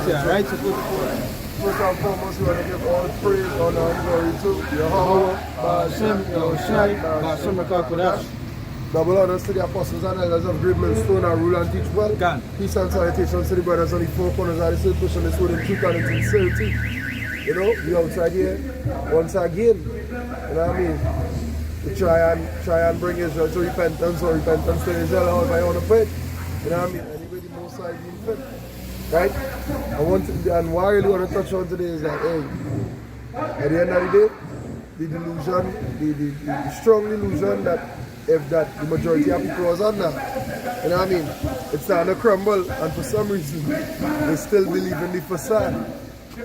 Yeah, right? So good. First and foremost, we want to give all praise, honor, and glory to Yahweh, Hashem, Yahushai, Hashem, Kodash. Double honors to the apostles and elders of Great Millstone and rule and teach well. God. Peace and salutations to the brothers on the four corners of the city, pushing this word in truth and in sincerity. You know, we outside here once again. You know what I mean? To try and bring Israel to repentance, or repentance to Israel, however you want to put it. You know what I mean? Anybody most side being fit. Right? And what I really want to touch on today is that, hey, at the end of the day, the delusion, the strong delusion that if that the majority of people was under, you know what I mean, it's starting to crumble, and for some reason, they still believe in the facade.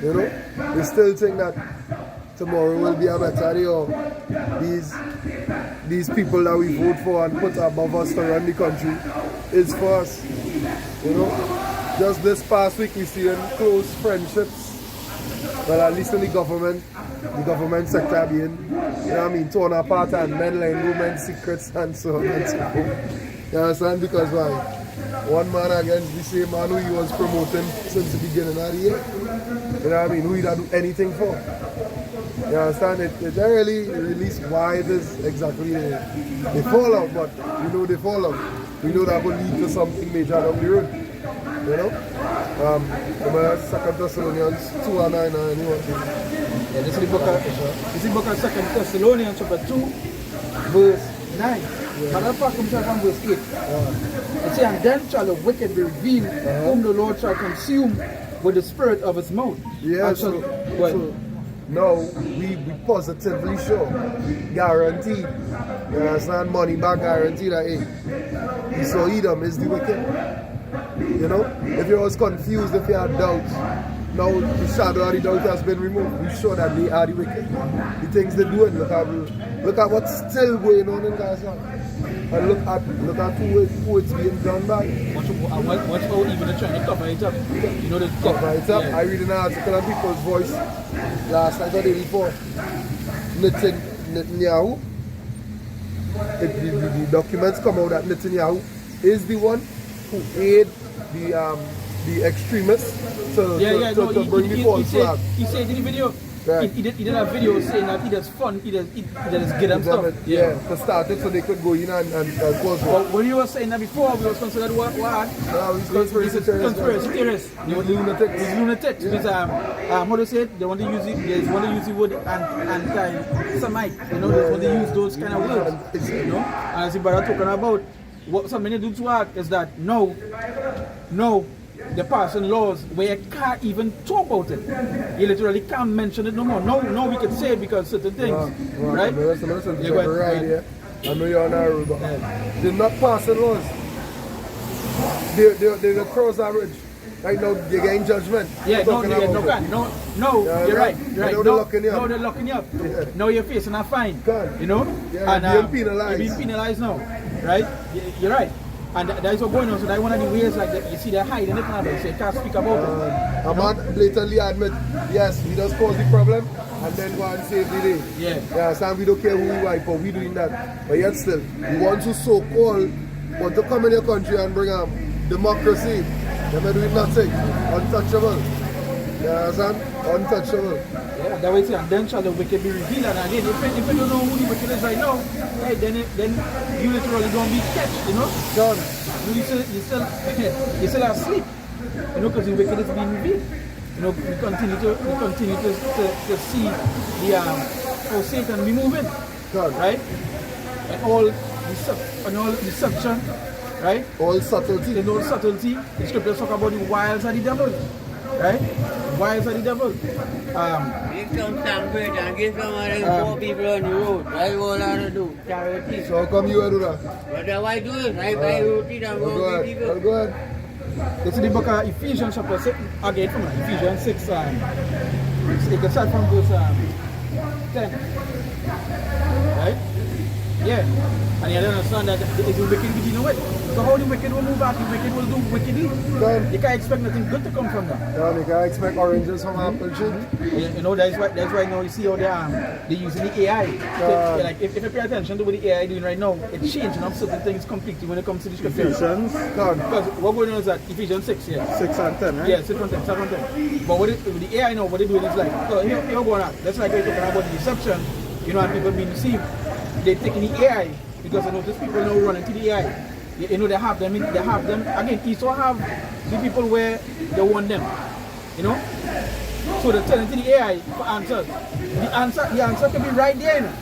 You know? They still think that tomorrow will be a better day, or these people that we vote for and put above us to run the country is for us. You know? Just this past week we see close friendships, well, at least in the government sector being, you know what I mean, torn apart, and men lying women's secrets and so on and so forth. You understand? Because why? One man against the same man who he was promoting since the beginning of the year. You know what I mean? Who he don't do anything for. You understand? It don't really release why it is exactly they fall out, but we know they fall out. We know that will lead to something major down the road. You know? 2 Thessalonians 2:9 anyway. Yeah, this is the book of 2 Thessalonians chapter 2, verse 9. But I'll come from verse 8. It says, and then shall the wicked be revealed, whom the Lord shall consume with the spirit of his mouth. Yeah, so no, we positively sure, guaranteed, you understand, money back guarantee that, hey, Esau Edom is the wicked. You know, if you was confused, if you had doubts, now the shadow of the doubt has been removed. We show that they are the wicked. The things they're doing, look at what's still going on in Gaza. And look at who it's being done by. Watch how even they're trying to cover it up. You know, cover it up. Yeah. I read an article on People's Voice last night or the day before. Netanyahu, the documents come out that Netanyahu is the one who aid the extremists to bring the false flag. He said in the video, right. he did a video saying that it is fun, it is get them stuff. Yeah, to start it so they could go in and cause war. But when you were saying that before, we was considered what? No, he's conspiracy theorists. He's lunatics. He's lunatics. Yeah. Because, how to say it? They want to use the word anti-Semite. You know, they want to use those kind of words. You know, and as the brother talking about, what some many do to work is that no, they're passing laws where you can't even talk about it. You literally can't mention it no more. No, we can say it because certain things, right? Listen, yeah. I know you're on our road, but they're not passing laws. They're across average. Right now, they're getting judgment. Yeah, no, you're right. No, they're locking you up. No, they're locking you up. Yeah. Now you're facing a fine. God. You know? Yeah, and being penalized. You're being penalized now. Right? You're right. And that's what's going on. So that's one of the ways, like, you see they're hiding it now. So you can't speak about it. A man blatantly admit, yes, we just caused the problem, and then go and save the day. Yeah. Sam, we don't care who we wipe out, we doing that. But yet still, the ones who so-called want to come in your country and bring democracy, they're doing nothing. Untouchable. You understand? Untouchable. Yeah, that way, and then shall the wicked be revealed. And again, if you don't know who the wicked is right now, hey, then you literally gonna be catched, you know? Done. You still asleep, you know, because the wicked is being revealed. You know, we continue to see the how Satan be moving, God. right? And all deception, right? All subtlety. There's no subtlety. The scriptures talk about the wiles of the devil, right? Wiles of the devil. Give some sandwich and give some of them poor people on the road. That's all I want to do. Charity. So how come you do that? But that's why I do it. I buy roti and go give people. Go ahead. This is the book of Ephesians chapter 6. Again from Ephesians 6. You can start from verse 10. Right? Yeah. And you understand that it's a wicked begin with. So how the wicked will move out, the wicked will do wickedly. You can't expect nothing good to come from that. Yeah, you can't expect oranges from apple tree. You know, that's why now you see how they're using the AI. Like if you pay attention to what the AI doing right now, it's changing up certain things completely when it comes to the scripture. Ephesians Because what going on is that Ephesians 6, yeah. 6 and 10, right? Yeah, 6 and 10, 7 and 10. But with the AI now, what they're doing is like, so here going on. That's like we're talking about the deception, you know, and people being deceived. They're taking the AI because I notice people now running to the AI. You know, they have them again. You still have the people where they want them, you know. So they turn to the AI for answers. The answer can be right there.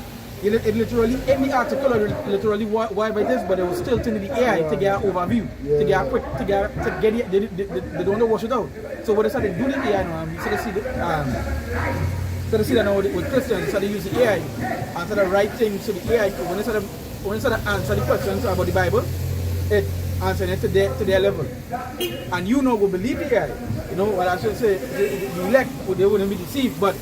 You know? It literally in the article, literally why by this, but they will still turn to the AI to get an overview, to get a quick, to get it. They don't want to wash it out. So what they started doing the AI now, you started see that now with Christians, they started using the AI and started writing so the AI when they started answer the questions about the Bible. It answering it to their level, and you know will believe the AI. You know what I should say. The elect they wouldn't be deceived, but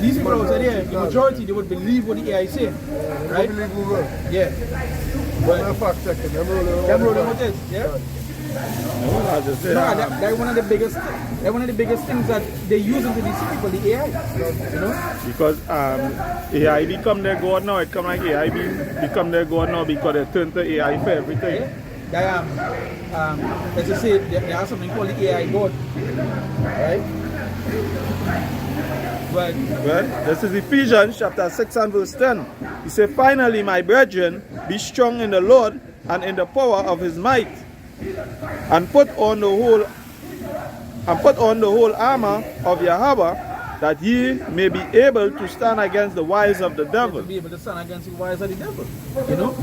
these people out there, the majority they would believe what the AI is saying, right? Believe Google. Yeah. But fact checking. Them rolling with it. Yeah. I just say, That's one of the biggest. That's one of the biggest things that they use to deceive people. The AI. You know. because AI become their god now. It come like AI become their god now because they turn to AI for everything. Yeah. Let's just say there are something called the AI God, right? But Well, this is Ephesians chapter 6 and verse 10. He said, finally, my brethren, be strong in the Lord and in the power of his might, and put on the whole armor of Yahweh, that ye may be able to stand against the wiles of the devil. to be able to stand against the wiles of the devil, you know,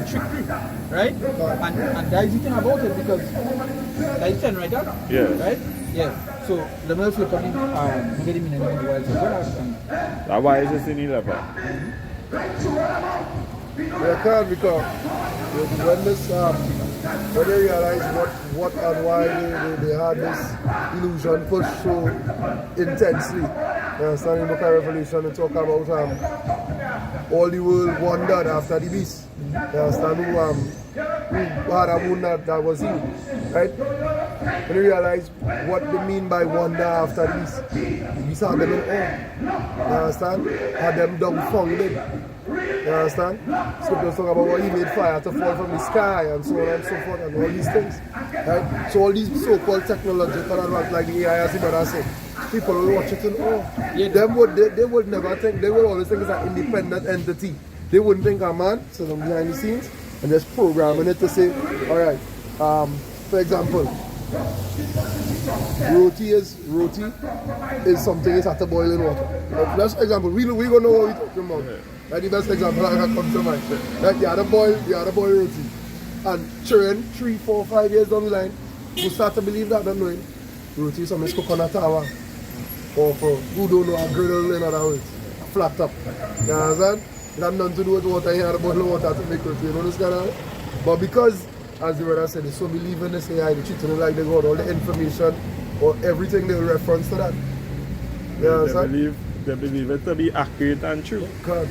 trickery, right? And that is the thing about it because that is 10 right there, Yes. right? Yeah. So let me just look at the meaning of the wiles of God. And That's why it's just in 11. They can't because when they realize what and why they had this illusion pushed so intensely. You understand in the book of Revelation they talk about all the world wondered after the beast. You understand who had a wound that was healed. Right? When you realize what they mean by wonder after the beast had them in awe. You understand? Had them dumbfounded. You understand? Scriptures talk about what he made fire to fall from the sky and so on and so forth and all these things. Right? So all these so-called technological advances like the AI as the brother said, people will watch it in awe. Yeah. They would never think, they would always think it's an independent entity. They wouldn't think a man sitting behind the scenes and just programming it to say, alright, for example, roti is something that's had to boil in water. Like, that's example. We gonna know what we're talking about. That's the best example that comes to mind. Like you had to boil roti. And children 3, 4, 5 years down the line will start to believe that, don't knowing roti is something coconut tower. Or for who don't know a griddle in other words. A flat top. You understand? It has nothing to do with water, you have to boil water to make roti, you know this kind of. But because as the brother said, they so believe in this AI, they treating it like they got all the information or everything they reference to that. They believe it to be accurate and true. God.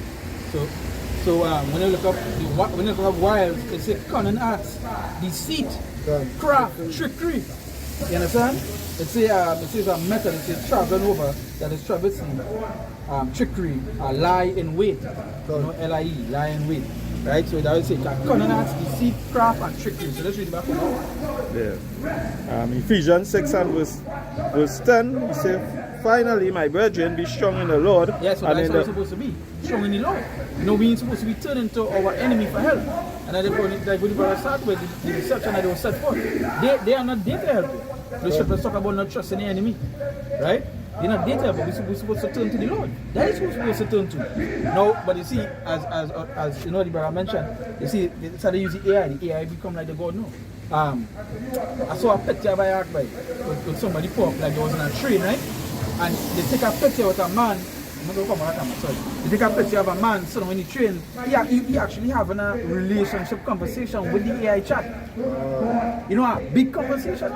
So when you look up wiles, it's a cunning arts, deceit, craft, trickery. You understand? It says a method. It says traveling over that is traversing, trickery, lie in wait. You know, LIE, lie in wait. Right, so that would say cunning arts, deceit, craft, and trickery. So let's read back on that. Yeah. Ephesians 6 and verse 10, he said, finally, my brethren, be strong in the Lord. Yeah, so that's how we're supposed to be. Strong in the Lord. You know, we ain't supposed to be turning to our enemy for help. And that's what the brother start with, the deception that they were set for. They are not there to help you. The scriptures talk about not trusting the enemy. Right? They're not there to help you. We're supposed to turn to the Lord. That is what we're supposed to turn to. No, but you see, as you know, the brother mentioned, you see, they started using AI. The AI become like the God now. I saw a picture by Ark with somebody pull up like they was on a train, right? And they take a picture with a man. They take a picture of a man sitting on the train. He actually having a relationship conversation with the AI chat. You know, a big conversation.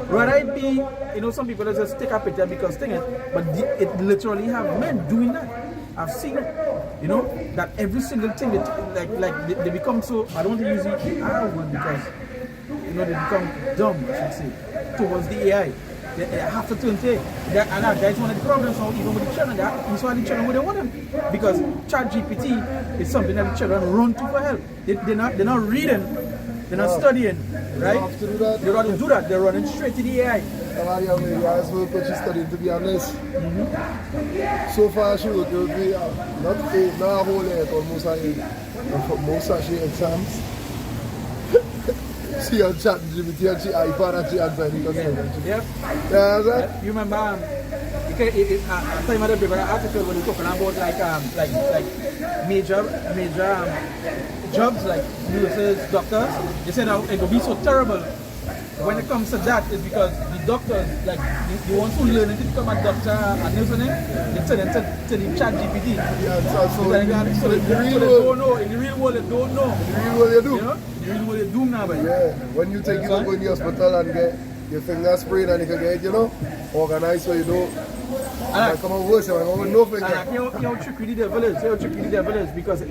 Rather it be, you know, some people that just take a picture because thing it, but it literally have men doing that. I've seen it, you know. that every single thing they become so, I don't want to use the R word because they become dumb, I should say, towards the AI. They have to turn take. And that's one of the problems now, even with the children. That's why the children where they want them. Because ChatGPT is something that the children run to for help. They're not reading, they're not studying, right? They have to do that. They rather do that. They're running straight to the AI. A lot of young lady as well, but she's studying, to be honest. So far she would be not a whole year, almost a year. And for most of she exams. She on ChatGPT and she iPad and she answer any question. Yep. Yeah, that? You remember, I time of the paper, an article when they're talking about like major jobs like nurses, doctors. They said now it will be so terrible when it comes to that is because the doctors, like the ones who learn to become a doctor and nurse, they turn into the ChatGPT. Yeah, so in the real world they don't know. In the real world you do. You know? In the real world they do now, but Yeah, when you take it up in the hospital and get your finger sprayed and you can get, organized so you don't. And come on worse, I'm with no finger. And you know how tricky the devil is. How tricky the devil is because the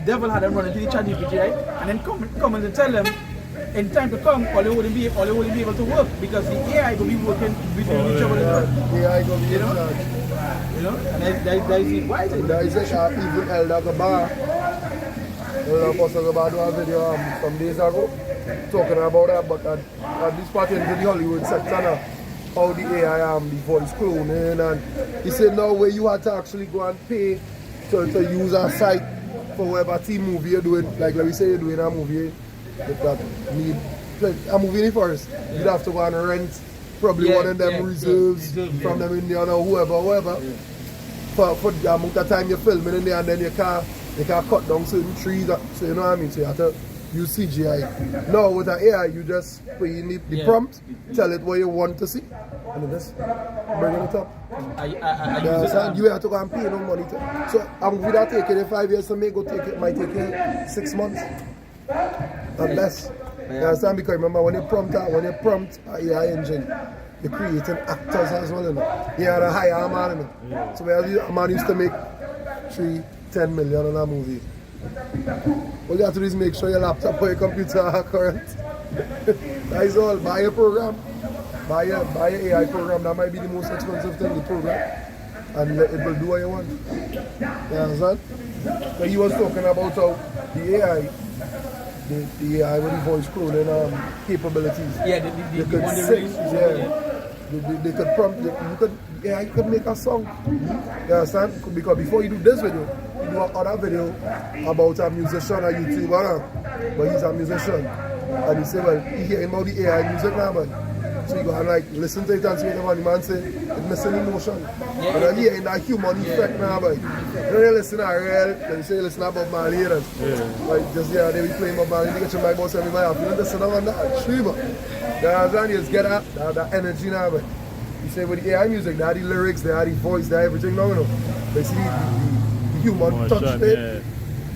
devil had them running to the ChatGPT, right? And then come and tell them in time to come, all they wouldn't be able to work because the AI will be working between each other. AI going to be You know? And that is it. Why is it? There is even Elder Gabar. Elder Pastor Gabar do a video some days ago talking about that, but at this part into the Hollywood sector now, how the AI the voice cloning, and he said now where you have to actually go and pay to use a site for whatever team movie you're doing, like let me say you're doing a movie that need a movie in the forest, you'd have to go and rent probably one of them reserves from them Indian or whoever for the amount of time you're filming in there, and then you can cut down certain trees, so you know what I mean, so you have to use CGI. Now with an AI you just put in the prompt, tell it what you want to see, and you just bring it up. You have to go and pay no money to. So a movie that take you 5 years to make, might take you 6 months. And less. You understand? Because remember when you prompt an AI engine, you're creating actors as well, you know. You have to hire a man, you know. So a man used to make 3-10 million on a movie. All you have to do is make sure your laptop or your computer are current. That is all. Buy a program. Buy a AI program. That might be the most expensive thing, the program. And it will do what you want. You understand? But he was talking about how the AI, the AI with the voice cloning capabilities. Yeah, they could sing. They could prompt. You could make a song. You understand? Because before you do this video, you do another video about a musician, a YouTuber, but he's a musician. And he said, well, he hearing about the AI music now, but so you go and like listen to it and see what the man say, it's missing emotion. But then hearing that human effect now, but you don't listen to real, then you say listen to Bob Marley here. Like just they be playing Bob Marley, they get you my boss every night. You don't listen to that streamer. Then you just get that energy now, but you say with the AI music, they have the lyrics, they have the voice, they have everything now, you know. They see the human touch it.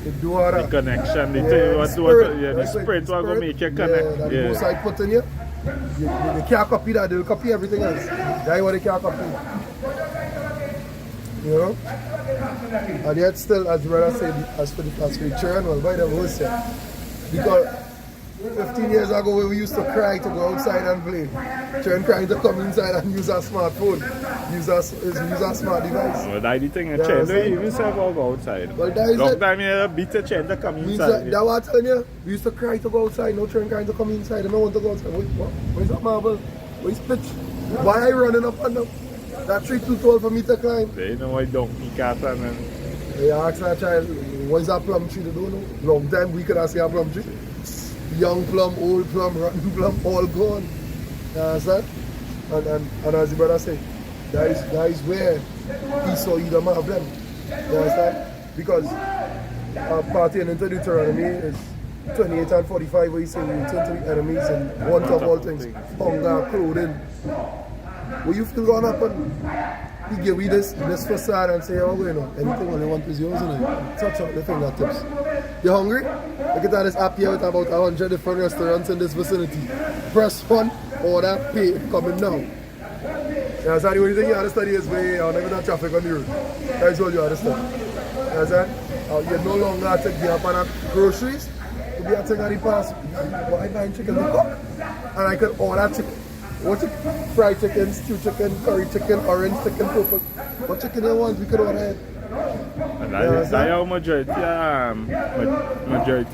They do all that. The connection, the spirit will go make you connect. That the most I put in you. They can't copy that, they'll copy everything else. That's what they can't copy. You know? And yet still, as brother said, as for the children, well, by the way, because 15 years ago we used to cry to go outside and play. Children crying to come inside and use a smartphone, use a smart device. Well, that's the thing, a child don't even serve go outside. Well, that is long time you beat a child to come inside. That's what I'm telling you. We used to cry to go outside, no children crying to come inside. They don't want to go outside. Where's that marble? Where's pitch? Why are you running up and down? That tree too tall for me to climb. They know why donkey cat and they ask that child, what is that plum tree? They don't know. Long time we could ask a plum tree. Young plum, old plum, rotten plum, all gone. You understand? And as the brother said, that is where he saw Edom have them. You understand? Because partying into Deuteronomy is 28 and 45 where he said we return to the enemies and want of all things. Hunger, clothing. What you feel gonna happen? He give me this facade and say, oh, you know, anything all you want is yours, you know. Touch out the fingertips. You hungry? Look at this app here with about 100 different restaurants in this vicinity. Press 1, order, pay, coming now. Yeah, so the only thing you have to study is where you never have traffic on the road. That's all you have to study. You understand? you no longer have to give up on groceries. To be a thing at the past, why buying chicken to cook? And I could order chicken. What fried chicken, stew chicken, curry chicken, orange chicken, purple. What chicken you want, we could order it. And that's how majority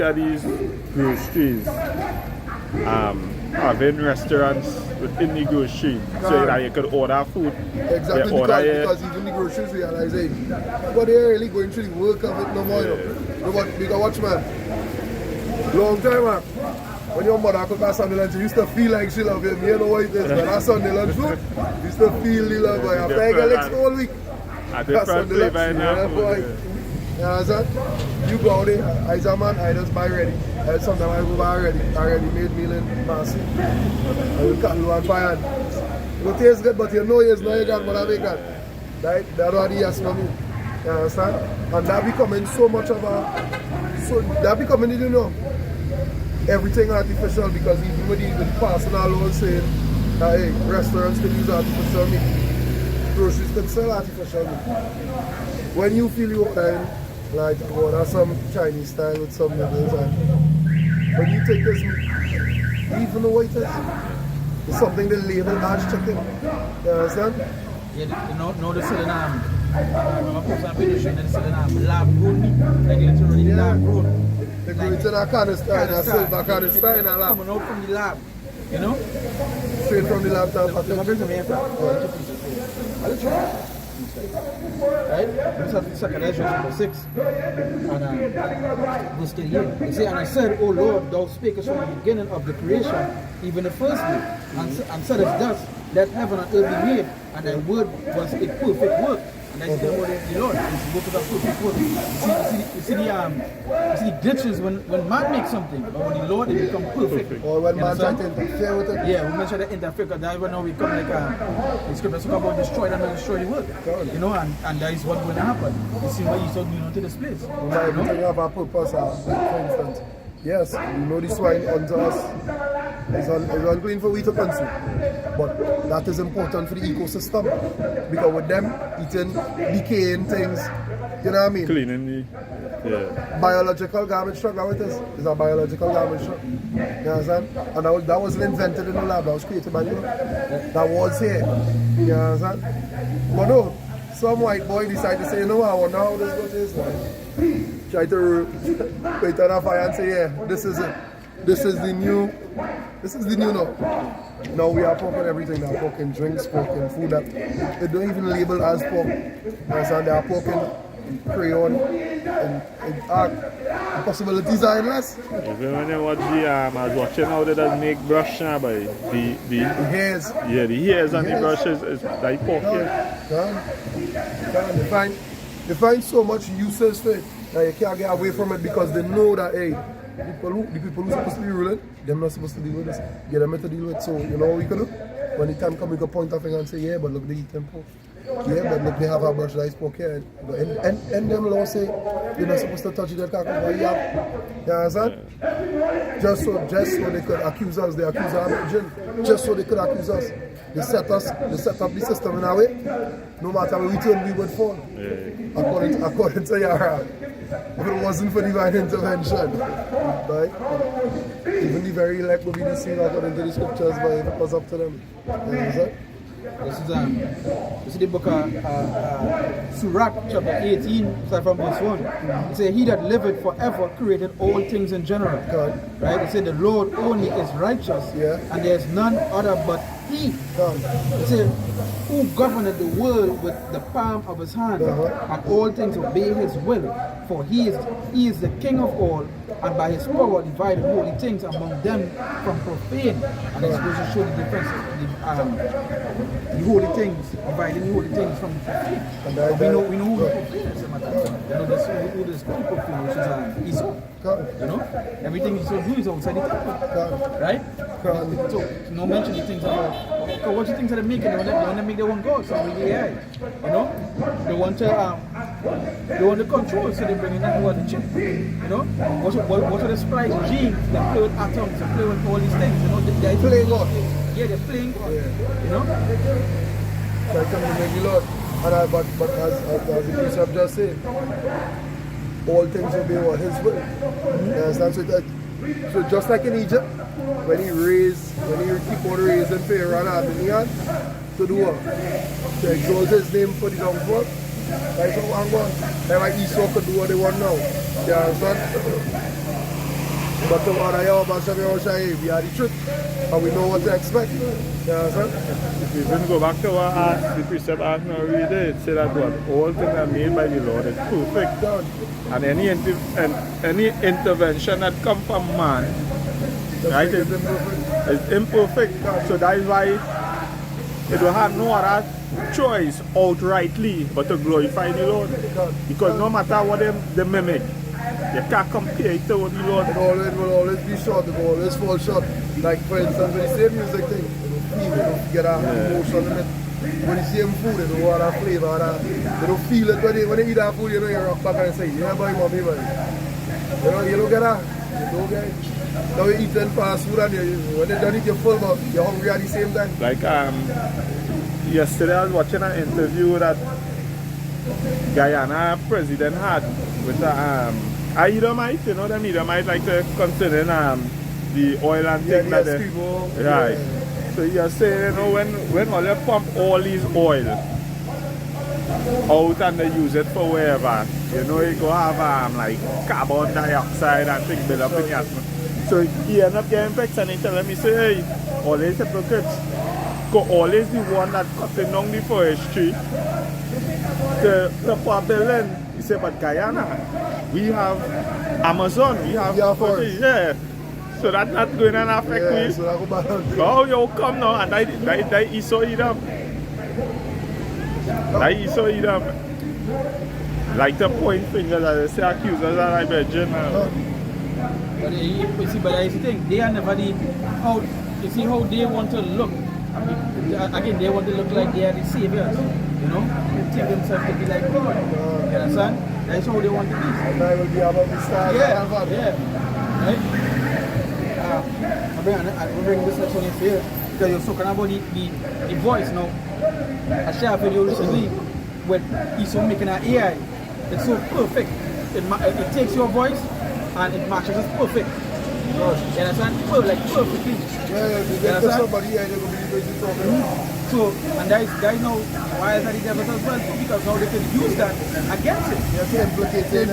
of these groceries having restaurants within the grocery, so that you could order food. Exactly, because even the groceries realize, hey, but they're really going through the work of it no more, you know. Because watch, man, long time, man, when your mother cook a Sunday lunch, you used to feel like she love you. You know what it is, but that Sunday lunch food, you used to feel the love, boy. After I get legs all week, a different flavor in that food. You understand? You go out there, as a man, I just buy ready. Sometimes I go buy already made meal in Marcy. I will cut low and fire. It will taste good, but you know it's not you got what I make that. Right? That's what the yes for me. You understand? And that becoming so much of that becoming, you know, everything artificial, because even with the passing alone saying that, hey, restaurants can use artificial meat, groceries can sell artificial meat. When you feel your time, like order some Chinese style with some noodles, and when you take this meat, even the white it's something they label as chicken. You understand? Yeah, you know they're selling I remember posting a video showing they're selling lab grown meat, like literally lab grown. They go into that canister, in a silver canister in a lab. Coming out from the lab, you know? Straight from the lab to a package. I'll try. Right? This is Second Ezra chapter 6 and verse 38. They say, and I said, O Lord, thou spakest from the beginning of the creation, even the first day, and said as thus, let heaven and earth be made, and thy word was a perfect work. And that's the word of the Lord. It's the work of the perfect work. You see the glitches when man makes something, but when the Lord, it becomes perfect. Or when man tries to interfere with it. Yeah, when man try to interfere, because that's when now we come like the scripture talk about destroy them and destroy the work. You know, and that is what's going to happen. You see why you saw doing to this place. Everything have a purpose, for instance. Yes, you know the swine unto us is unclean for we to consume. But that is important for the ecosystem. Because with them eating decaying things, you know what I mean? Cleaning the biological garbage truck, that is. It's a biological garbage truck. You understand? And that wasn't invented in the lab, that was created by you. That was here. You understand? But no, some white boy decided to say, you know what, I wonder how this what is like. Try to wait on a fire and say, yeah, this is it. This is the new now. Now we are porking everything now, porking drinks, porking food that they don't even label as pork. And they are porking crayon and the possibilities are endless. Even when you watch I was watching how they does make brush now, but the hairs. Yeah, the hairs and the brushes is like pork. They find so much uses for it that you can't get away from it, because they know that, hey, the people who are supposed to be ruling, they're not supposed to deal with this. Get them to deal with it. So you know what we can do? When the time comes, we can point a finger and say, yeah, but look, they eat them pork. Yeah, but look, they have a brush that is pork here. And them laws say you're not supposed to touch it, you understand? Just so they could accuse us, they accuse our religion. Just so they could accuse us. They set up the system in a way, no matter where we turn, we would fall. According to Yara. If it wasn't for divine intervention, right? Even the very elect would be deceived according to the scriptures, but if it was up to them. You understand? This is the book of Sirach, chapter 18, start from verse 1. It says, he that liveth forever created all things in general. God. Right? It says, the Lord only is righteous, and there is none other but he. It says, who governeth the world with the palm of his hand, and all things obey his will. For he is the king of all, and by his power divided holy things among them from profane. And it's supposed to show the difference, the holy things, dividing the holy things from profane. We know who the profane is. You know, who this profane, which is Esau. You know, everything Esau do is outside the temple. Right? So, no mention the things about, so what you think they're making? They want to make their own gods, so really, you know, they want to control, so they bring in that one chip. You know, what are the sprites, genes, they play with atoms, they play with all these things. You know, they're playing God. Yeah, they're playing God. Yeah. You know. So I come to make the Lord, but as the precept just said, all things obey what his will. You understand? So just like in Egypt, when he keep on raising Pharaoh and Adonian to do what? To exalt his name for the downfall. That's how I'm going. That's why Esau could do what they want now. You understand? But to what I we are the truth. And we know what to expect. You understand? If we even go back to what the precept asked now read it said that what all things are made by the Lord is perfect. Done. And any intervention that comes from man, right, is imperfect. So that is why it will have no other choice outrightly but to glorify the Lord. Because no matter what they mimic, you can't compare it to the Lord. It will always be short, it will always fall short. Like for instance, when you say music thing, it don't get an emotion in it. When you see them food, they don't want that flavor. They don't feel it when they eat that food, you know, you rock back and say, yeah, boy, mommy, boy. You don't get that. You don't get it. Now you eat then fast food and when they don't eat, you're full, but you're hungry at the same time. Like yesterday I was watching an interview that Guyana president had with a Edomite, you know them Edomite like to consider the oil and things like that. Right. Yeah. So you're saying, you know, when all they pump all these oil out and they use it for wherever, you know, you go have like carbon dioxide and things build up in the atmosphere. So he end up getting vexed and he telling me, say, hey, always hypocrites could always be one that cutting down the forestry to put building. He said, but Guyana, we have Amazon, we have forest. Yeah. So that's not going to affect me. So that go back. Oh, you come now and that Esau eat them. That Esau eat them. Like the point fingers as they say accusers are like virgin. But you see, but I think they are never how you see how they want to look. I mean, again, they want to look like they are the saviors. You know, they take themselves to be like God. You understand? That's how they want to be. And I will be above the stars. Yeah. Right? I bring this section in here because you're talking about the voice now. I shared a video recently with Esau making an AI. It's so perfect. It takes your voice and it matches it perfect. You understand? Like perfectly. Yeah, somebody here, they're going to be busy talking. So, and that is now why is that the devil as well? Because now they can use that against it. Yeah, to implicate it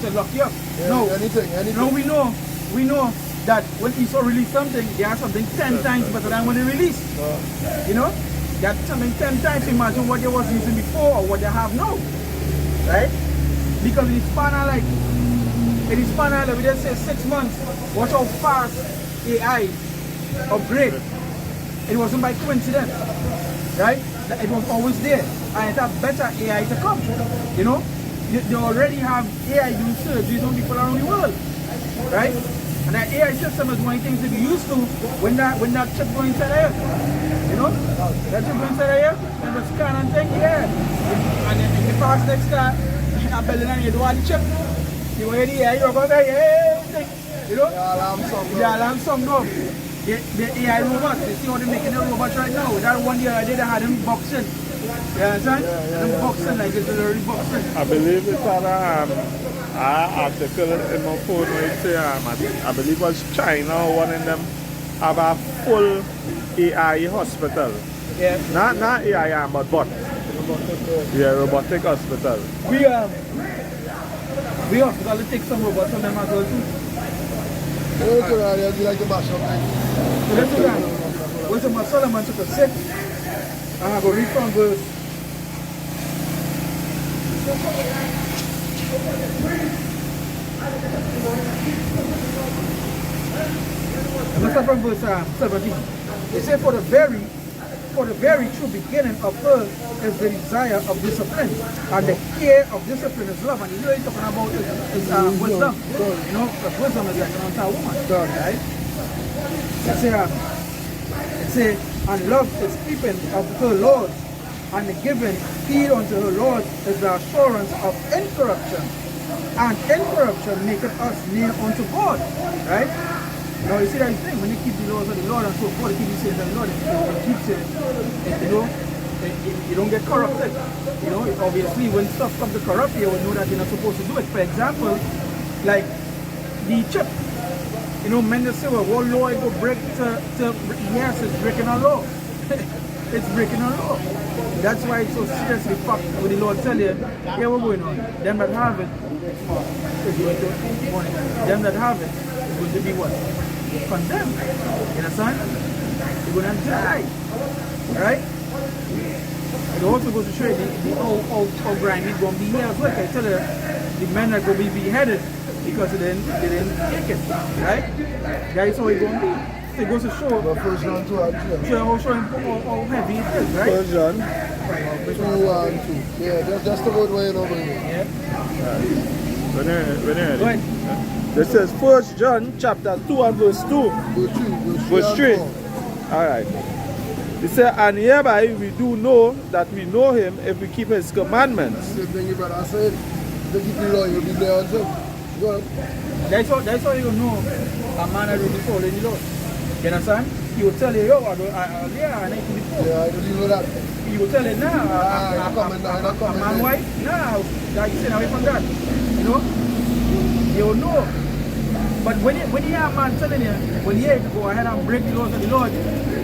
to lock you up. Yeah, no, anything. No, we know that when Esau released something, they have something 10 times better than when they released. You know? They have something 10 times. Imagine what they was using before or what they have now. Right? Because in the span of we just say 6 months, watch how fast AI upgrade. It wasn't by coincidence. Right? It was always there. And it had better AI to come. You know? They already have AI doing surgeries on people around the world. Right? And that AI system is one of the things to be used to when that chip goes inside here. You know? That chip goes inside here, and the scan and thing, yeah. And then if you pass next car, you're building and you do all the chip. You go in the AI, you're going to everything. You know? The alarm song now. The AI robots, you see how they're making the robots right now. That one the other day they had them boxing. You understand? Them boxing like it's already boxing. I believe it's an article in my phone where it say, I believe it was China or one of them have a full AI hospital. Yeah. Not AI, but bot. Yeah, robotic hospital. We hospital to take some robots from them as well too. You like to mash up. So let's do that. Where's my Solomon took a 6 and I go read from verse. I'm going to start from verse 17. It says, for the very true beginning of earth is the desire of discipline, and the care of discipline is love. And you know he's talking about is wisdom. You know, because wisdom is like an entire woman. Right? It says, and love is keeping of her Lord, and the giving heed unto her Lord is the assurance of incorruption. And incorruption maketh us near unto God. Right? Now you see that thing, when you keep the laws of the Lord and so forth, you keep the saying of the Lord, it keeps it, you know, you don't get corrupted. You know, obviously when stuff comes to corrupt, you will know that you're not supposed to do it. For example, like the chip. You know, men that say, well, what law it go break to yes, it's breaking our law. It's breaking our law. That's why it's so seriously fucked when the Lord tell you, yeah, what's going on? Them that have it is going to money. Them that have it is going to be what? Condemned. You understand? You're going to die. Right? It also goes to show you how grimy it's going to be here as well. I tell you, the men are going to be beheaded because they didn't take it. Right? That's how it's going to be. So it goes to show. But First John 2 and 3. Show how heavy it is, right? First John. 2 and 2. Yeah, just about where you know. Yeah. When you're ready. Go ahead. This says 1 John chapter 2 and verse 2. Verse 3. Alright. He said, and hereby we do know that we know him if we keep his commandments. Same thing your brother said. If you keep the law, you'll be there on him. Go on. That's how you know a man is really following the Lord. You understand? He will tell you, yo, I need to be poor. Yeah, I don't even know that. He will tell you, nah, I'm coming, a man wife, nah, that you stay away from that. You know? You will know. But when you hear a man telling you, well, yeah, go ahead and break the laws of the Lord,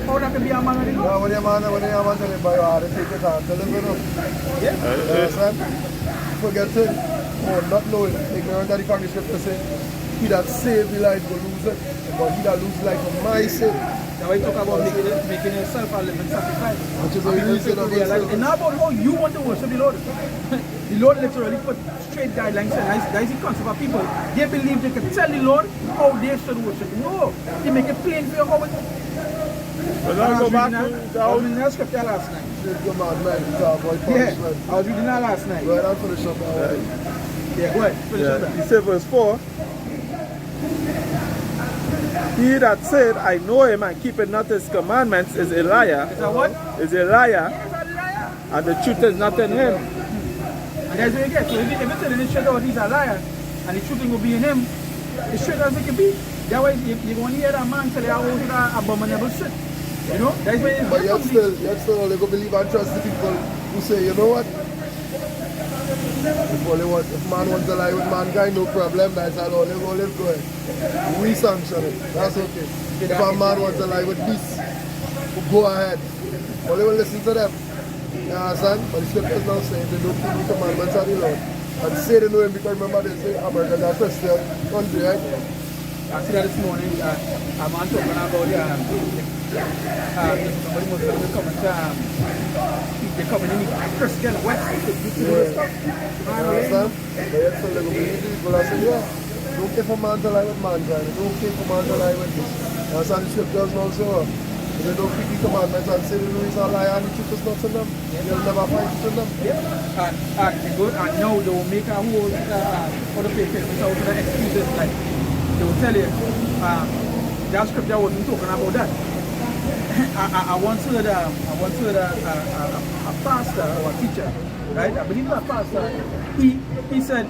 how that can be a man of the Lord? No, when you man tell you by your heart, take it out, tell him enough. Yeah. You understand? Forgetting or not knowing, ignorant that the Congress scripture say, he that saved the life will lose it, but he that loses life for my sake. Now we talk about making yourself a living sacrifice. Which is what you said about yourself. It's not about how you want to worship the Lord. The Lord literally put straight guidelines and that is the concept of people. They believe they can tell the Lord how they should worship. No, they make it plain for you how it. But I'll go back to I was reading that scripture last night. Come on, man, talk about punishment. Yeah, I was reading that last night. Right, I'll finish up now. Yeah, go ahead. Finish up He that. said verse 4. He that said, I know him and keepeth not his commandments is a liar. Is that what? Is a liar, Yes, a liar. and the truth is not in him. And that's what you get. So if you tell him straight out he's a liar and the truth will be in him, it's straight as it can be. That way you're going to hear that man tell you how to that abominable shit. You know? That's why it's But yet still, they go believe and trust the people who say, you know what? If man wants to lie with mankind, no problem. That's all they go live good. We sanction it. That's okay. If a man wants to lie with beasts, go ahead. But they will listen to them. You understand? But the scriptures now saying they don't keep the commandments of the Lord. And say they know him because remember they say America is a Christian country, right? I see that this morning, I'm talking about somebody was coming to they're coming in Christian West to do this stuff. You understand? But yet still they go believe the people and say, yeah, don't care for man to lie with mankind. Don't care for man to lie with this. You understand? The scriptures now say, if they don't keep the commandments and say they know it's a lie and the truth is not in them, they'll never find it in them. Yeah. And now they will make a whole other people without the excuses like they will tell you that scripture wasn't talking about that. I once heard a pastor or a teacher, right? I believe a pastor. He said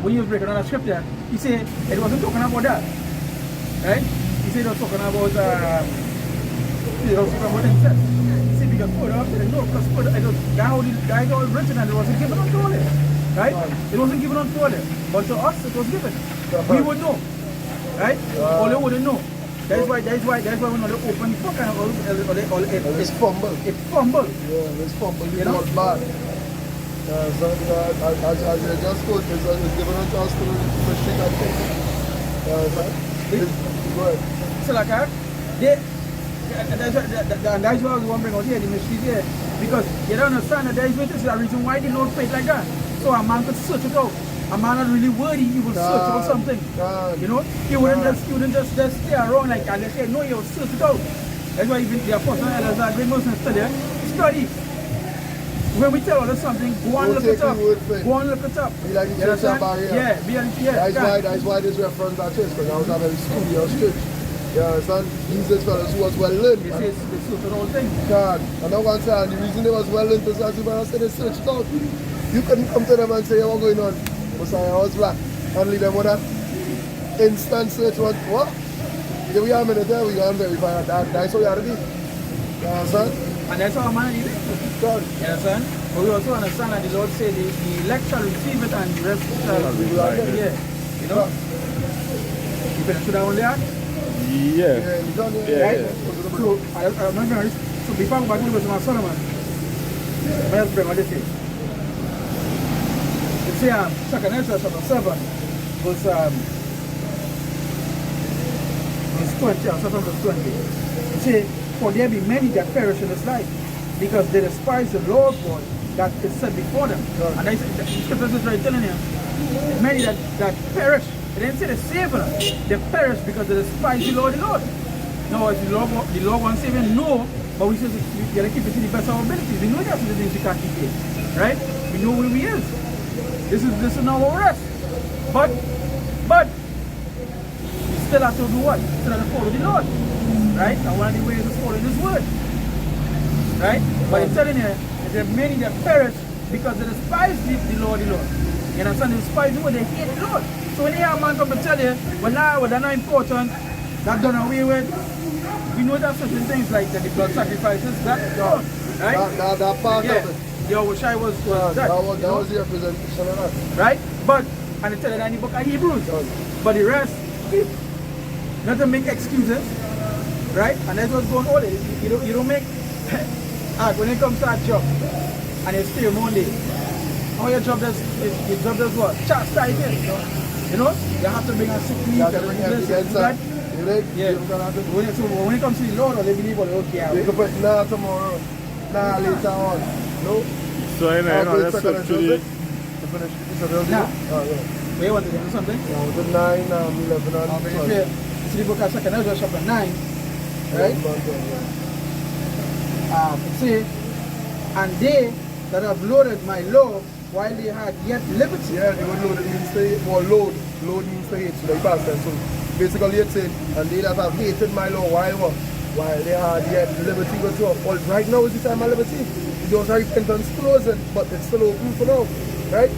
when he was breaking down the scripture, he said it wasn't talking about that, right? He said it was talking about incest. He said because further up there, no, because further it was that was written and it wasn't given unto all it, right? It wasn't given unto all it, but to us it was given. We would know, right? All they wouldn't know. That's why we're not open the book and It's fumble. It's fumble. Yeah, it's fumble. You It's know? not bad. So, as you just told, it's given unto us to restrict and take. Go ahead. So like that's why I was wondering out here, the mystery there. Because you don't understand that there is a reason why the Lord prayed like that. So a man could search it out. A man not really worthy, he will search out something. You know? He wouldn't just stay around like and they say, no, he will search it out. That's why even the apostle elders are great Muslims study. When we tell others something, go and look it up. Go and look it up. Be like the church barrier. Yeah, That's why this reference at church, because I was having studious church. You understand? These fellas who was well learned. They say they search the whole thing. And I want to say, and the reason they was well learned is as I said, they searched it out. You couldn't come to them and say, what's going on? I was black. And leave them with that instant search. What? Here we are a minute there, we go and verify that. That's what you have to do. You understand? And that's how man is. God. You understand? But we also understand that the Lord said the elect shall receive it and the rest shall be blinded. yeah. You know? You finish with that one there? Yeah. Yeah, he's done it. Yeah, Right? yeah. So, I'm not going to so before I go back to the verse of Solomon, let us bring on this here. You see, 2nd Ezra chapter 7, verse 20, or 7 verse 20. You see, for there be many that perish in this life, because they despise the law of God that is set before them. And I said, the scripture is right telling you, many that perish. It didn't say they save them. They perish because they despise the law of the Lord. No, if the law wants saving, no. But we say we gotta keep it to the best of our abilities. We know there are some things we can't keep it. Right? We know where we is. This is not our rest. But we still have to do what? Still have to follow the Lord. Right? And one of the ways is following his word. Right? But I'm telling you, there are many that perish because they despise the law of the Lord. You understand? They despise the word, they hate the Lord. So when you hear a man come to tell you, well now, that's not important, that's done away with, we know that certain things like that the blood sacrifices, that's done. Right? That part Yeah. of it. The Oshai was That that. was you know? the representation of that. Right? But, and they tell you that in the book of Hebrews. But the rest, not to make excuses, right? And that's what's going on. You don't make, when it comes to a job, and it's still Monday, how your job does what? Chastise it. You know, you have to bring a sick leave. You have to bring evidence. Right? You know? Yeah. When it comes to the Lord, or they believe, or they okay. You can put nah tomorrow, nah later on. No? So, you know, that's actually. To finish this other Nah. Oh, yeah. Where you want to do something? Yeah, with the 9, 11, and 12. It's the book of 2nd Ezra chapter 9, right? It says, and they that have loaded my law while they had yet liberty. Yeah, the word load means to hate, or load. Load means to hate, so like past tense. So basically it's saying, and they that have hated my law while what? While they had yet liberty with you. Well, right now is the time of liberty. Those are repentance closing, but it's still open for now. Right?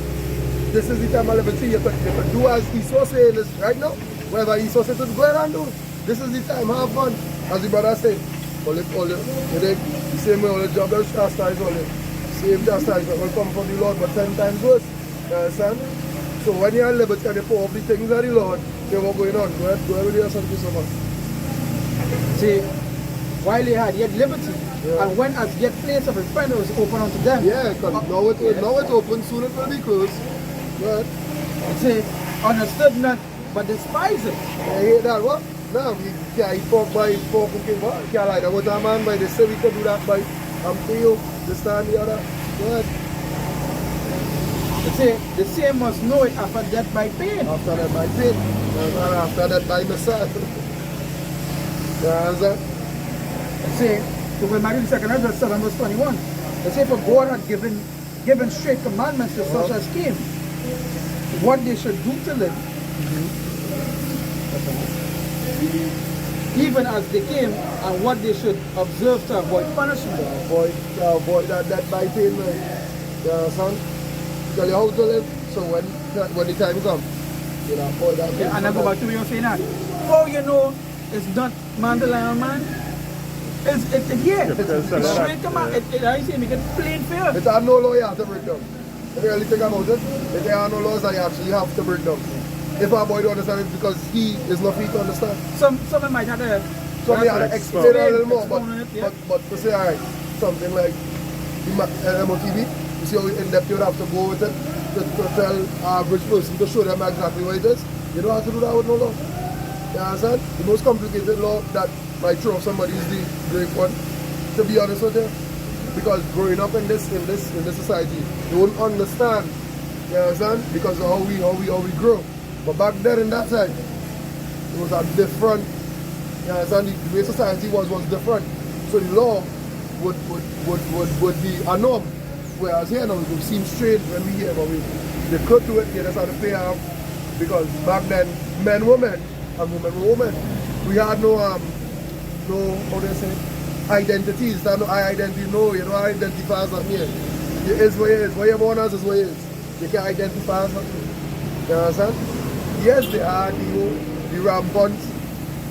This is the time of liberty. You could do as Esau said this right now. Whatever Esau said, just go ahead and do. This is the time, have fun. As the brother said, the same way all the job is chastised, all the same chastisement will come from the Lord, but 10 times worse. You understand? So when you're at liberty and you pour up the things of the Lord, you know what's going on. Go ahead with yourself to someone. See, while they had yet liberty, and when as yet place of repentance was open unto them. Yeah, because now it's open, soon it will be closed. But It says, understood not, but despised it. I hate that, what? No, we can't eat pork by pork, okay, what? You can't like that with a man by, they say we can do that by, to you, this time, the other. Go ahead. It says, the same must know it after death by pain. After that by pain, and after that by Messiah. You understand? It says, to go back in 2nd Ezra 7 verse 21, it says, for God had given straight commandments to such as came, what they should do to live, even as they came, and what they should observe to avoid punishment. Avoid that by pain, man. You understand? Tell you how to live, so when the time comes, you know, avoid that pain. And I go back to what you were saying that. How you know it's not man to lie on man? It's straight command. I say make it plain fair. It have no law you have to break down. If you really think about it, if there are no laws that you actually have to break down. If our boy don't understand it because he is not free to understand. Some might have to Some have to explain a little more, expound on it, yeah. but to say alright, something like the MOTV, you see how in depth you would have to go with it to tell an average person to show them exactly what it is. You don't have to do that with no law. You understand? The most complicated law that might throw somebody is the great one. To be honest with you, because growing up in this society, they wouldn't understand. You understand? Because of how we grow. But back then in that time, it was a different. You understand? The way society was different. So the law would be a norm. Whereas here now it would seem strange when we hear, but they could do it. They just had to pay off because back then men were men and women were women. We had no how do you say, identities. There's no identity. No, you don't identify as something here. You is what you is. What you're born as is what you is. You can't identify as something. You understand? Yes, they are the rampant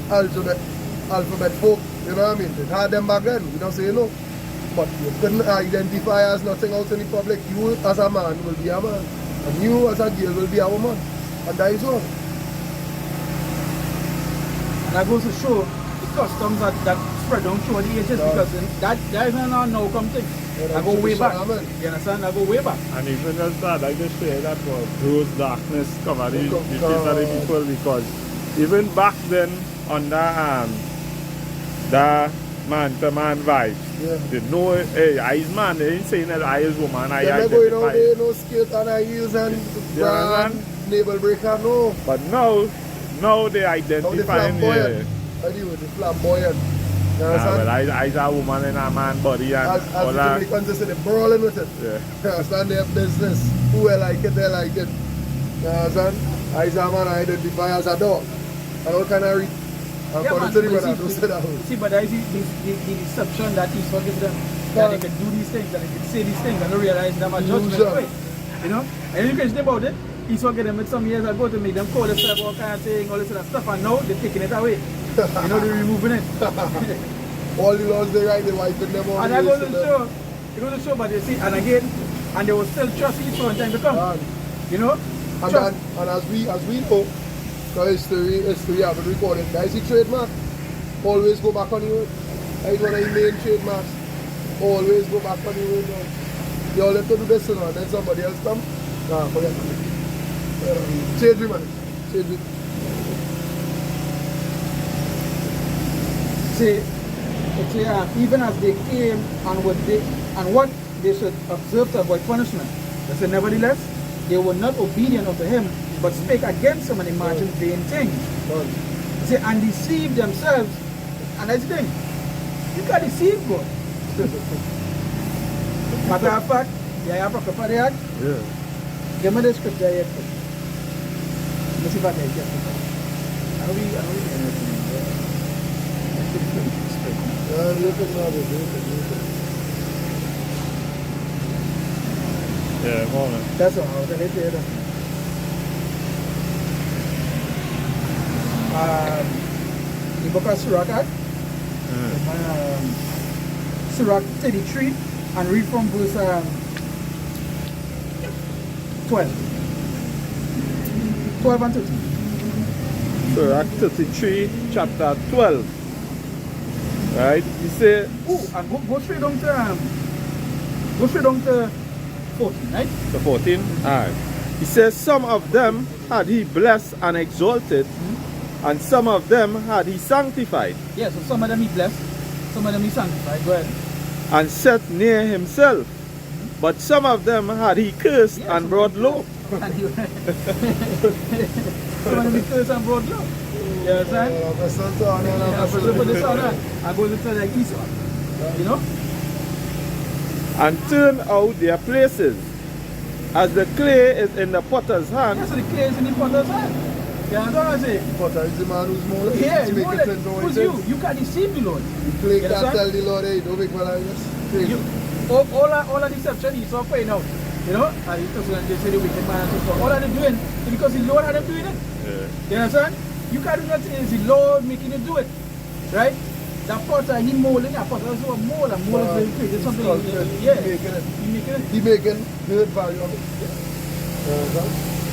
alphabet folk. You know what I mean? They had them back then. We don't say no. but you couldn't identify as nothing out in the public. You as a man will be a man, and you as a girl will be a woman, and that is all. And that goes to show the customs that spread down through the ages, because that is not now come thing. I go way back. You understand? I go way back. And even as that, I just say that for gross darkness cover the face of the people, because even back then under the man-to-man vibes, they know, hey, I is man, they ain't saying that I is woman, I They're identify. going out there, no skate and high heels and brand, navel breaker, no. But now they Now the identifying flamboyant. I deal with the flamboyant. You understand? well, I is a woman in a man body and As all the that. Jamaicans say, they're brawling with it. Yeah. You understand? Their business. Who will like it, they like it. You understand? I is a man, I identify as a dog. And all kind of read. And according to the brother, don't say that. See, but that is the deception that Esau gives them. That they can do these things, that they can say these things and don't realize them as judgment. Right? You know? And you can think about it. Esau get them with some years ago to make them call themselves all kind of thing, all this other stuff, and now they're taking it away. You know, they're removing it. All the laws they write, they wiping them out. And that goes to show. It goes to show, but you see, and again, and they will still trust Esau in time to come. You know? And as we know, because history have been recorded, that is the trademark. Always go back on the word. That is one of the main trademarks. Always go back on the word. You all have to do this and then somebody else come. Nah, forget it. Change it, man. Change it. See, even as they came and what they should observe to avoid punishment. They said, nevertheless, they were not obedient unto him, but spake against him and imagined vain things. See, and deceived themselves. And that's the thing. You can deceive God. Matter of fact, yeah, you have a for that. Yeah. Give me the scripture here. Let me see if I can get it. I don't know. Yeah, moment. That's all. I was going to say that. The book of Sirach, Sirach 33, and read from verse 12. 12 and 13. Sirach 33, chapter 12. Right? You say, And go straight down to 14, right? the 14. Alright. He says, some of them had he blessed and exalted, and some of them had he sanctified, Yeah, so some of them he blessed, some of them he sanctified. Go ahead. and set near himself. But some of them had he cursed and brought low. And he, some of them he cursed and brought low. You understand? Yeah, for example, this one, I go to tell like Esau. You know? And turned out their places, as the clay is in the potter's hand. Yeah, so the clay is in the potter's hand. You understand what I'm saying? Potter is the man who's more Yeah, to make more it like, turn to what who's it you? is. You can't deceive the Lord. You play You can't understand? tell the Lord, hey, don't make me like this. Crazy. You, all of deception is all playing out. You know? And because they say the wicked man and so forth. All that they're doing is because the Lord had them doing it. You understand? You can't do nothing, it's the Lord making you do it. Right? That potter, he molding, that potter is a mold, and mold is very crazy. It's something, yeah. He making it. He making it. He making good value of it.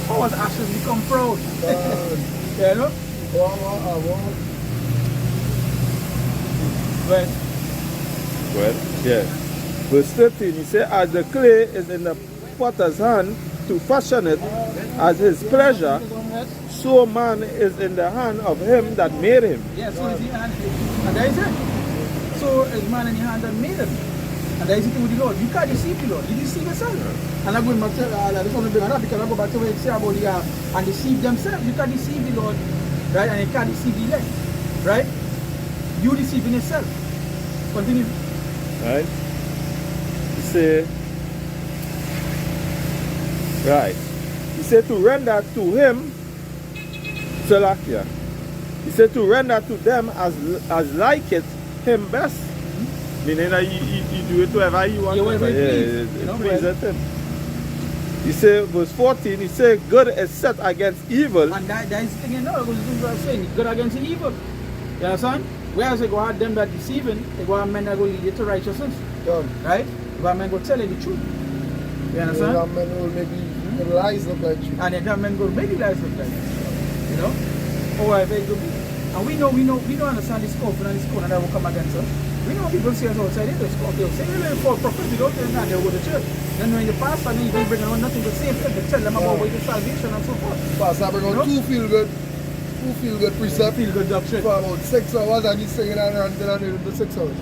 How was ashes become proud? Yeah. You know? But Well, yeah. Verse 13, he said, as the clay is in the potter's hand to fashion it as his pleasure, so man is in the hand of him that made him. yeah, so is the hand. And that is it. So is man in the hand that made him. And that is the thing with the Lord. You can't deceive the Lord. You deceive yourself. And I'm going back to this one because I go back to what you say about the and deceive themselves. You can't deceive the Lord, right? And you can't deceive the elect, right? You deceiving yourself. Continue. Right? He said, right. He said to render to him, Salakia. He said to render to them as like it him best. Meaning that you do it whoever you want. Yeah, whatever Yeah, you know, please him. He said, verse 14, he said, good is set against evil. And that is the thing, you know, what I'm saying. Good against the evil. You understand? Whereas they go at them that deceiving, they go at men that go lead you to righteousness. Done. Right? They go at men go tell you the truth. You understand? Some men will maybe the lies look like truth. And then men go make the lies look like it. You know? Or whatever it could be. And we don't understand this scope and this corner that will come against us. We know people see us outside, they just scope, they'll say, they're for prophet, they don't tell them that they'll go to church. Then when the pastor, then you don't bring on nothing but same thing, they tell them about way to salvation and so forth. Pastor bring on two feel good precept. Feel good doctrine. For about 6 hours and he's singing and ranting and in the 6 hours.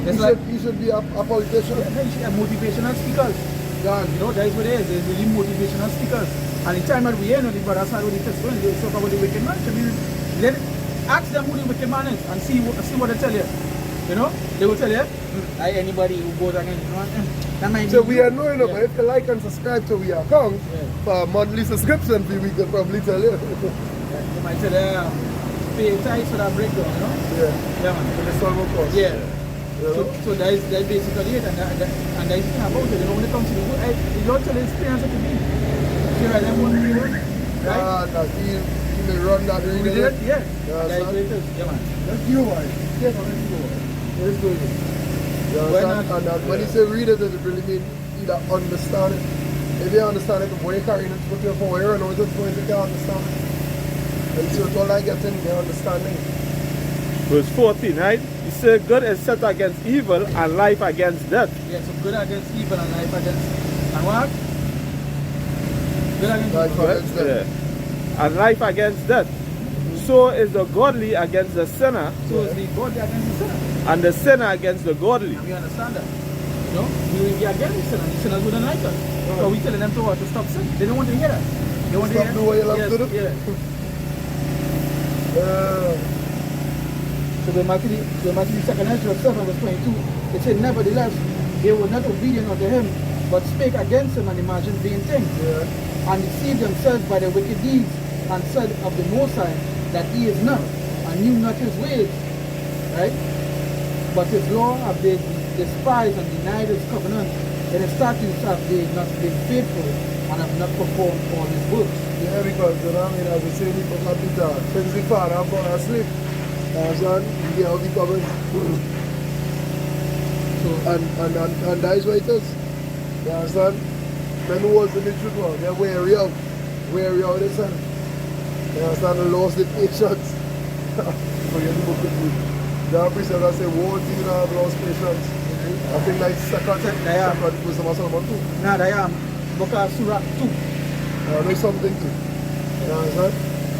He should be a politician. Yeah, he should have motivational speakers. Done. You know, that is what it is. There's really motivational speakers. And the time that we hear, the brothers are really testimony, they talk about the wicked man. Ask them who the wicked man is and see what they tell you. You know, they will tell you, anybody who goes against that might So be we are knowing about if you like and subscribe to our account for a monthly subscription fee, we can probably tell you. They might tell you, pay tithes for that breakdown, you know? Yeah, man. For the server cost. Yeah. You know? So that is basically it, and that is the thing about it. You know, when it comes to the good, you don't tell the experience that you mean. You know, them one people, right? That he may run that We really. did it, yeah. Yeah, That is son. what it is. Yeah, man. That's you, man. Yeah, man, let's go. Let's go with it. You understand? And that when you say read it, it really mean either understand it. If you understand it, the way you carry it, put your phone here and all just going to get understand it. And so it's all I get in the understanding. Verse 14, right? He said, good is set against evil and life against death. Yeah, so good against evil and life against. And what? Good against Life evil. against death. Yeah. And life against death. So is the godly against the sinner, So it's the godly against the sinner. and the sinner against the godly. And we understand that. You know, we will be against the sinners. The sinners wouldn't like us. So we telling them to what? To stop sin. They don't want to hear that. They want Stop to hear doing what you love yes, to do. Yeah. Uh, So the Matthew 2nd chapter 7 verse 22, it said, nevertheless, they were not obedient unto him, but spake against him and imagined vain things, yeah. and deceived themselves by their wicked deeds, and said of the Most High that he is not, and knew not his ways, right? But his law have they despised and denied his covenant, and his statutes have they not been faithful, and have not performed all his works. Yeah, because you know what I mean, as we say, we forgot to talk. Since the father have gone asleep, son, we have the covenant. So, And that is what it is. You understand? Men who was in the truth, man, they're weary out. Weary out the sun. You understand? They lost the patience. Forget the book of me. The precept that say, woe to you now have lost patience. I think that's second wisdom of Solomon too. now I am Book of Surah 2. There's something to it. You understand?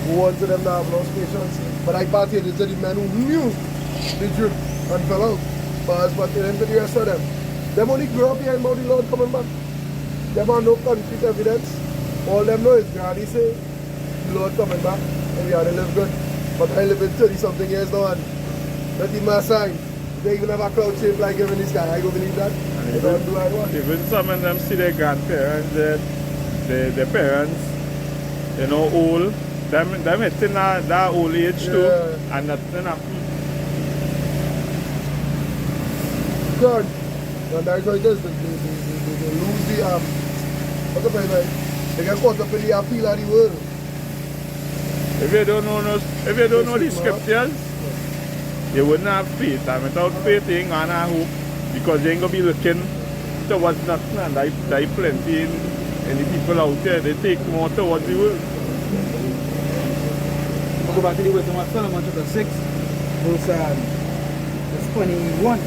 Woe unto them that have lost patience. But I parted to the men who knew the truth and fell out. But as pertaining to the rest of them, them only grew up hearing about the Lord coming back. Them have no concrete evidence. All them know is God, he say, the Lord coming back, and we ought to live good. But I live in 30-something years now, and not even a sign. They even have a cloud shape like him in the sky. I don't believe that. They don't do what I want. Even some of them see their grandparents, their parents, you know, old. Them hitting that old age too, Yeah. and nothing happen. God. And that's what it is. They lose the what's the point, like? They get caught up in the appeal of the world. If you don't know the scriptures, you wouldn't have faith. And without faith, you ain't gonna have hope, because you ain't gonna be looking towards nothing. And there plenty in the people out there. They take more towards the world. We'll go back to the wisdom of Solomon chapter 6, verse 21.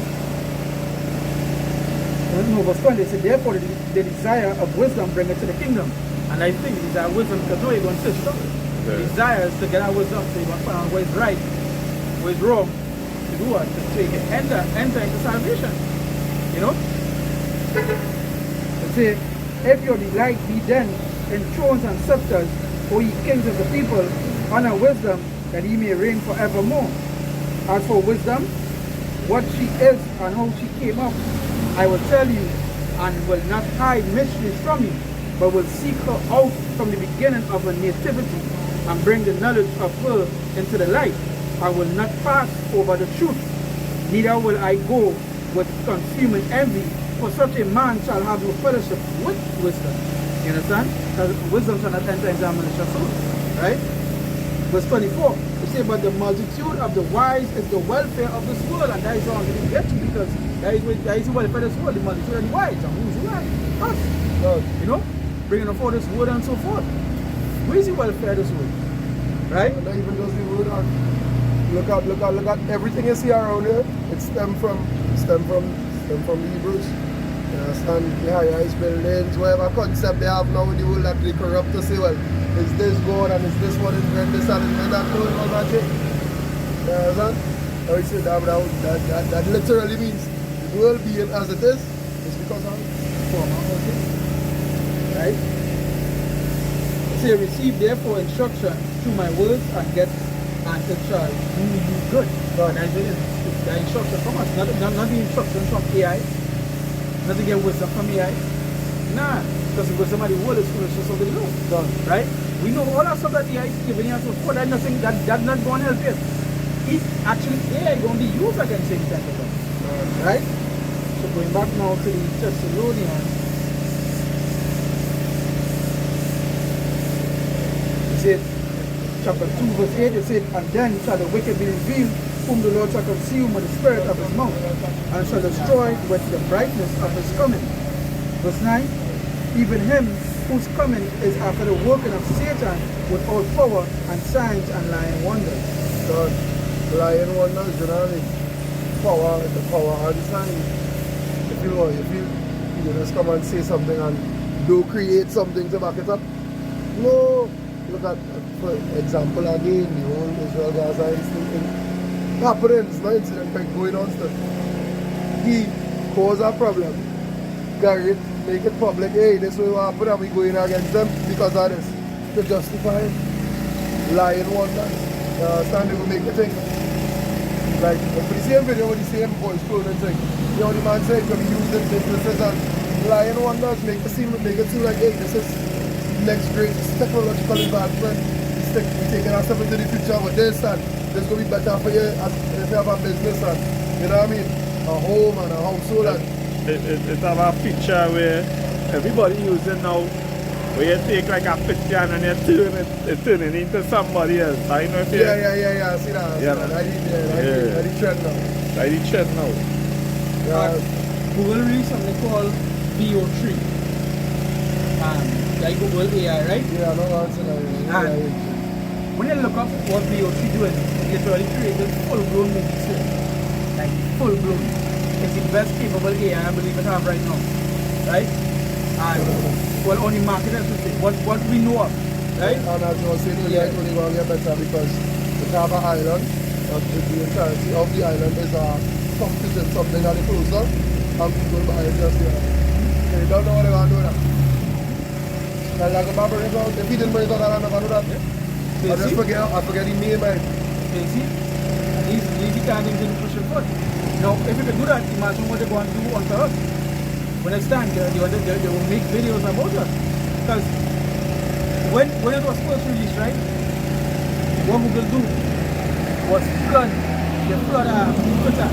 No, verse 20, it said, therefore the desire of wisdom bringeth to the kingdom. And I think the desire of wisdom, because no, you're going to search it out. The desire is to get our wisdom, so you're going to find out what is right, what is wrong, to do what? So you can enter into salvation. You know? It says, if your delight be then in thrones and scepters, O ye kings of the people, honor wisdom, that ye may reign forevermore. As for wisdom, what she is and how she came up, I will tell you, and will not hide mysteries from you, but will seek her out from the beginning of her nativity, and bring the knowledge of her into the light. I will not pass over the truth, neither will I go with consuming envy, for such a man shall have no fellowship with wisdom. You understand? Because wisdom shall not enter into a malicious soul. Right? Verse 24, it says, but the multitude of the wise is the welfare of this world. And that is all I'm going to get to, because that is the welfare of this world, the multitude of the wise. And who's the wise? Us. You know? Bringing forth this word and so forth. Where is the welfare of this world? Right? And not even just the word. Look at everything you see around here. It stem from Hebrews. You understand? The high-rise buildings, whatever concept they have now in the world that they corrupt to say, well, is this God and is this what is when this and that going on magic? You understand? Now you say that literally means the world being as it is because of form of it. Right? It says, receive therefore instruction through my words and get and it shall do you good. And I say the instruction from us, not the instruction from AI. Not to get wisdom from AI. Nah, because the wisdom of the world is foolishness of the Lord. Right? We know all that stuff that AI is giving you and so forth. That's nothing that's not going to help you. It's actually AI going to be used against any type of thing. Right? So going back now to the Thessalonians. It said, chapter 2 verse 8, it said, and then shall the wicked be revealed, whom the Lord shall consume with the spirit of his mouth, and shall destroy with the brightness of his coming. Verse 9, even him whose coming is after the working of Satan with all power and signs and lying wonders. God, lying wonders, you know what I mean? The power and signs. If you just come and say something and do create something to back it up. No, look at, for example again, the whole Israel-Gaza incident. Happenings, no incident like going on stuff. He caused a problem, carry it, make it public. Hey, this will happen and we going against them because of this. To justify it. Lying wonders. You understand? They will make you think. Like, for the same video with the same voice clothing thing. You know, the man said, can we use them businesses and lying wonders, make it seem like, hey, this is next great technological advancement. We're taking our step into the future with this and this going to be better for you as if you have a business and, you know what I mean, a home and a household. And it have a picture where everybody using now, where you take like a picture and you turn it into somebody else. I know if you... Yeah, I see that. I did trend now. I did trend now. Google released something called BO3. Like Google AI, right? Yeah, no answer now. When you look up what BO3 doing, it's literally created full-blown movies here. Like full-blown. It's the best capable AI I believe it have right now. Right? And well, only marketers will say what we know of. Right? And as I was saying earlier, it's only going to get better because we have an island, but the entirety of the island is a something that they close up, and people buy it just there. They don't know what they're going to do now. Like a barber is out, if he didn't bring it out, I don't know that. I just forget the name, man. You see? And these can't even push it forward. Now, if you can do that, imagine what they're going to do unto us. When it's time, they will make videos about us. Because when it was first released, right, what Google do was flood Twitter,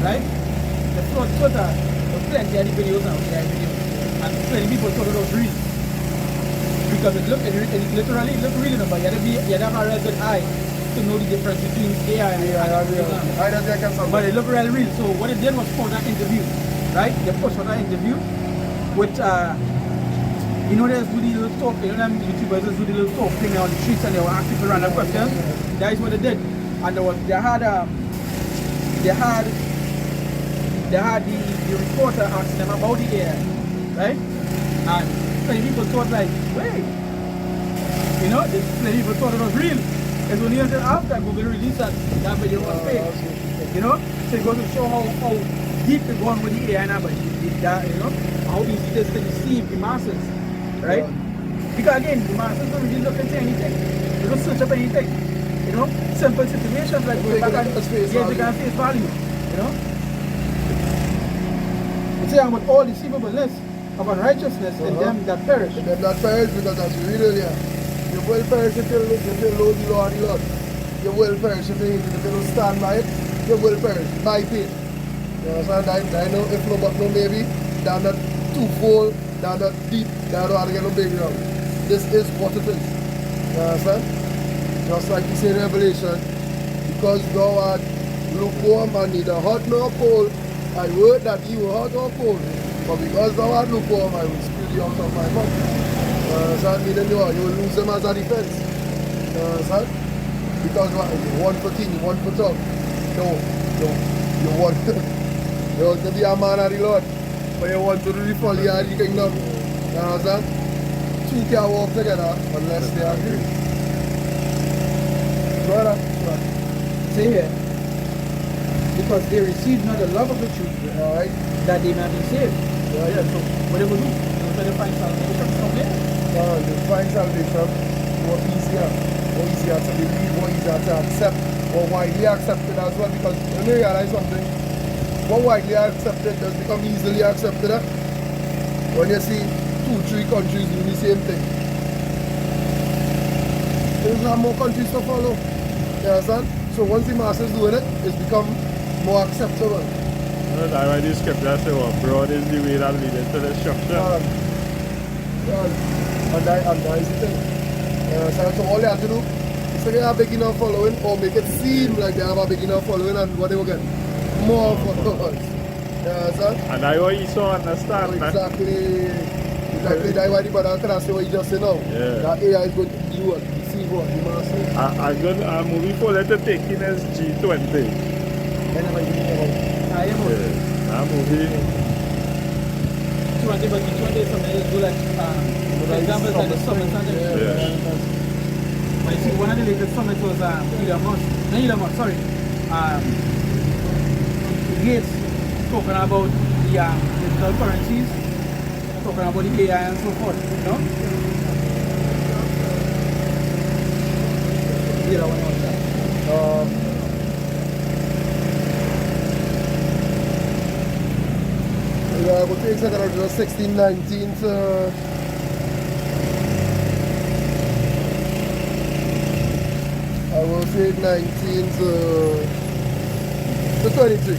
right? They flood Twitter with plenty of the videos now, and plenty of people thought it was real. Because it literally looked real enough, but you had to have a real good eye to know the difference between AI and real. But it looked really real. So what it did was post an interview, right? They posted an interview with, you know, there's do the little talk, you know, them YouTubers just do the little talk thing on the streets and they were asking people random questions. That is what they did. And they had the reporter asking them about the AI, right? And many people thought like, wait, you know, many people thought it was real. It's only until after Google released that video was fake. You know, so it goes to show how deep they're going with the AI now, but you know, how easy it is to deceive the masses, right? Because again, the masses don't really look into anything. They don't search up anything. You know, simple situations like going back and face value. You know, it's saying with all deceivableness of unrighteousness in them that perish. In them that perish, because as you read earlier, you will perish if you know the law of the Lord. You will perish if you don't stand by it. You will perish by faith. You understand? I know if no but no maybe, they're not twofold, they're not deep, they don't want to get no background. This is what it is. You understand? Just like we say in Revelation, because thou art lukewarm and neither hot nor cold, I word that you were hot or cold. But because thou art lukewarm, I will spew thee out of my mouth. So meaning you will lose them as a defense. So, because what, you want for king, you want for top. No. You want to be a man of the Lord. But you want to do the folly of the kingdom. You understand? Two can't walk together unless they agree. Brother, Say here. Because they receive not the love of the truth, alright? that they may be saved. Yeah. So what they will do? They'll try to find salvation from there. To find salvation more easier to believe, more easier to accept, more widely accepted as well, because when you realize something, more widely accepted does become easily accepted. When you see 2-3 countries doing the same thing, there's not more countries to follow. You understand? So once the masses doing it, it's become more acceptable. That's why the scripture says, well, broad is the way that leads to destruction. And that is the thing. So all they have to do is to get a big enough following, or make it seem like they have a big enough following, and what they will get? More followers. And I want you to understand. Exactly. That's why the brother can say what you just said now. Yeah. That AI is going to do what? Deceive what? You must say. I'm moving forward to taking as G20. I am I'm moving. 20, but each one day something is good like, for example, like the summit. But you see, one of the latest summits was Gates talking about the digital currencies, talking about the AI and so forth, you know? Yeah, one was that. I would take second order 16, 19 to I will say 19 to 23.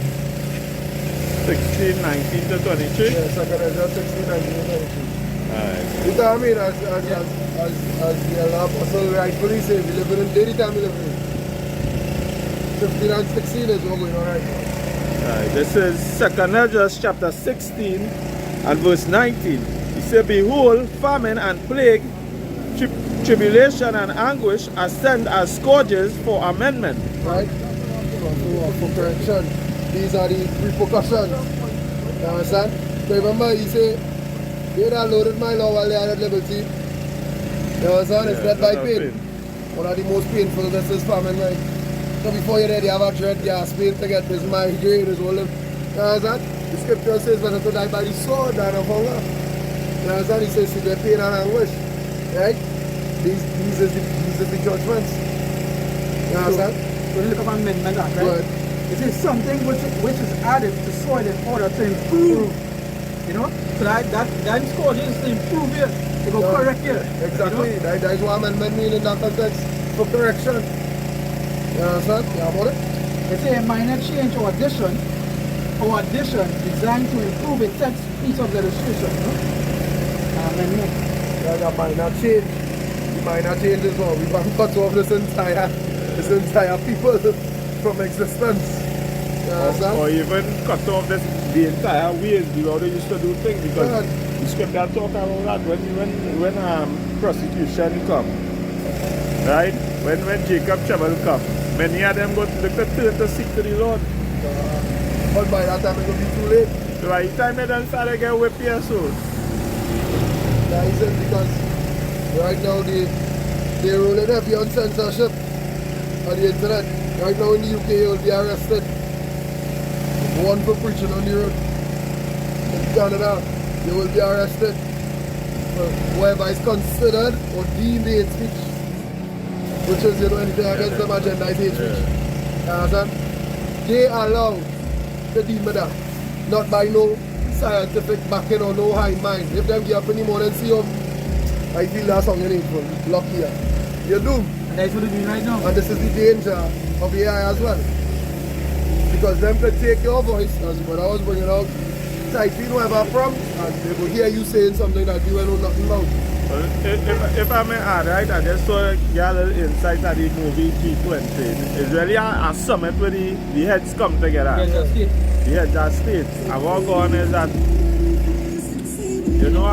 16, 19 to 23? Yeah, second order 16, 19 to 23. Alright. You know what I mean? As the apostle rightfully said, we live in daily time we live in. 15 and 16 is what going on right now. This is 2 Esdras chapter 16 and verse 19. He said, behold, famine and plague, tribulation and anguish ascend as scourges for amendment. Right? For correction. These are the repercussions. You understand? So remember, he said, they that loaded my law while they are at liberty. You understand? It's death by pain. One of the most painful, this is famine, right? So before you're there, you have a dread gas pain to get this migraine, this whole. You understand? The scripture says, better to die by the sword than of hunger. You understand? He says, severe pain and anguish. Right? These is the judgments. You understand? So when you look up amendment, right? Right. It is something which is added to soil in order to improve. You know? So that scourge is to improve it, to go correct it. Exactly. You know? That is what amendment means in that context. For correction. You understand? Yeah, about it? It's a minor change or addition designed to improve a text piece of legislation. You know? Amendment. Yeah, the minor change. The minor change is what we want to cut off this entire people from existence. Or even cut off the entire ways the way they used to do things, because the scripture talk about that when prosecution come, right? When Jacob trouble come, many of them go to the turn to seek to the Lord. But by that time it will be too late. So by the time they don't start to get whipped your soul. That is it, because right now they're rolling heavy on censorship on the internet. Right now in the UK you will be arrested. One for preaching on the road. In Canada, you will be arrested for whatever is considered or deemed hate speech. Which is, anything against them agenda is hate speech. You understand? They allow to deem that. Not by no scientific backing or no high mind. If them get up in the morning and see you, I feel that's something hateful. Lucky. You're doomed. And that's what they're doing right now. And this is the danger of AI as well. Because them could take your voice, as what I was bringing out, typing wherever from, and they will hear you saying something that you know nothing about. Well, if I may add, right, I just saw a little insight of the movie G20. It's really a summit where the heads come together. Yes, The heads are states. And what going on is that, you know,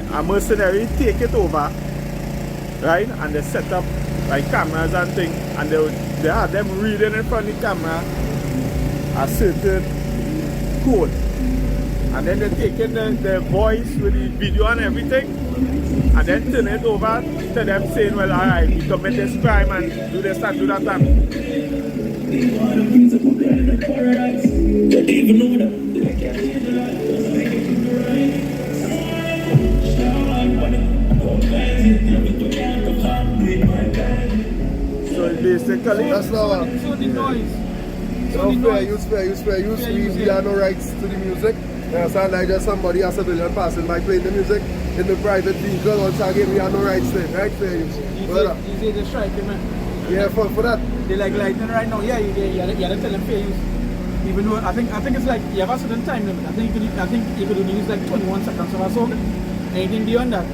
a mercenary take it over, right? And they set up like cameras and things, and they have them reading in front of the camera a certain code. And then they take in the voice with the video and everything, and then turn it over to them saying, well, alright, we commit this crime and do this and do that and. So basically, That's not So the noise. so fair use. We have no rights to the music. You understand? Like just somebody, a civilian passing by playing the music in the private vehicle, once again, we have no rights to it, right? Fair use. You say the strike, man. Yeah, for that. They like lightning right now. Yeah, you gotta tell them fair use. Even though I think it's like you have a certain time limit. I think you could only use like 21 seconds of a song. Anything beyond that,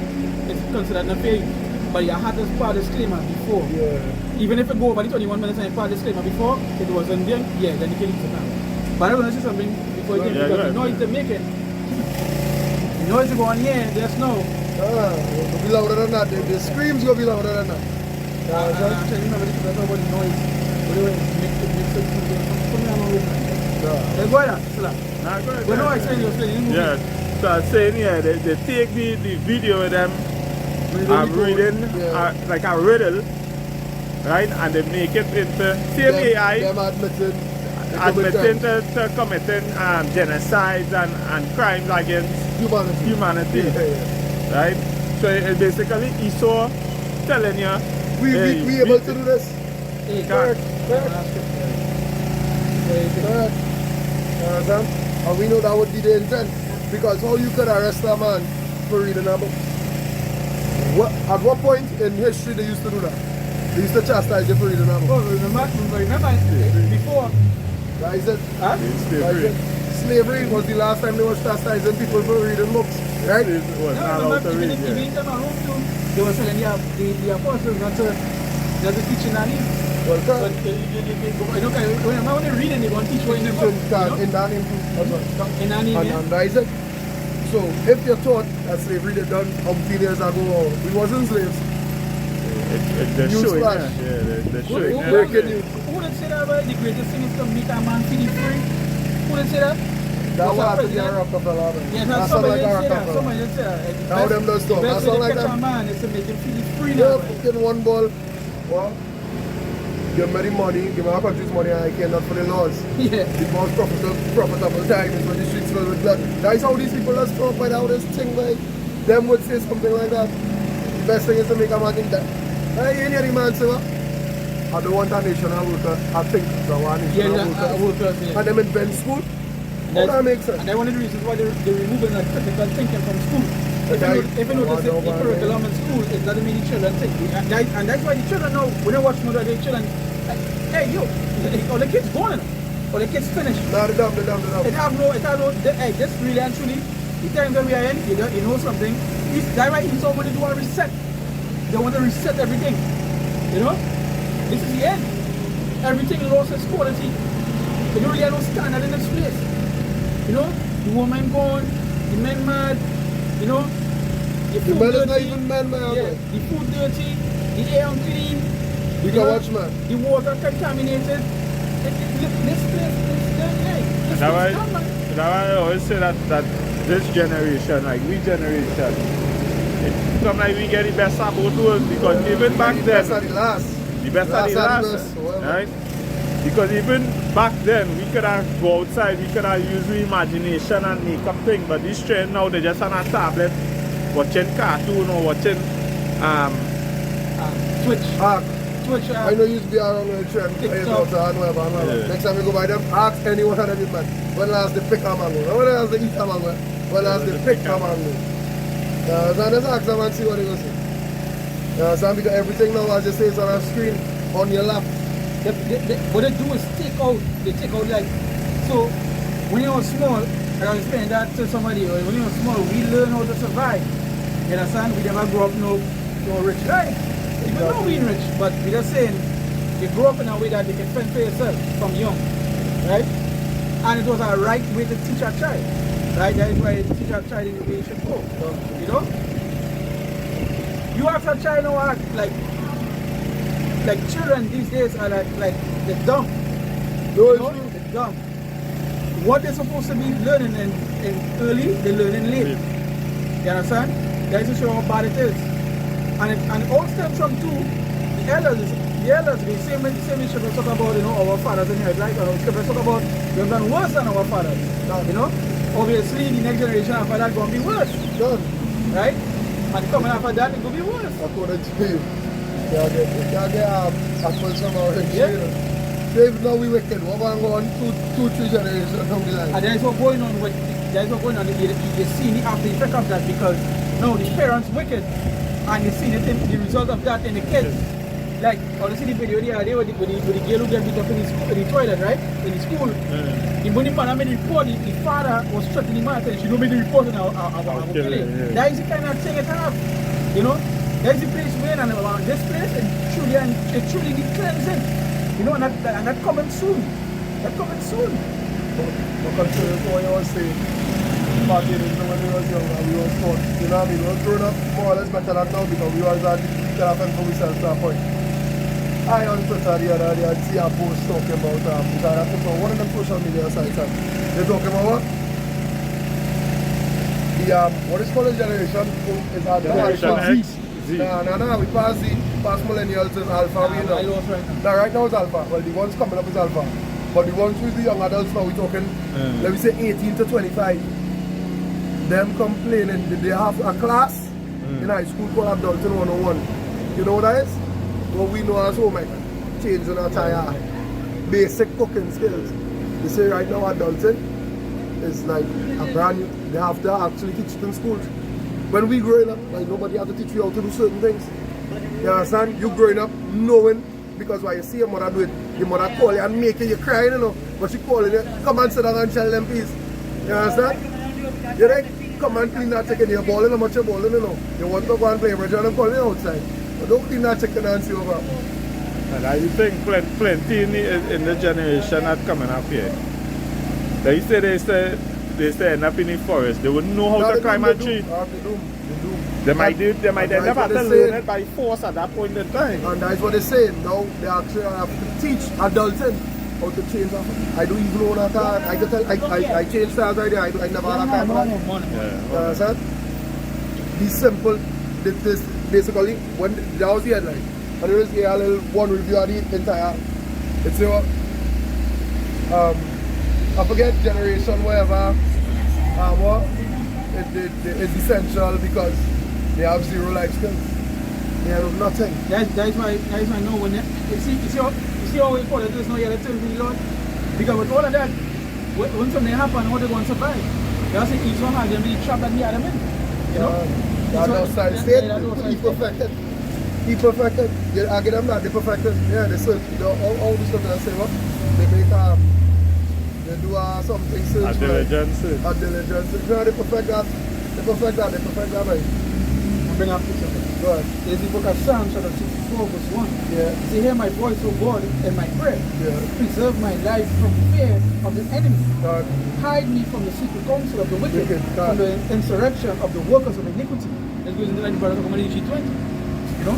it's considered not fair use. But you had this part disclaimer before. Yeah. Even if it go over the 21 minutes and you part disclaimer before, it wasn't there, yeah, then you can use it now. But I want to say something before you Yeah, because yeah. the noise they make it. The noise they go on here, there's no. It'll be louder than that. The screams will be louder than that. I'm remember this about the noise. What do you make it come here on over. Let's go ahead, Sila. Nah, go ahead, Well, no, go I ahead. explain you the movie. Yeah, so I'm saying, yeah, they take the video of them reading Yeah. like a riddle, right? And they make it into same AI Them admitting admitting to committing genocides and crimes against humanity. humanity, Yeah. right? So it's basically ESO telling you, We hey, able to do this. Hey, Correct. Correct. You understand? And we know that would be the intent. Because how you could arrest a man for reading a book? At what point in history they used to do that? They used to chastise you for reading a book. Oh, remember before. That is it. Huh? it's That is slavery. it. Slavery was the last time they were chastising people for reading books. Right? It was not No, allowed to remember, read, even yeah. in the home too, they were telling the apostles not to teach in any. Well, But correct. when they read and they want to teach what in the book. In that name too. That's right. In any, yeah. And that is it. So if you're taught that slavery they done umpteen years ago, we wasn't slaves. They're News showing, flash. yeah, they're Who showing. Breaking news. did say that about the greatest thing is to make a man feel free? Who did say that? That Was what a happened in president? Rockefeller. Yeah, That sound somebody like did a say that. Rockefeller. Somebody did say that. Now them does talk. The That best sound way like to catch a them. man is to make him feel free Yeah, now. fucking one ball. Well, give me the money, give me our country's money, and I care not for the laws. Yeah. The most profitable time is when the streets fill with blood. That is how these people are strong by now. This thing like them would say something like that. The best thing is to make a man think that. Hey, you hear the man say what? I don't want a nation of worker. I think I want a nation of workers. Yeah. And them invent school. How that makes sense? And that's one of the reasons why they're removing like critical thinking from school. If you notice the curriculum in school, it doesn't mean the children think. And that's why the children now, when they watch mother, the children, like, hey, yo, or the kids going enough, or the kids finished. Nah, the dumb. It have no, hey, this really and truly, the time that we are in, you know something, that right, he's already do a reset. They want to reset everything, you know? This is the end. Everything lost its quality. You don't really have no standard in this place. You know, the woman gone, the men mad, you know, the The food man is not dirty, even man, man. yeah, the food dirty, the air unclean, You can watch, man. the water contaminated. This place is dirty. This That's place is done, man. why I always say that this generation, like we generation, it's sometimes we get the best of both worlds because even back The then, best of the last. the best of the Last last, and best, whatever. right? Because even back then, we could have go outside, we could have used our imagination and make up things, but this trend now, they're just on a tablet, watching cartoon or watching, Twitch. Twitch. I know you used to be around with the trend, TikTok. and whatever. Yeah. Next time you go by them, ask anyone of them, man. When last they pick a mango? When last they eat a mango? When last they pick a mango? So just ask them and see what they go say. So because everything now, as you say, is on a screen, on your lap. What they do is take out like, so when you were small, I was explaining that to somebody, when you were small, we learn how to survive. You understand? We never grew up no rich, right? Even though we rich, but we're just saying, you grow up in a way that you can fend for yourself from young, right? And it was a right way to teach a child, right? That is why you teach a child in the way you should go, you know? You ask a child now, act like children these days are like they're dumb. You know? They're dumb. What they're supposed to be learning in early, they're learning late. You understand? That is to show how bad it is. And it all stems from two, the elders, the same issue we talk about, you know, our fathers in here, right? We talk about we've done worse than our fathers. You know? Obviously the next generation after that gonna be worse. Right? And coming after that it gonna be worse. According to you. You get apples from our head. Yeah. So if now we wicked, we're going to go on 2-3 generations down the line. And there is what going on with you see the after effect of that, because now the parents wicked and you see the result of that in the kids. Like, or you see the video the other day with the girl who get beat up in the toilet, right? In the school. The money man made the report, the father was threatening the mother, she don't make the report and I'll kill him. That is the kind of thing it have. You know? There's the place where and this place it truly needs cleansing. You know, and that coming soon. That coming soon. But consider what you were saying. Back in when we was young and we was taught. You know what I mean? We were grown up more or less better than now because we was at the kind of for ourselves to a point. I on Twitter the other day I see a post talking about because I put on one of them social media sites and they're talking about what? What is called a generation is Generation X. Z. No, we pass Z, past millennials is alpha, we know. Now right now it's alpha, well the ones coming up is alpha. But the ones with the young adults now we're talking, let me say 18 to 25. Them complaining that they have a class in high school called Adulting 101. You know what that is? What we know as home, changing our tire, basic cooking skills. They say right now adulting is like a brand new, they have to actually teach it in schools. When we growing up, like nobody had to teach you how to do certain things. You understand? You growing up knowing, because when you see your mother do it, your mother call you and making you crying, you know. But she calling you, come and sit down and tell them peace. You understand? You like, come and clean that chicken, you're balling, how much you're balling, you know. You want to go and play bridge and I'm calling you outside. But don't clean that chicken and see over. And I think plenty in the generation that coming up here. They say end up in the forest. They wouldn't know how to climb a tree. They might end up to learn it by force at that point in time. And that's what they're saying. Now they actually have to teach adulting how to change that. I don't even own a car. I can tell I changed cars already. I never had a car. Understand? Be simple. This basically when that was the headline. And there is a little one review of the entire. It's I forget generation whatever. It's essential because they have zero life skills. They have nothing. That is why I know when you see how we call it, there's no yellow tail really lot. Because with all of that, when something happens, how they going to survive? They also each one has them really trapped that the other men. You know? That's outside state. He perfected. He perfected. I get them that they perfected. Yeah, they said all the stuff that I say, what? They make they do something search. A diligence. No, they perfect that. They perfect that, right? I'll bring up this one. Go ahead. There's the book of Psalms, chapter 64, verse 1. Yeah. See, hear my voice, O God, and my prayer. Yeah. Preserve my life from fear of the enemy. God. Hide me from the secret counsel of the wicked, from the insurrection of the workers of iniquity. Let's go into the Bible of Matthew 20. You know?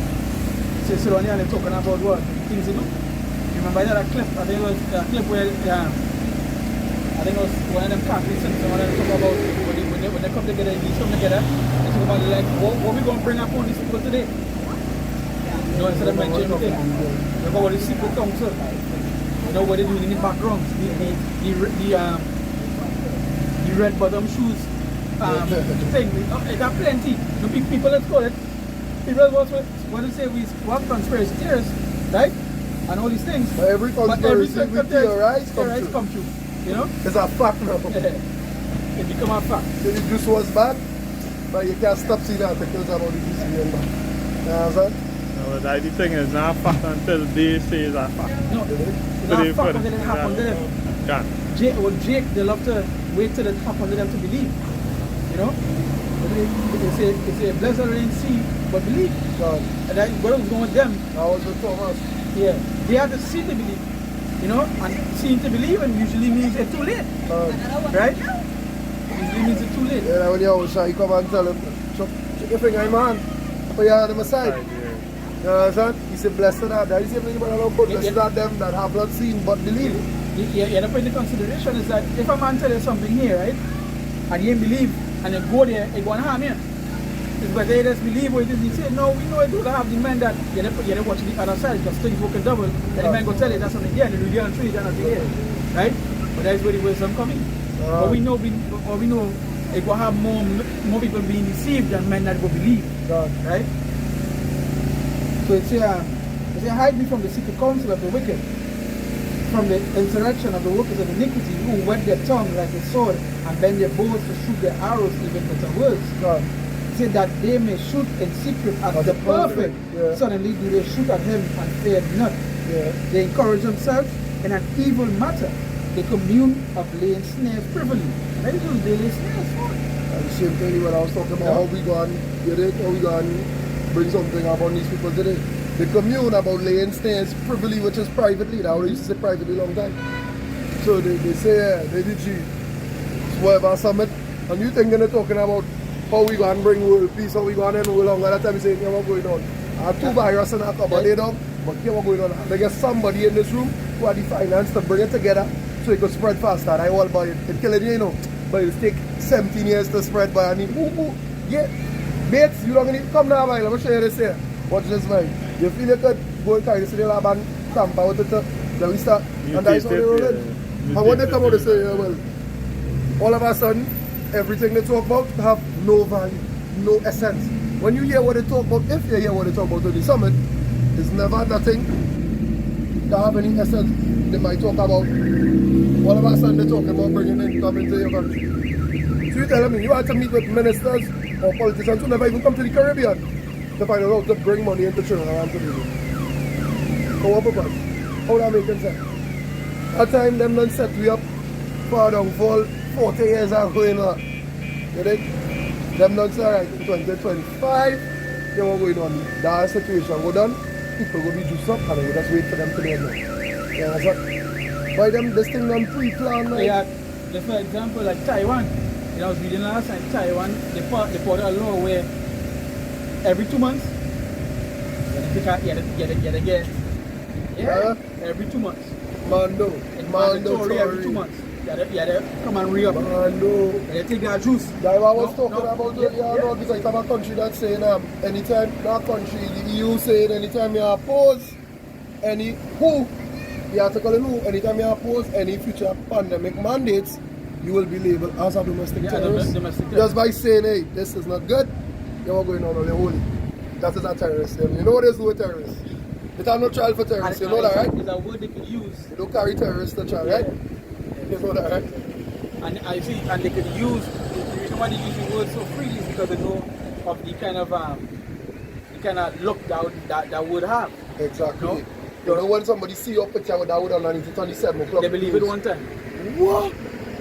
So sit on here and they're talking about what? Things to do. You remember that clip? I think it was a clip where I think it was one of them Catholics and someone else talk about when they come together, they come together, they talk about like what we going to bring up on these people today. You know, instead of mentioning things. Remember what the secret council, you know what they're doing in the backgrounds, the red bottom shoes thing. It got plenty. You know, people let's call it. People want to say we have conspiracy theories, right? And all these things. But every conspiracy we theorize come true. You know? It's a fact now. It become a fact. So the juice was bad, but you can't stop seeing articles about the juice being bad. You understand? No, the thing is not a fact until they say it's a fact. No, it's not a fact until it happens to them. Can't. Jake, they love to wait till it happens to them to believe. You know? They say, blessed are in see, but believe. God. And that's what was going with them. I was with Thomas. Yeah. They have to see to believe. You know? And seeing to believe and usually means it's too late. Right? Usually means it's too late. Yeah, when you're shy, you come and tell him, chuck your finger in my hand. Put your hand on my side. You understand? He said, blessed are that. He said, blessed are them that have not seen but believe. Yeah, the point of consideration is that if a man tell you something here, right, and you ain't believe, and you go there, it going to harm you. It's better they just believe what it is. He said, no, we know it don't have the man that you're watching the other side because things working double. And the man go tell you that's something here, and the real tree, that's not here. Right? But that's where the wisdom coming. But we know it will have more people being deceived than men that will believe. Right? So it's hide me from the secret counsel of the wicked, from the insurrection of the workers of iniquity, who whet their tongue like a sword and bend their bows to shoot their arrows even with the words. Say that they may shoot in secret at the perfect. Yeah. Suddenly do they shoot at him and fear not. Yeah. They encourage themselves in an evil matter. They commune of laying snares privily. Many people they lay snares for. And the same thing when I was talking about how we gone bring something up on these people today. They commune about laying snares privily, which is privately. Now they used to say privately a long time. So they say, yeah, they did cheat. Whatever summit. And you thinking they're talking about how we gonna bring world peace, how we gonna end world longer. That time you say, yeah, what's going on? I have two viruses in that cupboard, they don't. But yeah, what's going on? They get somebody in this room who had the finance to bring it together so it could spread faster. I all buy it. It killing you know. But it take 17 years to spread by any yeah. Mates, you don't need to come now, man. Let me show you this here. Watch this, man. You feel you could go and carry this in the lab and tamper with it. Then we start. And that's how they roll it. And when they come out, they say, yeah, well, all of a sudden, everything they talk about have no value, no essence. When you hear what they talk about, if you hear what they talk about at the summit, it's never nothing that have any essence. They might talk about, all of a sudden they're talking about bringing income into your country. So you telling me, you have to meet with ministers or politicians who never even come to the Caribbean to find out how to bring money into Trinidad and Tobago. For what purpose? How that making sense? At time them done set we up for downfall 40 years ago, you know. You think? Them done say right in 2025, they were going on. That situation go done, people will be juiced up and we just wait for them to do it. You understand? By them this thing done pre-planned. Like. Yeah, just for example, like Taiwan. You know, I was reading last time, Taiwan, they put a law where every 2 months, every 2 months. Mando, every 2 months. Yeah, come and re-up. Mando. They take that juice. That's what I was talking about earlier, because it's a country that's saying anytime that country, the EU saying anytime you oppose the article in who, anytime you oppose any future pandemic mandates, you will be labeled as a domestic terrorist. Just by saying, hey, this is not good, you're going on the holy. That is a terrorist. You know what is with terrorists? They have no trial for terrorists, you know that, right? It's a word they could use. They don't carry terrorists to trial, right? You know that, right? And I see, and they could use, the reason why they use the word so freely is because they know of the kind of look that would have. Exactly. No? You know when somebody see your picture with that wood underneath it on the 7 o'clock. They believe it one time. What?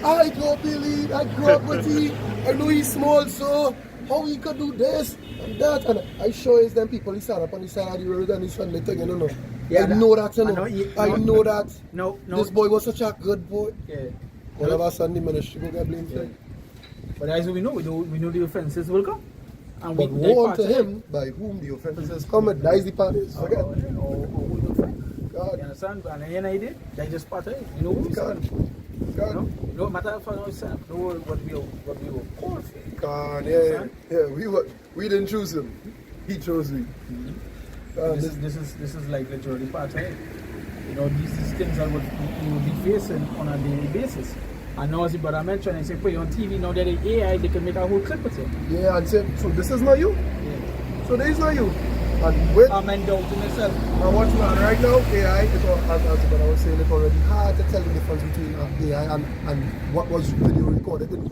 I don't believe, I grew up with him. I know he's small, so how he could do this and that. And I sure it's them people, he stand up on the side of the road and he's friendly thing, you know. Yeah, I know that, you know. I know that. No. This boy was such a good boy. Yeah. All of a sudden the ministry will get blamed for it. But as we know the offenses will come. And But woe unto him by whom the offenses come, that is the part is. Forget. God. You understand? And any idea? That's just part of it. You know what we God. said? God. No matter for ourselves, know what we were called for. God, yeah. We didn't choose him. He chose me. This is like literally part of it. You know, these things are what you will be facing on a daily basis. And now as the brother mentioned, he said, put you on TV, now that the AI, they can make a whole clip with it. Yeah, and say, so this is not you? Yeah. So this is not you? And with I'm endowed to myself. And what's going on right now, AI, as the brother was saying, it's already hard to tell the difference between AI and what was video recorded in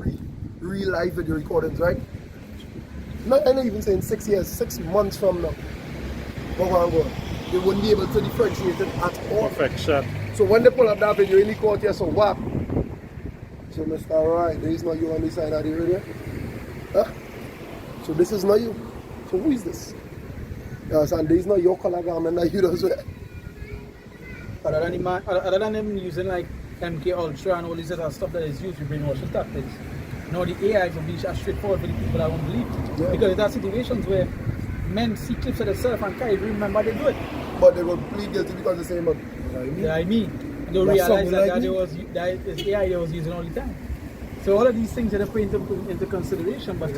real life video recordings, right? I'm not even saying 6 years, 6 months from now. What going on? They wouldn't be able to differentiate it at all. Perfection. So when they pull up that video in the court here, so whap, So Mr. Right, there is not you on this side of the radio. Huh? So this is not you. So who is this? You understand? There is not your color garment that you does wear. Other than them using like MK Ultra and all this other stuff that is used to brainwashing tactics. Now the AI will be as straightforward for the people that won't believe. Yeah. Because there are situations where men see clips of themselves and can't even remember they do it. But they will plead guilty because they say, but Yeah, I mean, they don't That's realize something like that is AI they was using all the time. So all of these things they put into consideration, but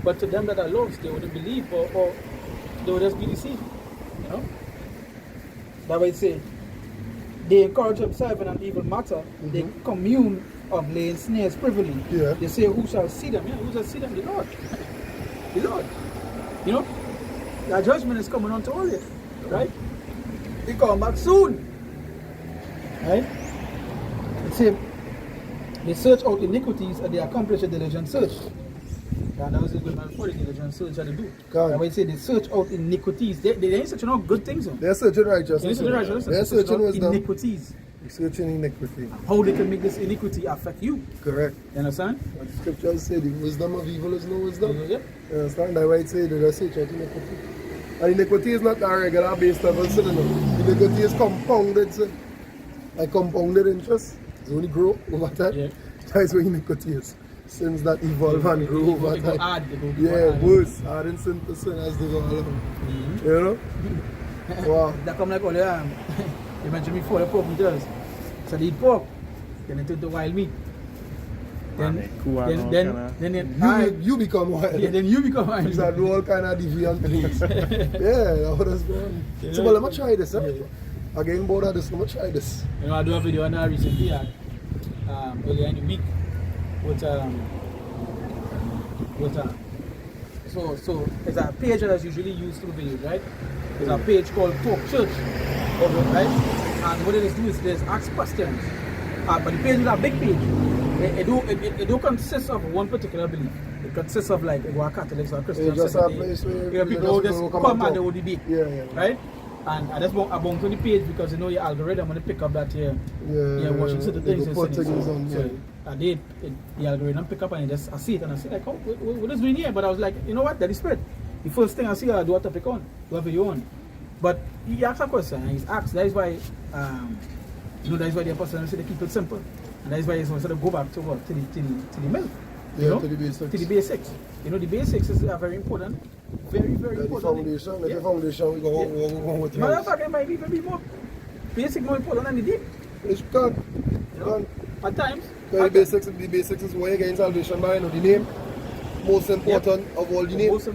but to them that are lost, they wouldn't believe or they would just be deceived. You know? That way say they encourage themselves in an evil matter, they commune of laying snares privily. Yeah. They say who shall see them? Yeah, who shall see them? The Lord. The Lord. You know? The judgment is coming on to all this. Right? He come back soon. Right? It says, they search out iniquities and they accomplish a diligent search. And that was a good man for the diligent search that they do. That's why they say they search out iniquities. They ain't searching out good things. they're searching righteousness. They're searching wisdom. iniquities. Searching iniquity. How they can make this iniquity affect you. Correct. You understand? But the scriptures say the wisdom of evil is no wisdom. Yep. You understand? That's why it say they just search out iniquity. And iniquity is not a regular base level sin. Iniquity is compounded sin. Like compounded interest. It's only grow over time. Yeah. That's what iniquity is. Sins that evolve and grow over time. Yeah, worse. Adding sin to sin as they go along. You know? Wow. That come like all the you mentioned before the pork eaters. So they eat pork, then they turn to wild meat. Then You become wild. Yeah, then you become wild. Because I do all kind of deviant things. Yeah, that's what it's going. So, but let me try this. Again, bored of this, let me try this. You know, I do a video on that recently, earlier in the week, so it's a page that's usually used through videos, right? There's a page called Talk Church, right? And what it is do is there's ask questions. But the page is a big page. It don't consist of one particular belief. It consists of like Catholics or Christians. Just a place where people just come and they will debate. Yeah. Right? And I just bounce on the page because you know your algorithm when they pick up that here. Yeah, watching certain things. The algorithm pick up and I see it and I say like, oh, what is doing here? But I was like, you know what? That is spread. The first thing I see, I do have to pick on, do a video on. But he asks a question and he's asked. That is why, that is why the apostle said they keep it simple. And that is why he sort of go back to what? To the milk. To the basics. To the basics. You know, the basics is very important. Very, very important. The foundation, we go with Matter of fact, it might even be more basic, more important than the deep. It's done. At times. The basics is where you get salvation by, the name. Most important of all the names.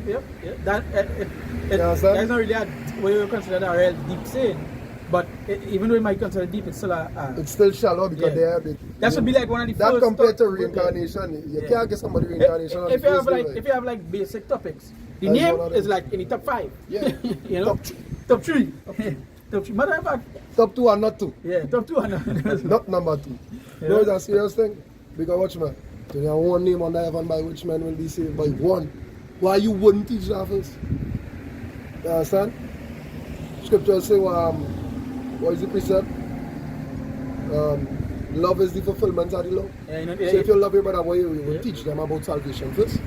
That's not really what you consider a real deep saying. But even though it might consider deep, it's still it's still shallow because that should be like one of the that first. That compared to reincarnation, you can't get somebody reincarnation. If you have like basic topics, the name is like in the top 5. Yeah. You know? Top 3. Top 3. Matter of fact. Top 2 and not 2. Yeah, top 2 and not. Not number 2. Yeah. No, it's a serious thing. Because watch man, there is one name under heaven by which man will be saved by one. Why you wouldn't teach that first? You understand? Scripture say what is the precept? Love is the fulfillment of the law. So if you love your brother, you will teach them about salvation first.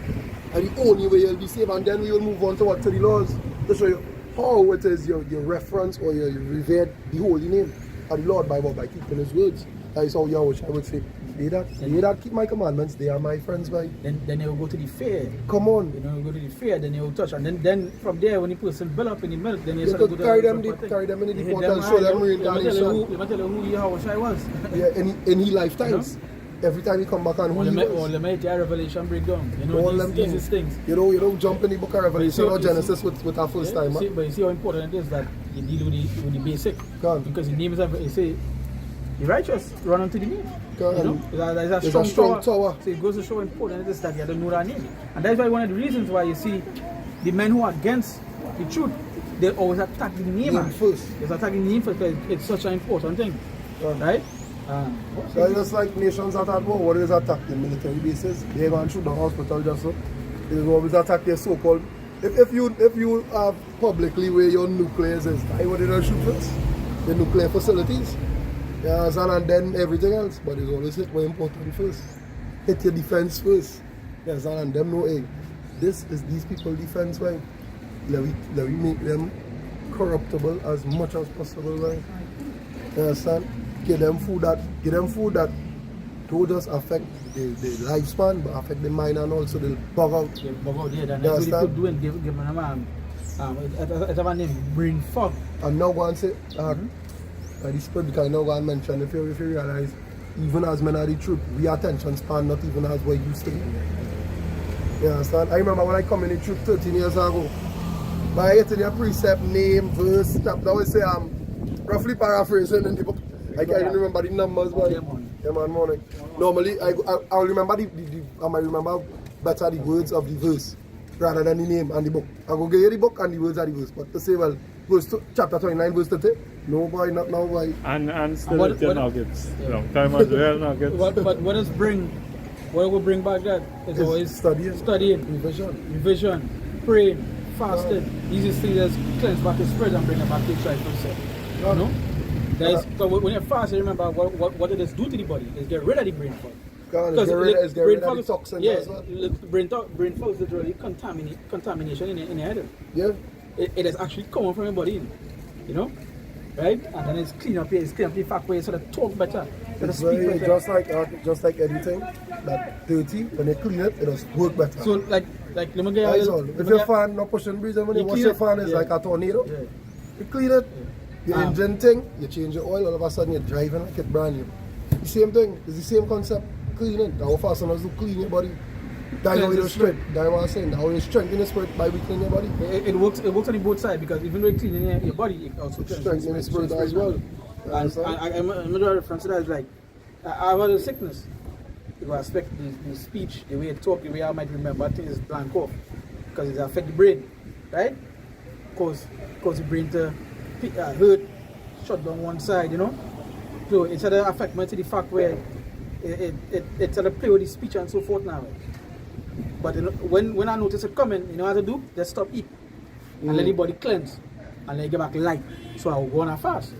And the only way you'll be saved, and then we will move on to what? To the laws. To show you how it is your reference or your revered the holy name of the Lord by keeping his words. That is how Yahweh would say, they that keep my commandments, they are my friends by. Then they will go to the fair. Come on. You know, go to the fair, then they will touch. And then from there, when the person build up in the milk, then you could carry them in the deep water and show them reincarnation. Let me tell you who Yahweh was. Yeah, in his lifetimes. You know? Every time he come back and who he was. Let me tell Revelation break down. You know, these things. You don't jump in the book of Revelation or Genesis with our first time. But you see how important it is that you deal with the basic. Because the name is, you say, the righteous run onto the name. You know? There's a strong tower. So it goes to show how important it is that you don't know that name. And that's why one of the reasons why you see the men who are against the truth, they always attack the name first. They attack the name first because it's such an important thing. Right? So it's just like nations that at war, what is attack the military bases? They go and shoot the hospital just so. They will always attack their so-called. If you have publicly where your nucleus is, why would they shoot first? The nuclear facilities. Yeah, and then everything else, but it's always more important first. hit your defense first. You understand? And them know, hey, this is these people defense, right? Let we make them corruptible as much as possible, right? You understand? Give them food that don't just affect the lifespan, but affect the mind and also the bug out. Yeah, bug out, yeah, that's You what they understand? could do and give them it's a name, brain fog. And now go and say, this spread because I now go and mention if you realize, even as men are the truth, we attention span not even as what it used to be. You understand? I remember when I come in the truth 13 years ago, but I get to the precept, name, verse, chapter, I would say I'm roughly paraphrasing in the book. I can't remember the numbers, but yeah, man, morning. Normally, I'll remember I might remember better the words of the verse rather than the name and the book. I go get you the book and the words of the verse, but to say, well, chapter 29, verse 30, no boy, not now boy. And still with the nuggets. Long time as well, nuggets. But what will bring back that is always studying, revision, praying, fasting. These things that cleanse back the spirit and bring it back to its rightful self. You know? So when you fast, remember what it does do to the body is get rid of the brain fog. Because get rid of the toxins as well. Brain fog is literally contamination in the head. Yeah. It is actually coming from your body, you know, right? And then it's clean up here, it's clean up the fact where you sort of talk better, It's very, just like anything that dirty, when you clean it, it does work better. So like let me get That's all. If your fan not pushing breeze, and when you wash your fan, it's like a tornado. Yeah. You clean it, your engine thing, you change your oil, all of a sudden you're driving like it's brand new. The same thing, it's the same concept. Cleaning. That's how fasteners do clean your body. That's how you strength. That's what I'm saying. That's how you strengthen the spirit by weakening your body. It works on the both sides because even though you clean your body, it also Strengthening the spirit as well. And I'm a reference to that is like I've had a sickness. It will affect the speech, the way I talk, the way I might remember things blank off because it affects the brain, right? Cause the brain to hurt, shut down one side, you know. So it's had an affect me to the fact where it's had to play with the speech and so forth now. But you know, when I notice it coming, you know what to do? Just stop eat and let the body cleanse and let it get back light. So I will go on a fast.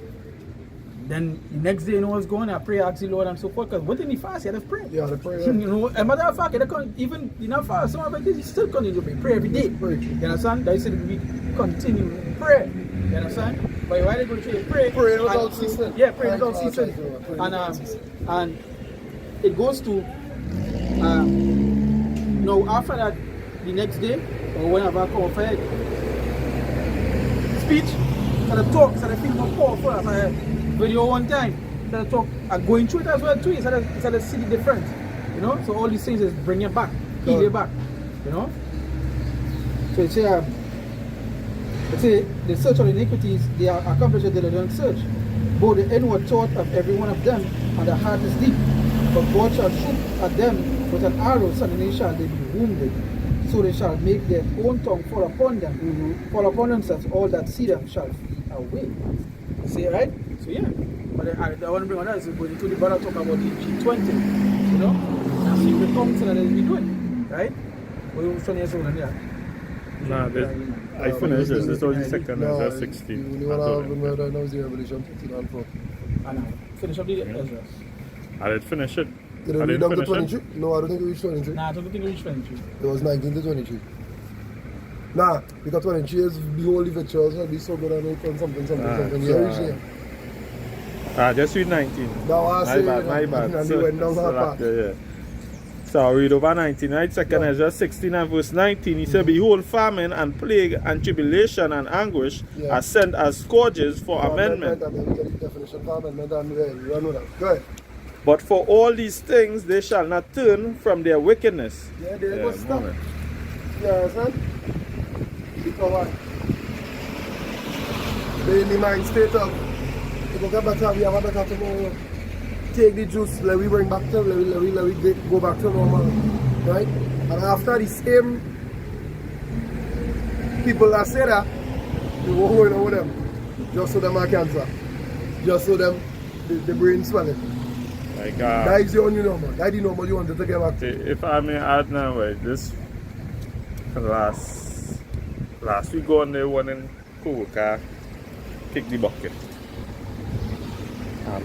Then the next day, you know what's going on, I pray, ask the Lord and so forth. Because within the fast, you have to pray. Yeah, the prayer. You know, as a matter of fact, even in a fast, some of it, you still continue to pray. Pray every day. Pray. You understand? That is said we continue to pray. You understand? But while they go to pray, Pray without ceasing. Yeah, pray without ceasing. And it goes to now after that, the next day or whenever I come for speech, so the talk, so the feel more powerful as I video one time. So the talk, I'm going through it as well too. So the see the difference, you know. So all these things is bring you back, heal you back, you know. So it's the search of iniquities, they are accomplished a diligent search. Both the inward thought of every one of them and the heart is deep. But God shall shoot at them with an arrow, suddenly shall they be wounded. So they shall make their own tongue fall upon them, fall upon themselves, all that see them shall flee away. See, right? So yeah. But I want to bring on that is going to the brother talk about the G20, you know, and see the council that they'll be doing, right? What you 20 years old and yeah. Nah, I finished this. This was the second as well, 16. You know what I was the Revelation 15 and 4. And I finish up the Ezra. I did finish it. Did it read down to 23? No, I don't think it reached 23. Nah, I don't think it reached 23. It was 19 to 23. Nah, because 23 is the whole lectures will be so good and open something. You reach there. Just read 19. That was My bad. And they went down that part. Yeah. So I'll read over 19, right? Second Ezra 16 and verse 19. He said, behold, famine and plague and tribulation and anguish are sent as scourges for amendment. Definition for amendment and you know that. Go ahead. But for all these things they shall not turn from their wickedness. Yeah, they go stop. You understand? Because what? They in the mind state of, if we get better, we have a better tomorrow. Take the juice, let we bring back to, let we go back to normal. Right? And after the same people that say that, we go hold over them. Just so them have cancer. Just so them, the brain swelling. Like, that is the only normal. That is the normal you wanted to get back to. If I may add now, this last week on there, one in Kuwaka kick the bucket.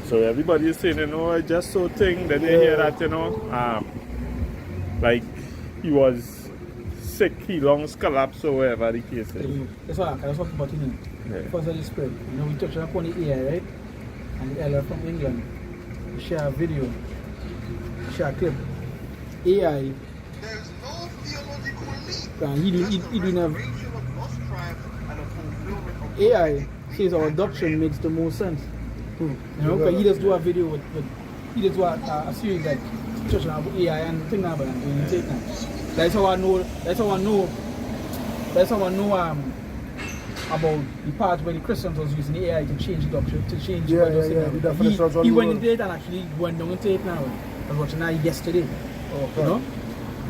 So everybody is saying, you know, just so thing that they hear that, you know, like he was sick, he lungs collapsed or whatever the case is. That's what I was talking about, Yeah. First of the spread. We touched upon the AI, right? And the Ella from England. We share a video, share a clip. AI. There's no theological leap. He didn't have Creation of lost tribes and a fulfillment of AI says our doctrine makes the most sense. You know, because he just do a video with he just do a series like touching about AI and thing about it and you take now. That's how I know about the part where the Christians was using the AI to change the doctrine, to change what they the say. definitions on He the went word. into it and actually went down into it now. I was watching that yesterday. Okay. You know?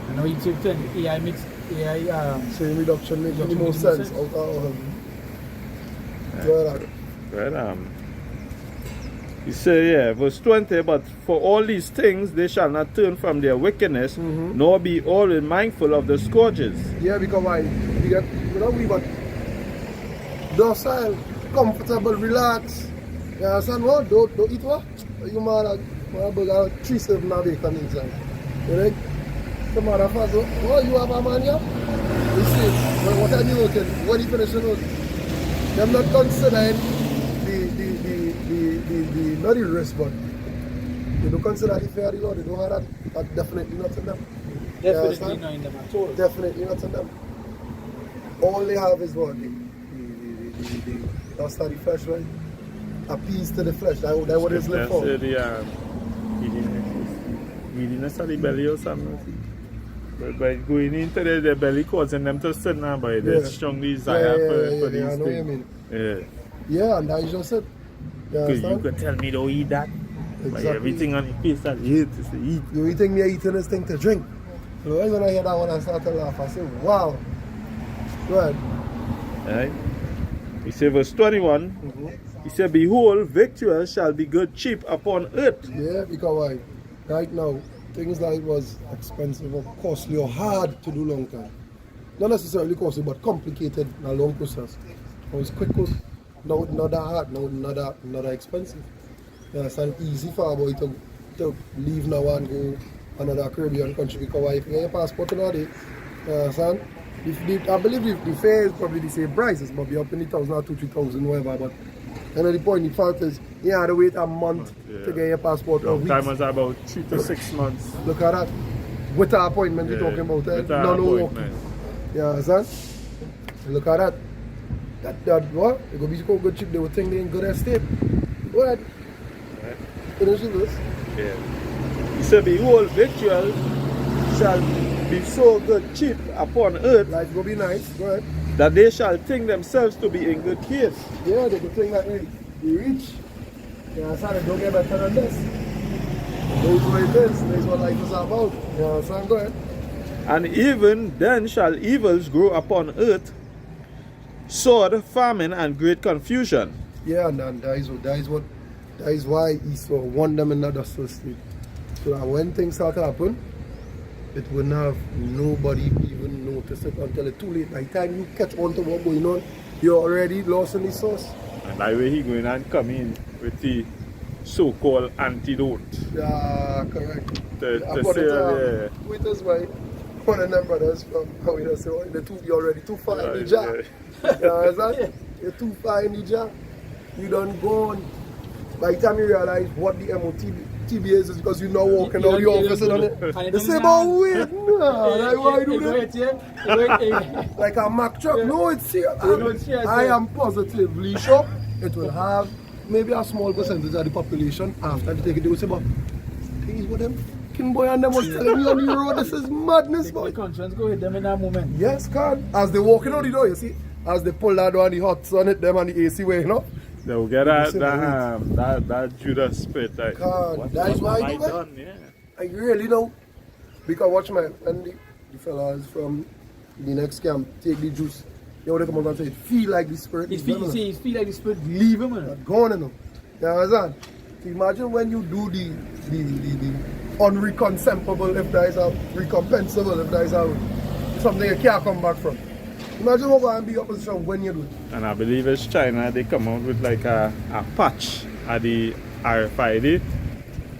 And now he took AI mix AI Same reduction makes the Reduction most makes sense sense. out of yeah. Right, he said, yeah, verse 20, but for all these things they shall not turn from their wickedness, nor be always mindful of the scourges. Yeah, because why? We get, we got docile, comfortable, relax. You understand what? Don't eat what? You man, I burger 3/7 of bacon inside. You know? The motherfucker, oh, you have a man here? You see, what are you looking? When you finish the note? They're not considering the not the risk, but they don't consider the fear of the Lord. They don't have that. That's definitely not in them. You definitely understand? not in them at all. Definitely not in them. All they have is what? That's how the flesh, right? Appease to the flesh. That's what it's left for. That's the greediness of the belly or something. But by going into the belly causing them to sin now by the strong desire for these I know what you things. mean. Yeah. Yeah, and that is just it. You Because you understand? could tell me don't eat that. But Exactly. everything on the face that you eat is to eat. The only thing they're eating is thing to drink. So when I hear that one, I start to laugh. I say, wow. Go ahead. Right? He said verse 21, he said, behold, victuals shall be good cheap upon earth. Yeah, because why? Right now, things like was expensive or costly or hard to do long time. Not necessarily costly, but complicated and a long process. It was quick cook. Now not that hard, now not that expensive. You understand? Easy for a boy to leave now and go another Caribbean country because why? If you get your passport nowadays, you understand? I believe the fare is probably the same prices, but be up in the 1,000 or 2,000, 3,000, whatever. But the point, the fact is, you have to wait a month to get your passport or Long weeks. time was about 3 to 6 months. Look at that. With the appointment you're talking about, with the no appointment. walking. You understand? Look at that. That what? They go be so good cheap, they would think they in good estate. Go ahead. Finish this. Yeah. He said, behold, victual shall be so good cheap upon earth Life go be nice. Go ahead. that they shall think themselves to be in good case. Yeah, they could think that hey, you rich. You understand? They don't get better than this. Those what it is. That's what life is about. You understand? Go ahead. And even then shall evils grow upon earth, sword, famine, and great confusion. Yeah, and that is why Esau want them in that dust state. So that when things start to happen, it wouldn't have nobody even notice it until it's too late. By the time you catch on to what's going on, you're already lost in the source. And that way he going and come in with the so-called antidote. Yeah, correct. To I say, yeah. With us, my one of them brothers from how we just say, oh, you're already too far in the job. You understand? You're too far in the job. You done gone. By the time you realize what the MOTB is because you're not walking out the office and it. They say, but wait, nah, like why do that? Like a Mack truck. No, it's serious. I am positively sure it will have maybe a small percentage of the population after they take it. They will say, but things with them fucking boy and them was telling me on the road, this is madness, boy. The conscience go hit them in that moment. Yes, can. As they walking out the door, you see, as they pull that door and the hot sun hit them and the AC way, you know? They'll get that Judas spirit. Like, God, that is why I do it. done? Yeah. I really know. Because watch my when the fellas from the next camp take the juice, they would come out and say, feel like the spirit is He feel like the spirit leave him. Man. gone enough. You understand? So imagine when you do the unreconcilable if there is a recompensable if there is a something you can't come back from. Imagine what going to be opposition when you do it. And I believe it's China, they come out with like a patch at the RFID.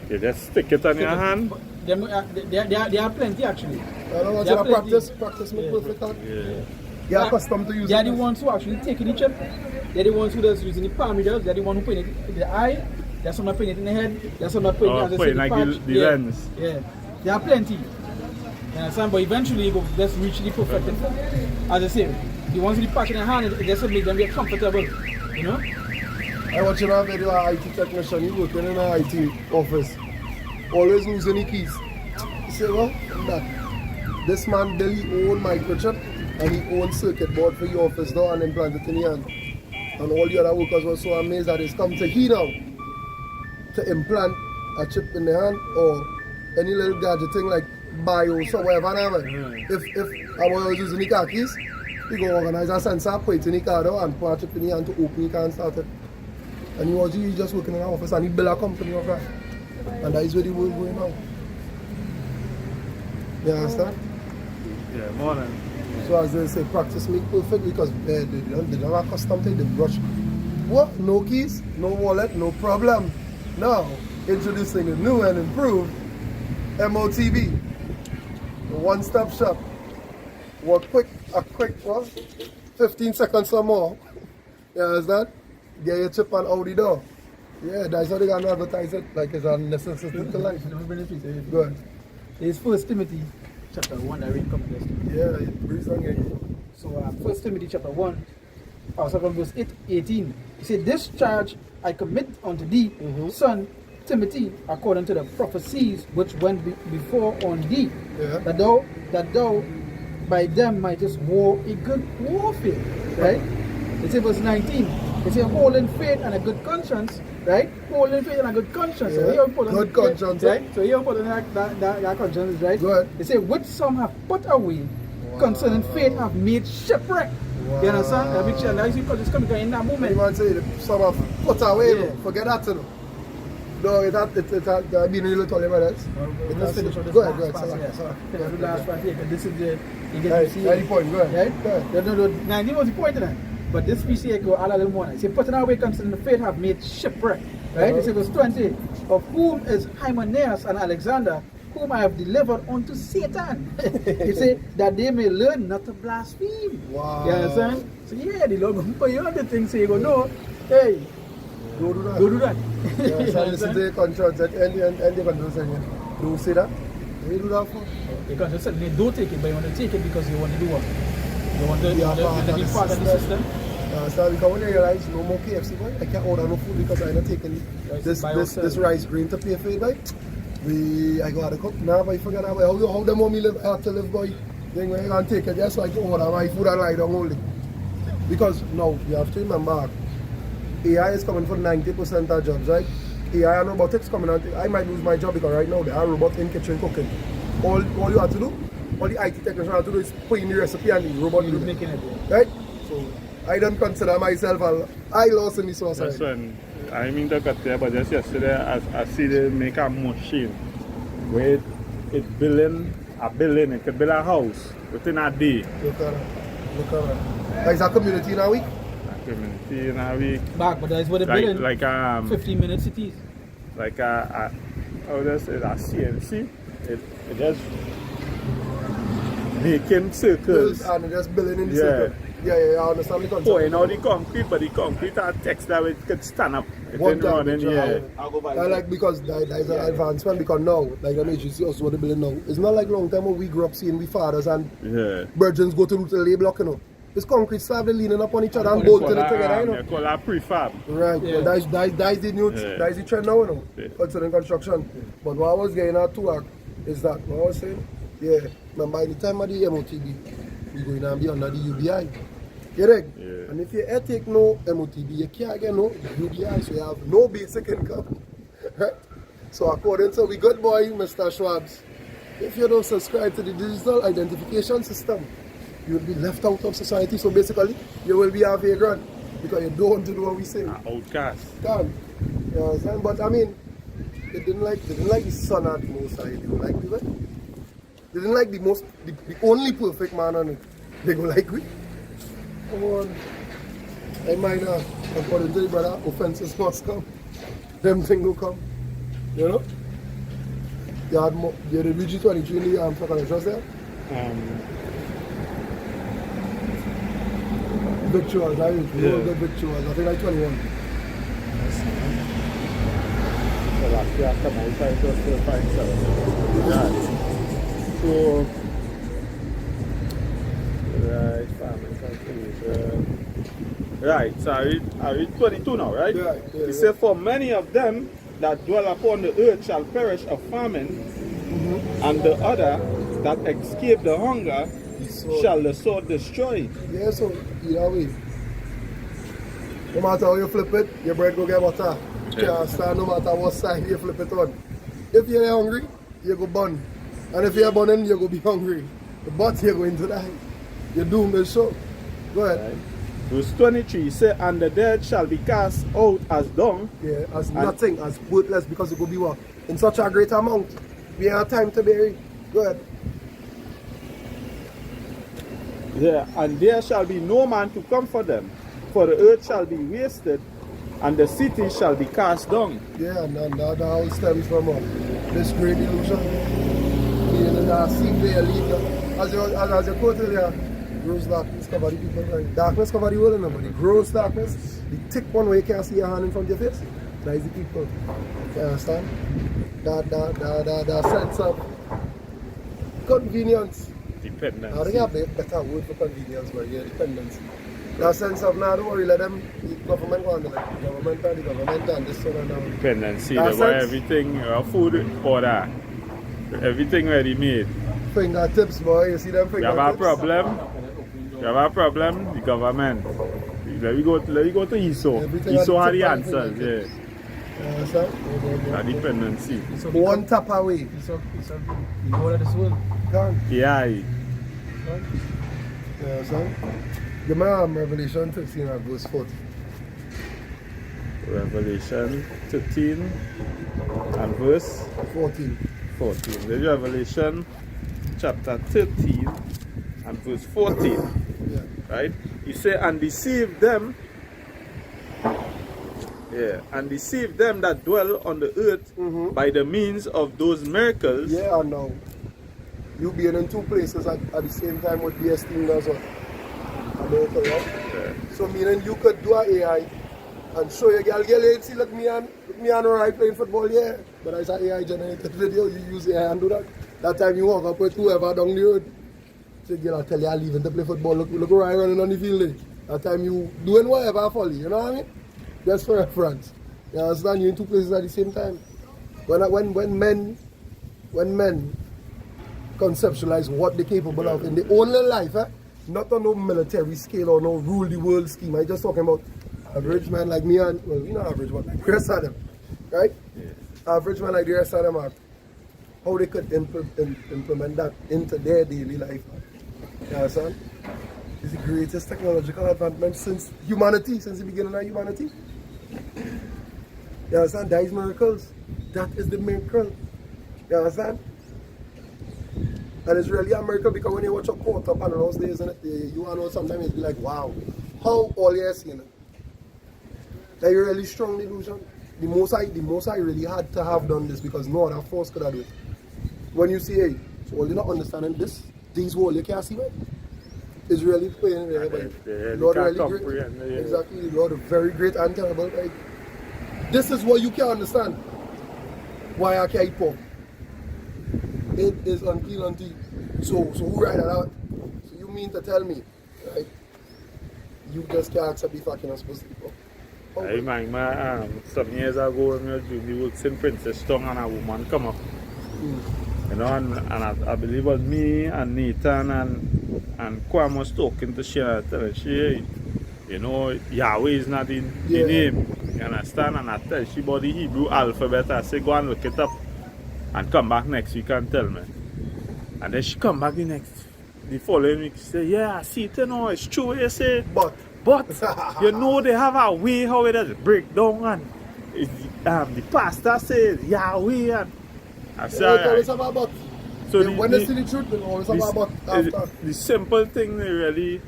You just stick it on your hand. There are plenty actually. I don't want There to are plenty. practice make perfect. Yeah. You're accustomed to using They're the this. ones who actually taking the chip. They're the ones who just using the palm readers. They're the one who putting it in the eye. There's some not putting it in the head. There's some not putting it as I say, putting like patch. the lens. Yeah. There are plenty. You understand? But eventually you go just reach the perfect. As I say, the ones with the patch in the hand, it just make them get comfortable. You know? I watch a video of IT technician, he working in an IT office. Always losing the keys. He say, well, that. This man built his own microchip and he own circuit board for the office door and implant it in the hand. And all the other workers were so amazed that it's come to he now to implant a chip in the hand or any little gadget thing like BIOS or whatever. If I was using the car keys, he go organize a sensor, put it in the car door and put a chip in the hand to open the car and start it. And he just working in an office and he built a company of that. And that is where the world going now. You understand? Yeah, more than. So as they say, practice make perfect because they don't have custom thing, they brush. What? No keys, no wallet, no problem. Now, introducing the new and improved M.O.T.E, the one-stop shop. A quick what? 15 seconds or more. You understand? Get your chip and out the door. Yeah, that's how they gonna advertise it, like it's a necessity to life. Go ahead. There's 1 Timothy chapter 1 that read coming this. Yeah, breeze on again. So 1 Timothy chapter 1, from verse 18. He said, this charge I commit unto thee, son Timothy, according to the prophecies which went before on thee, Yeah. that thou by them mightest war a good warfare. Right? It says verse 19. It says hold in faith and a good conscience. Right? Hold in faith and a good conscience. Yeah. So here important, Good conscience, right? So here important that conscience is right. Go ahead. They say which some have put away concerning faith have made shipwreck. You understand? That makes that's because it's coming in that You moment. man say some of put away, Yeah. no. Forget that, no. No, it had been a little told about that. Let's finish on this Go ahead, last part here. So, the last part here, 'cause this is the you get Right, to see right point, go ahead. right? Go ahead. No, 19 was the point of that. But this piece here go all a little more. It says, putting away concerning the faith have made shipwreck. Right? It says verse 20, of whom is Hymenaeus and Alexander, whom I have delivered unto Satan. He said that they may learn not to blaspheme. Wow. You understand? So yeah, the Lord will put you on the thing, so you go, no, hey, Don't do that. go do that. Yeah, You so listen understand? to the conscience and the conversation. Don't say that. What you do that for? Because they said they don't take it, but you want to take it because you want to do what? You want to, Yeah, you want to be part of the system. So because when you realize no more KFC, boy, I can't order no food because I'm not taking Rice this by yourself. rice grain to pay for it, boy. I go out to cook now, but I forget how them want me live, I have to live, boy. Then when you can take it, just so I can order my food and lie down only. Because now you have to remember, AI is coming for 90% of jobs, right? AI and robotics coming out. I might lose my job because right now there are robots in kitchen cooking. All you have to do, all the IT technician have to do is put in the recipe and the robot You're do it. making it. Right? So I don't consider myself I lost in this That's society. when I mean to cut there, but just yesterday I see they make a machine where it building it could build a house within a day. Look at that. Look at that. Like a community in a week. A community in a week. Back, but that's what they're building. Like 15-minute cities. like how does it, a CNC. It just making circles. And just building in the Yeah. circle. Yeah, I understand the concept. Pouring out the concrete, but the concrete are text that it could stand up. It One didn't run time, in the air. I like because there's an advancement because now, like the agency also what they building now. It's not like long time when we grew up seeing we fathers and Yeah. virgins go to the lay block, you know. It's concrete slab, they leaning up on each other and bolting it together, you know. They call that prefab. Right, Yeah. that's the new, Yeah. that's the trend now, you know, Yeah. concerning construction. But what I was getting at to work is that, what I was saying, yeah, man, by the time of the M.O.T.E, we're going to be under the UBI. You dig? Yeah. And if you take no M.O.T.E, you can't get no UBI, so you have no basic income. Right? So according to we good boy, Mr. Schwabs, if you don't subscribe to the digital identification system, you will be left out of society. So basically, you will be a vagrant because you don't do what we say. Outcast. Can't. You understand? But I mean, they didn't like the son at the most side. They don't like the way. They didn't like the only perfect man on it. They go like we. Come on. I might not. According to the brother, offenses must come. Them things will come. You know? You had more, you had the VG23 in the stock and trust there? Victuals, right? Yeah. Real good victuals. I think like 21. So last year come out, I just still find something. Right. So, right, farming cultivation. Right, so I read 22 now, right? Yeah, He said, for many of them that dwell upon the earth shall perish of famine, and the other that escape the hunger shall the sword destroy. Yeah, so either way. No matter how you flip it, your bread go get butter. You can't stand no matter what side you flip it on. If you're hungry, you go burn. And if you're burning, you go be hungry. But you're going to die. Your doom is sure. Go ahead. Right. Verse 23 say, and the dead shall be cast out as dung. Yeah, as nothing, as worthless, because it will be what? In such a great amount. We have time to bury. Go ahead. Yeah, and there shall be no man to comfort them, for the earth shall be wasted, and the city shall be cast down. Yeah, and that all stems from this great illusion. Meaning that seem they lead. As you quoted there, gross darkness cover the people. Right? Darkness cover the world, but the gross darkness, the thick one where you can't see your hand in front of your face, that is the people. You understand? That sense of convenience. Dependence. I think I have a better word for convenience, but yeah, dependence. That sense of, nah, don't worry, let them, the government go on, the government and this one and that. Dependency, That the way sense- everything, food order, everything ready made. Fingertips, boy, you see them You fingertips? have a problem, the government. Let me go to ESO. Everything ESO at had the the tip of answers, the yeah. That dependency. One tap away. You know what this will? Gone. Yeah. Yeah, son. The man Revelation 13 and verse 40. Revelation 13 and verse 14. 14. There's Revelation chapter 13 and verse 14. Yeah. Right? He said, and deceive them. Yeah, and deceive them that dwell on the earth by the means of those miracles. Yeah, and now you being in two places at the same time would be esteemed as well. America, right? Yeah. So meaning you could do an AI and show your girl, see, look me and right playing football, yeah. But as an AI generated video, you use AI and do that. That time you walk up with whoever down the road. So girl, I tell you, I'm leaving to play football. Look where I running on the field. Eh? That time you doing whatever for you know what I mean? Just for reference. You understand? You're in two places at the same time. When men conceptualize what they're capable of in their own little life, not on no military scale or no rule the world scheme. I'm just talking about average man like me and, well, not average man, like the rest of them, right? Yeah. Average man like the rest of them are how they could implement that into their daily life. You understand? It's the greatest technological advancement since humanity, since the beginning of humanity. You understand? That is miracles. That is the miracle. You understand? And it's really a miracle because when you watch a caught up on those days, and you know sometimes it's be like, wow, how all you're seeing it. Like a really strong delusion. The most I really had to have done this because no other force could have done it. When you see, hey, so all you're not understanding these walls you can't see, right? It's really playing there, but Lord really great. Exactly, Lord very great and terrible. Like, this is what you can understand. Why I can't eat pork. It is unclean unto you. So who write that out? So you mean to tell me, right? You just can't accept the fact you're not supposed to eat pork. I remember some years ago when we worked in Princess Town and a woman come up. You know, and I believe it was me and Nathan and Kwam was talking to she and telling she, you know, Yahweh is not in the name. You understand? And I tell she about the Hebrew alphabet. I say go and look it up and come back next week and tell me. And then she come back the following week. She say, yeah, I see it, you know, it's true. You say, but you know they have a way how it does break down and the pastor says Yahweh and I say, always have a but. So when they see the truth, they always have a but after. The simple thing they really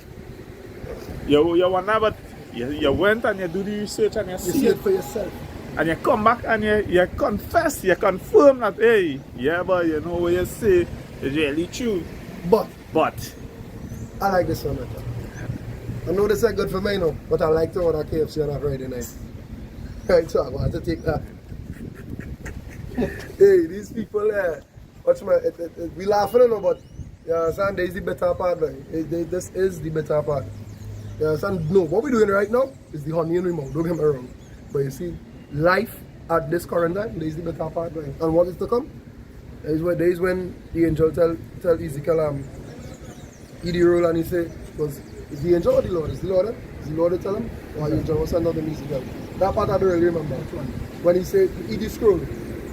you wonder, but you went and you do the research and you see it for yourself. And you come back and you confess, you confirm that, hey, yeah, but you know what you say is really true. But I like this one better. I know this is good for me now, but I like to order KFC on a Friday night. Right, so I want to take that. Hey, these people there, watch my, we laughing now, but you understand, there's the better part, right? This is the better part. You understand? No, what we're doing right now is the honey and remote, don't get me wrong. But you see, life at this current time, there's the better part, right? And what is to come? There is when the angel tell Ezekiel, eat the roll, and he say, because is the angel or the Lord? Is the Lord? Is the Lord to tell him? Or the angel was send out the Ezekiel? That part I don't really remember. When he said, eat the scroll.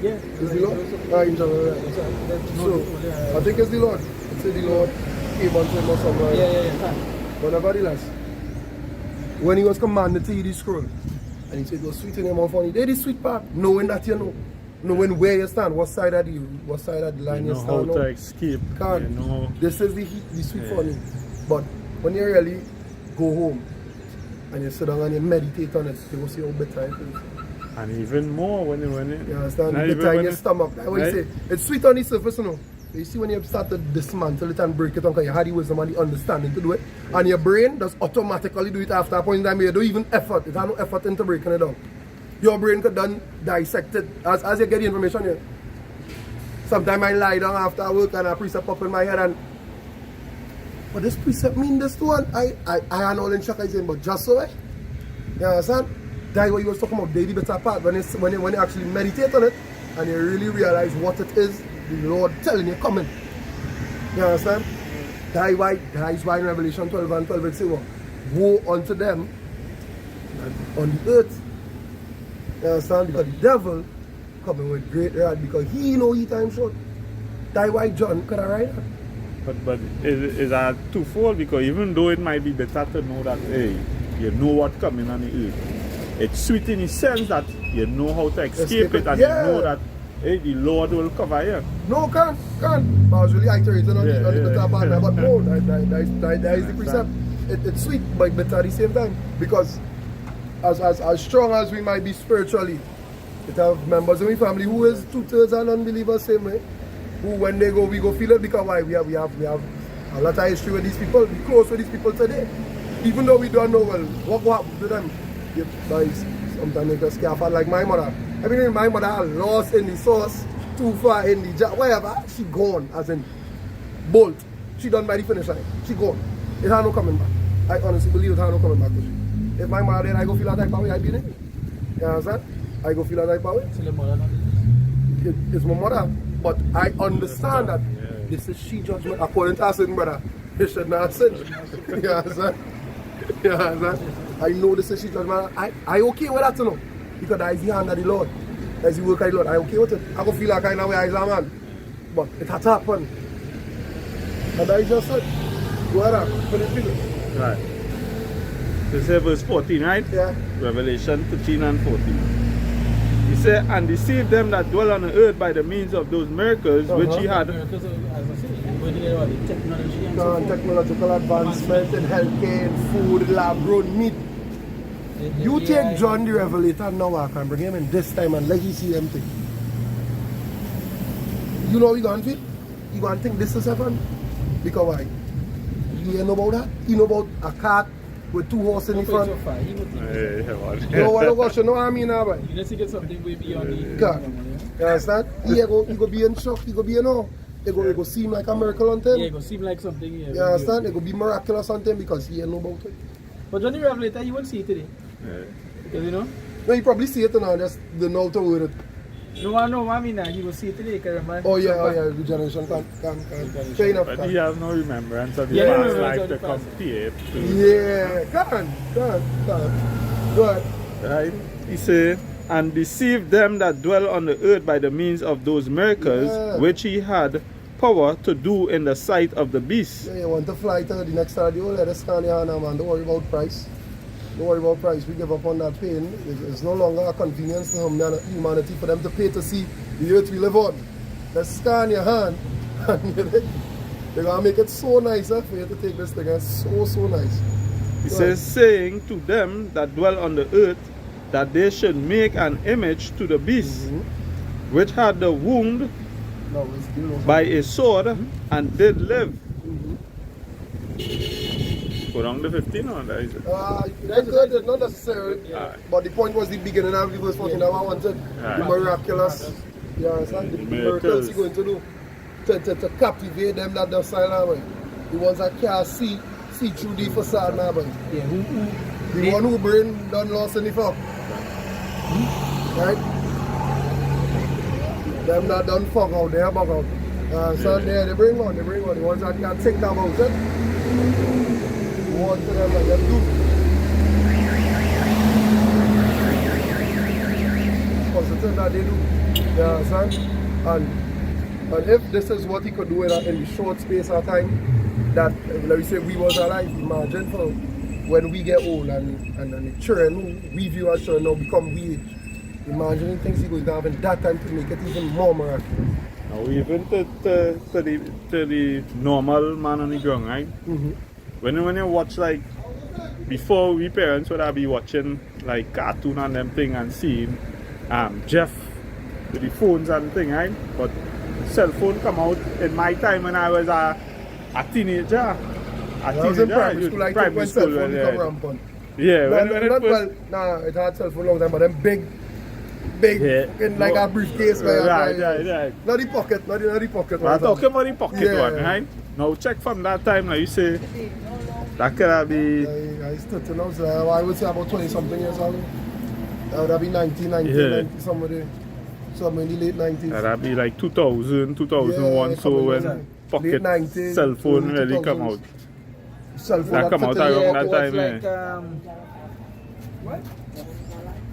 Yeah. Is the Lord? Angel, right. So, I think it's the Lord. It's the Lord came unto him or somewhere. Yeah. But nevertheless, when he was commanded to eat the scroll, and he said, go sweet in your mouth, funny. They the sweet part, knowing that you know. Knowing where you stand, what side of the line you stand. How to escape. Can't. You know. This is the sweet funny. But when you really go home and you sit down and you meditate on it, you will see how better it is. And even more when you you understand? The better in your stomach. That's what you say. It's sweet on the surface, you know. You see when you start to dismantle it and break it down because you had the wisdom and the understanding to do it. And your brain does automatically do it after a point in time. You don't even effort. It has no effort into breaking it down. Your brain could then dissect it as you get the information here. Sometimes I lie down after work and a precept up in my head and but this precept mean this too, and I am all in shock. I say, but just so you understand? That's what you was talking about, daily better part. When you actually meditate on it and you really realize what it is, the Lord telling you coming. You understand? That is why in Revelation 12 and 12 it says, well, woe unto them on the earth. You understand? Because the devil coming with great wrath because he know he time short. That's why John could have write that. But is that twofold? Because even though it might be better to know that, hey, you know what's coming on the earth, it's sweet in the sense that you know how to escape it and you know that, hey, the Lord will cover you. No, can't. But I was really iterating on the better part, but no, that is the precept. It's sweet, but better at the same time. Because as strong as we might be spiritually, it have members in my family who is 2/3 an unbeliever same way. Who when they go, we go feel it because why? We have a lot of history with these people. We close with these people today. Even though we don't know well what will happen to them. Sometimes they just scare like my mother. I mean, my mother lost in the sauce, too far in the jar, whatever. She gone, as in bolt. She done by the finish line. She gone. It had no coming back. I honestly believe it had no coming back. If my mother then I go feel that type of way, I be there. You understand? I go feel that type of way. It's my mother. But I understand that this is she judgment according to her sin, brother. It should not sin. You understand? You understand? I know this is she judgment. I okay with that, you know. Because that is the hand of the Lord. That is the work of the Lord. I okay with it. I go feel that kind of way as a man. But it had to happen. And that is just it. Go ahead and finish feeling. Right. This is verse 14, right? Yeah. Revelation 13 and 14. He said, and deceive them that dwell on the earth by the means of those miracles which he had. Technological advancement in healthcare, in food, lab-grown meat. You take John the Revelator now, I can bring him in this time and let you see them thing. You know what you going to feel? You going to think this is heaven? Because why? You know about that? You know about a cart with 2 horses in the front? You know what I mean now, boy? You get something way beyond the... God. You understand? You go be in shock, you go be in awe. It go seem like a miracle on him. Yeah, it go seem like something. Yeah, you understand? It go be miraculous on him because he know about it. But Johnny Revelator, you won't see it today. Yeah. Because you know? No, you probably see it now, just don't know how to word it. No, I mean, he will see it today, man. Oh yeah, the generation can. Fair enough. But he has no remembrance of the Yeah, past no, life to compare to. Yeah, can. Go ahead. Right? He said, and deceive them that dwell on the earth by the means of those miracles which he had power to do in the sight of the beast. Yeah, you want to fly to the next radio, let us scan your hand, man. Don't worry about price. Don't worry about price. We give up on that pain. It's no longer a convenience to humanity for them to pay to see the earth we live on. Let's scan your hand. And they're going to make it so nice for you to take this thing. It's so nice. He says, saying to them that dwell on the earth that they should make an image to the beast, which had the wound No, it's still by a sword and did live. Go down to 15 or that is it? That's good, not necessarily. But the point was the beginning of the verse 14 that I wanted. The miraculous. You understand? The miracles he's going to do. To captivate them that don't silent, man. The ones that can't see through the facade now, man. Yeah, The one who brain done lost in the fuck. Right? Them that done fuck out, they bug out. So they bring on. The ones that can't think about it. One to them like them do. Because the thing that they do. You understand? And if this is what he could do in the short space of time, that, like we say, we was alive, imagine for when we get old and the children who we view as children now become we. Imagine things he going to have in that time to make it even more miraculous. Now even to the normal man on the ground, right? When you watch, like, before we parents would have be watching like cartoon and them thing and seeing Jeff with the phones and thing, right? But cell phone come out in my time when I was a teenager. I was in primary school, I think when cell phone come rampant. Yeah, when it was... it had cell phone long time, but them big, in like a briefcase. Right. Not the pocket, not the pocket. I'm talking about the pocket one, right? Now check from that time, like you say, that could have been... I stood to know, so I would say about 20 something years old. That would have been 1990, somewhere in the late 90s. That would be like 2000, 2001, so when pocket 90s, cell phone really come out. Cell phone that come out around that time, what?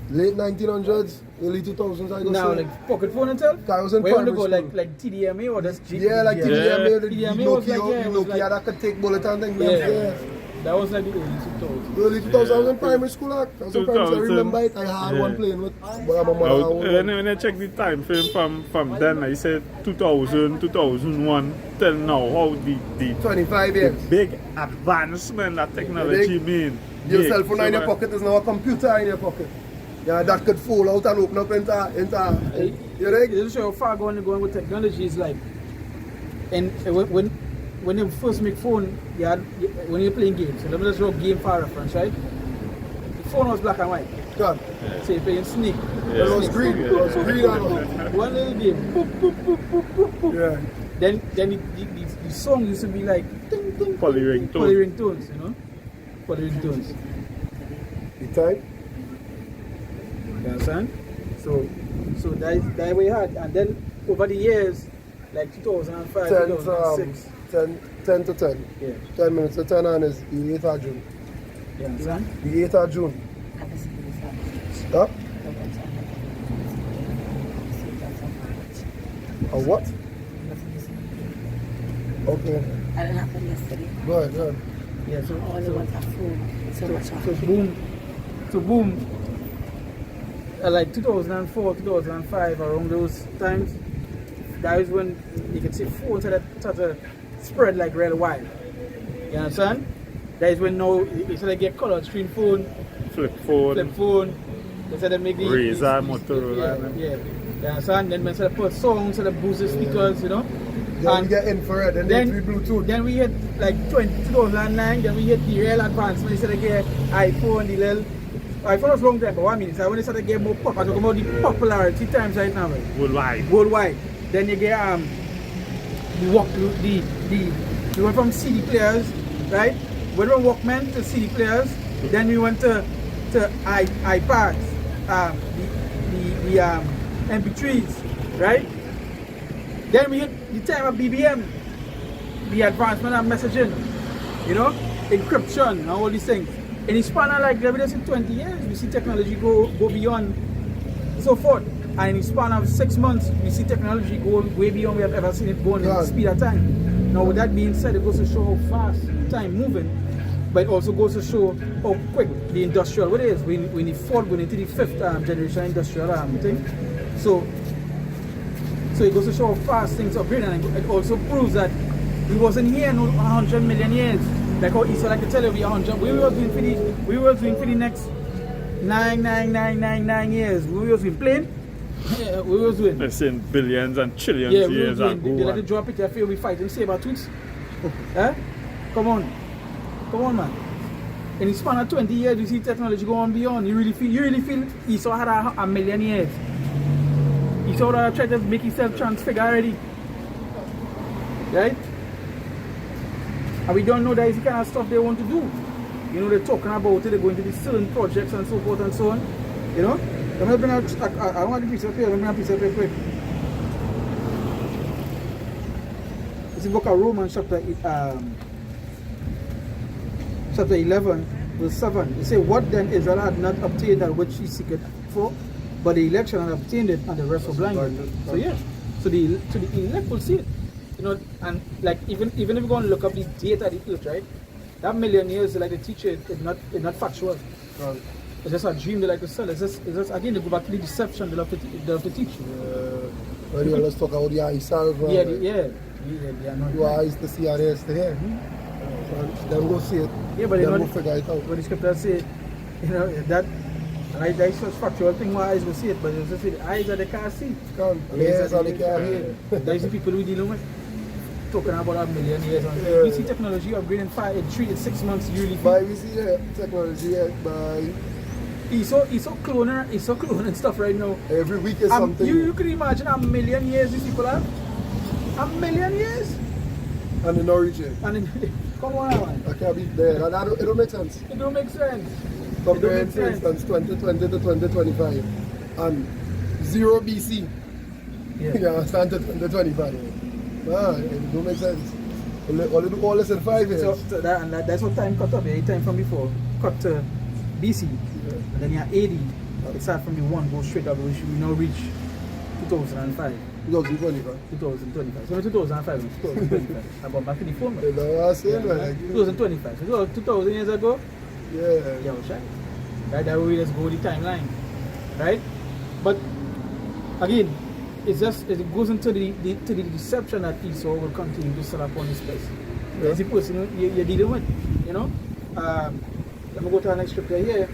Late 1900s, early 2000s, I guess. Now, like pocket phone itself? I was in where you primary go, school. like TDMA or just G? Yeah, like TDMA, the TDMA was like, Nokia, Nokia that could take bullet and things. Yeah. That was like the early 2000s. Early 2000s, I was in primary school. I was in primary school, I remember it. I had one playing with when I check the time frame from then, I said 2000, 2001 till now, how the 25 years. The big advancement that technology mean. Your cell phone in your pocket is now a computer in your pocket. Yeah, that could fall out and open up into you know? It show how far going with technology is like. And when you first make phone, when you're playing games, so let me just draw game for reference, right? The phone was black and white. God. So you're playing Snake. It was green. It was green and one little game. Boop, boop, boop, boop, boop, boop. Yeah. Then the song used to be like ding, ding, Poly ringtones, you know? Poly ringtones. The time? You understand? So that we had, and then over the years, like 2005, 2006. 10 to 10. Yeah. 10 minutes to 10 and is the 8th of June. You understand? The 8th of June. Huh? A what? Okay. I didn't happen yesterday. Go ahead. Yeah, I only want a food. So much so boom. Like 2004, 2005, around those times, that is when you can see phones started spread like real wide. You understand? That is when now you sort of get color screen phone, flip phone, they sort of make the Razor, Motorola. Yeah. You understand? Then we sort of put songs, sort of boost the speakers, you know. Then we get infrared, and then we Bluetooth. Then we hit like 2009, then we hit the real advancement. You sort of get iPhone, the little. iPhone was long time, but 1 minute. So when they started getting more pop, I talk about the popularity times right now. Worldwide. Then you get we went from CD players, right? We went from Walkman to CD players. Then we went to iPads, the MP3s, right? Then we hit the time of BBM, the advancement of messaging, you know, encryption and all these things. In the span of like, let me just say 20 years, we see technology go beyond so forth. And in the span of 6 months, we see technology go way beyond we have ever seen it going in the speed of time. Now with that being said, it goes to show how fast time moving, but it also goes to show how quick the industrial, what it is, when the fourth going into the fifth generation industrial thing. So it goes to show how fast things are upgrading, and it also proves that we wasn't here in 100 million years. Like how Esau like to tell you we are 100. We were doing for the next 9 years. We was in plane. Yeah, we was doing. They're saying billions and trillions Yeah, we was years doing. ago. They let it drop it. I feel we fighting saber tooths. Eh? Come on, man. In the span of 20 years, you see technology go on beyond. You really feel Esau had a million years. Esau had tried to make himself transfigure already. Right? And we don't know that is the kind of stuff they want to do. You know, they're talking about it, they're going to do certain projects and so forth and so on. You know? I'm going to bring out, I want a piece of paper, I'm going to bring a piece of paper quick. This is the book of Romans chapter 11, verse 7. It says, what then Israel had not obtained that which he seeketh for, but the election had obtained it, and the rest were blinded. So yeah, so the elect will see it. You know, and like even if you're going to look up the data, the earth, right? That million years, like the teacher, it's not factual. It's just a dream they like to sell. It's just again they go back to the deception they love to teach. When you let's talk about the eye salve. Yeah, not your eyes to see and ears to hear. So them go see it. Yeah, but they them know go figure it out. But the scripture say, you know, that right, that is such factual thing. My eyes will see it, but it's just the eyes that they can't see. The ears that they can't hear. That is the people we dealing with. Talking about a million years. We see technology upgrading in 3 to 6 months yearly. But we see the technology by He's so cloning and stuff right now. every week is something. You can imagine a million years these people have? A million years? And they not reach it. And then, come on, man. I can't be there. It don't make sense. It don't make sense. Comparing, for instance, 2020 to 2025 and 0 BC. Yeah. You understand, to 2025. Nah, it don't make sense. Only do all this in 5 years. So that's what time cut up. Yeah, time from before cut to BC, and then you have AD. It starts from the 1, go straight up. We now reach 2005. 2025. 2025. So 2005 and 2025. I'm going back to the phone. You know what I'm saying, man? 2025. So 2000 years ago. Yeah. Yeah, sure. Right, that way let's go the timeline. Right? But again, it goes into the deception that Esau will continue to sell upon his place. Yeah. That's the person you're dealing with, you know. Let me go to our next scripture here.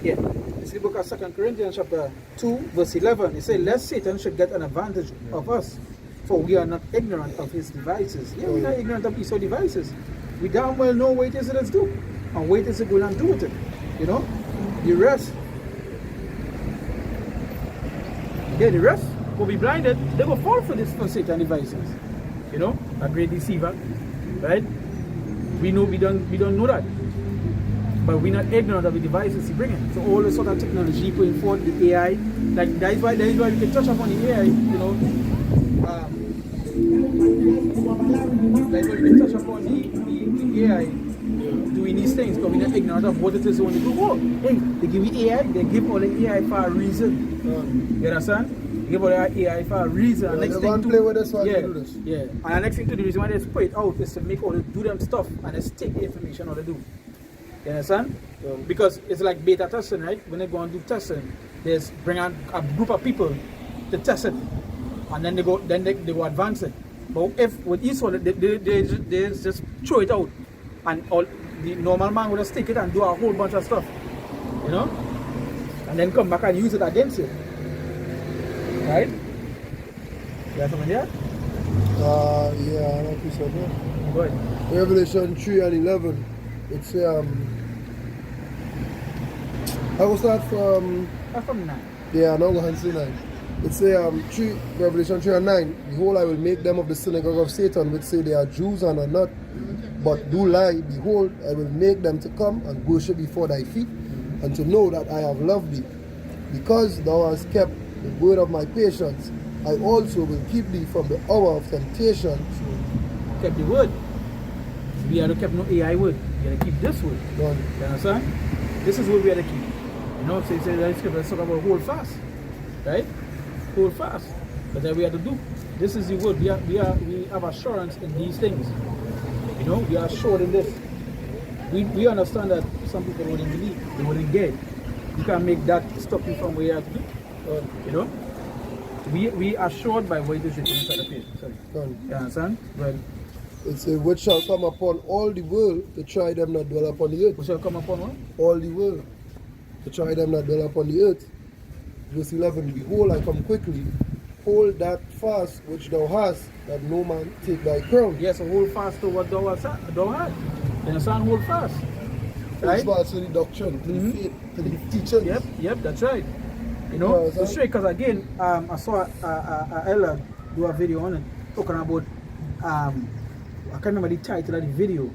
Yeah, it's the book of 2 Corinthians chapter 2 verse 11. It says, lest Satan should get an advantage of us, for we are not ignorant of his devices. Yeah, we're not ignorant of Esau's devices. We damn well know what it is that it's do, and what it is it going to do with it. You know, the rest will be blinded. They will fall for this, for Satan devices. You know, a great deceiver, right? We don't know that. But we're not ignorant of the devices he bringing. So all the sort of technology putting forward, the AI, like that is why we can touch upon the AI, you know. That's why we can touch upon the AI doing these things, because we're not ignorant of what it is when they do. Oh, hey, they give you AI, they give all the AI for a reason. You understand? They give all the AI for a reason. Yeah, next they thing want to to play with this one, yeah, do this. yeah. And the next thing to do is when they spray it out is to make all the do them stuff and just take the information all they do. You understand? Because it's like beta testing, right? When they go and do testing, they bring on a group of people to test it, and then they go advance it. But if with Esau, they just throw it out, and all the normal man would just take it and do a whole bunch of stuff, you know, and then come back and use it against you, right? You have something there? Yeah, I like this one. Go ahead. Revelation 3 and 11. It's I will start from That's from 9. yeah, now go and say 9. It's Revelation 3 and 9. Behold, I will make them of the synagogue of Satan, which say they are Jews and are not, but do lie. Behold, I will make them to come and worship before thy feet, and to know that I have loved thee. Because thou hast kept the word of my patience, I also will keep thee from the hour of temptation. Kept the word. We have to keep no AI word. We have to keep this word. Done. You understand? This is what we have to keep. You know, so let's talk about hold fast. Right? Hold fast. That's what we have to do. This is the word. We have assurance in these things. You know, we are assured in this. we understand that some people wouldn't believe, they wouldn't get it. You can't make that stop you from where you have to do. You know? We are assured by what it is written inside the page. Sorry. You understand? Well, It says, which shall come upon all the world to try them that dwell upon the earth. we shall come upon what? All the world to try them that dwell upon the earth. Verse 11, behold, I come quickly. Hold that fast which thou hast, that no man take thy crown. Yes, so hold fast to what thou hast. You understand? Hold fast. Right? Hold fast to the doctrine, to the faith, to the teaching. Yep, that's right. You know, Yeah, it's straight because again, I saw a Ella do a video on it talking about I can't remember the title of the video,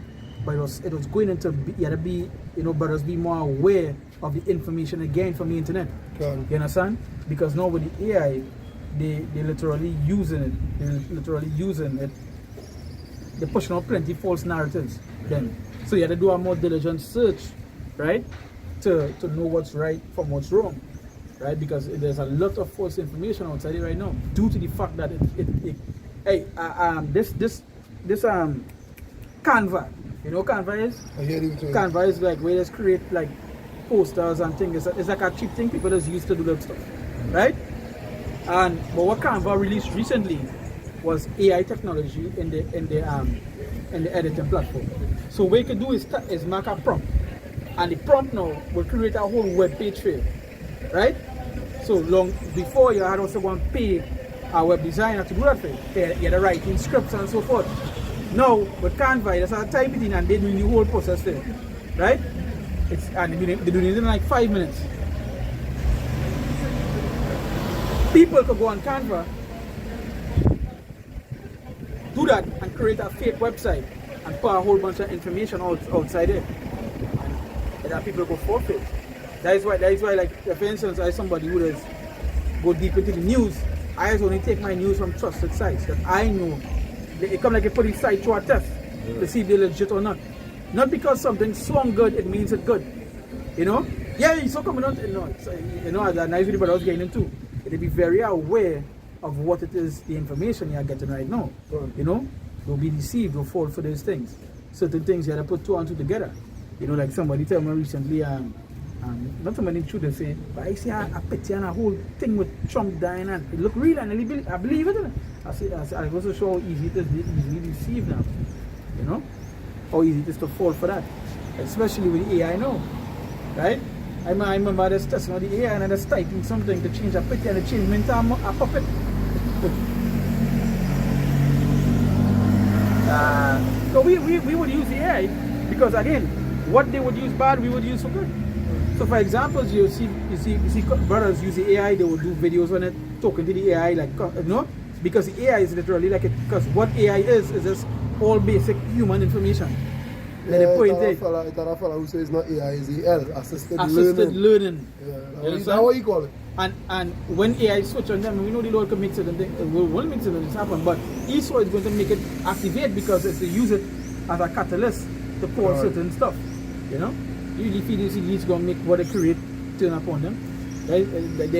but it was going into you had to be, you know, brothers be more aware of the information again from the internet. Can. You understand? Because now with the AI, they literally using it. They're literally using it. They're pushing out plenty false narratives. Then, so you have to do a more diligent search, right, to know what's right from what's wrong, right? Because there's a lot of false information outside it right now, due to the fact that this Canva, you know Canva is? I hear you too. Canva is like where they create like posters and things. It's like a cheap thing people just use to do that stuff, right? But what Canva released recently was AI technology in the editing platform. So what you can do is mark a prompt, and the prompt now will create a whole web page for you, right? So long before you had also going to pay a web designer to do that for you. You had to write in scripts and so forth. Now with Canva, you just type it in and they're doing the whole process there, right? They're doing it in like 5 minutes. People could go on Canva, do that and create a fake website and put a whole bunch of information outside it. And that people go forfeit. That is why like for instance, I somebody who does go deep into the news, I just only take my news from trusted sites that I know. It come like a police site through a test to see if they're legit or not. Not because something swung good, it means it's good. You know? Yeah, it's so coming out. You know, as a nice video, but I was getting into. It'll be very aware of what it is, the information you're getting right now. You know? Don't be deceived or fall for those things. Certain things you have to put two and two together. You know, like somebody told me recently, not somebody true they say, but I see a picture and a whole thing with Trump dying and it look real and I believe it. I was so sure how easy it is to easily deceive now. You know? How easy it is to fall for that. Especially with the AI now. Right? I remember this testing of the AI and I was typing something to change a picture and it changed me into a puppet. So we would use the AI because again, what they would use bad, we would use for good. So for example, you see brothers use the AI, they will do videos on it, talking to the AI like, you know, because the AI is literally like it, because what AI is just all basic human information. Yeah, it's a fella who says not AI, is AL, assisted learning. Yeah, is that what you call it? And when AI switch on them, we know the Lord can mix it and things, will mix it and it's happen, but ESO is going to make it activate because it's to use it as a catalyst to call certain stuff, you know? Usually feed is going to make what they create turn upon them. Right?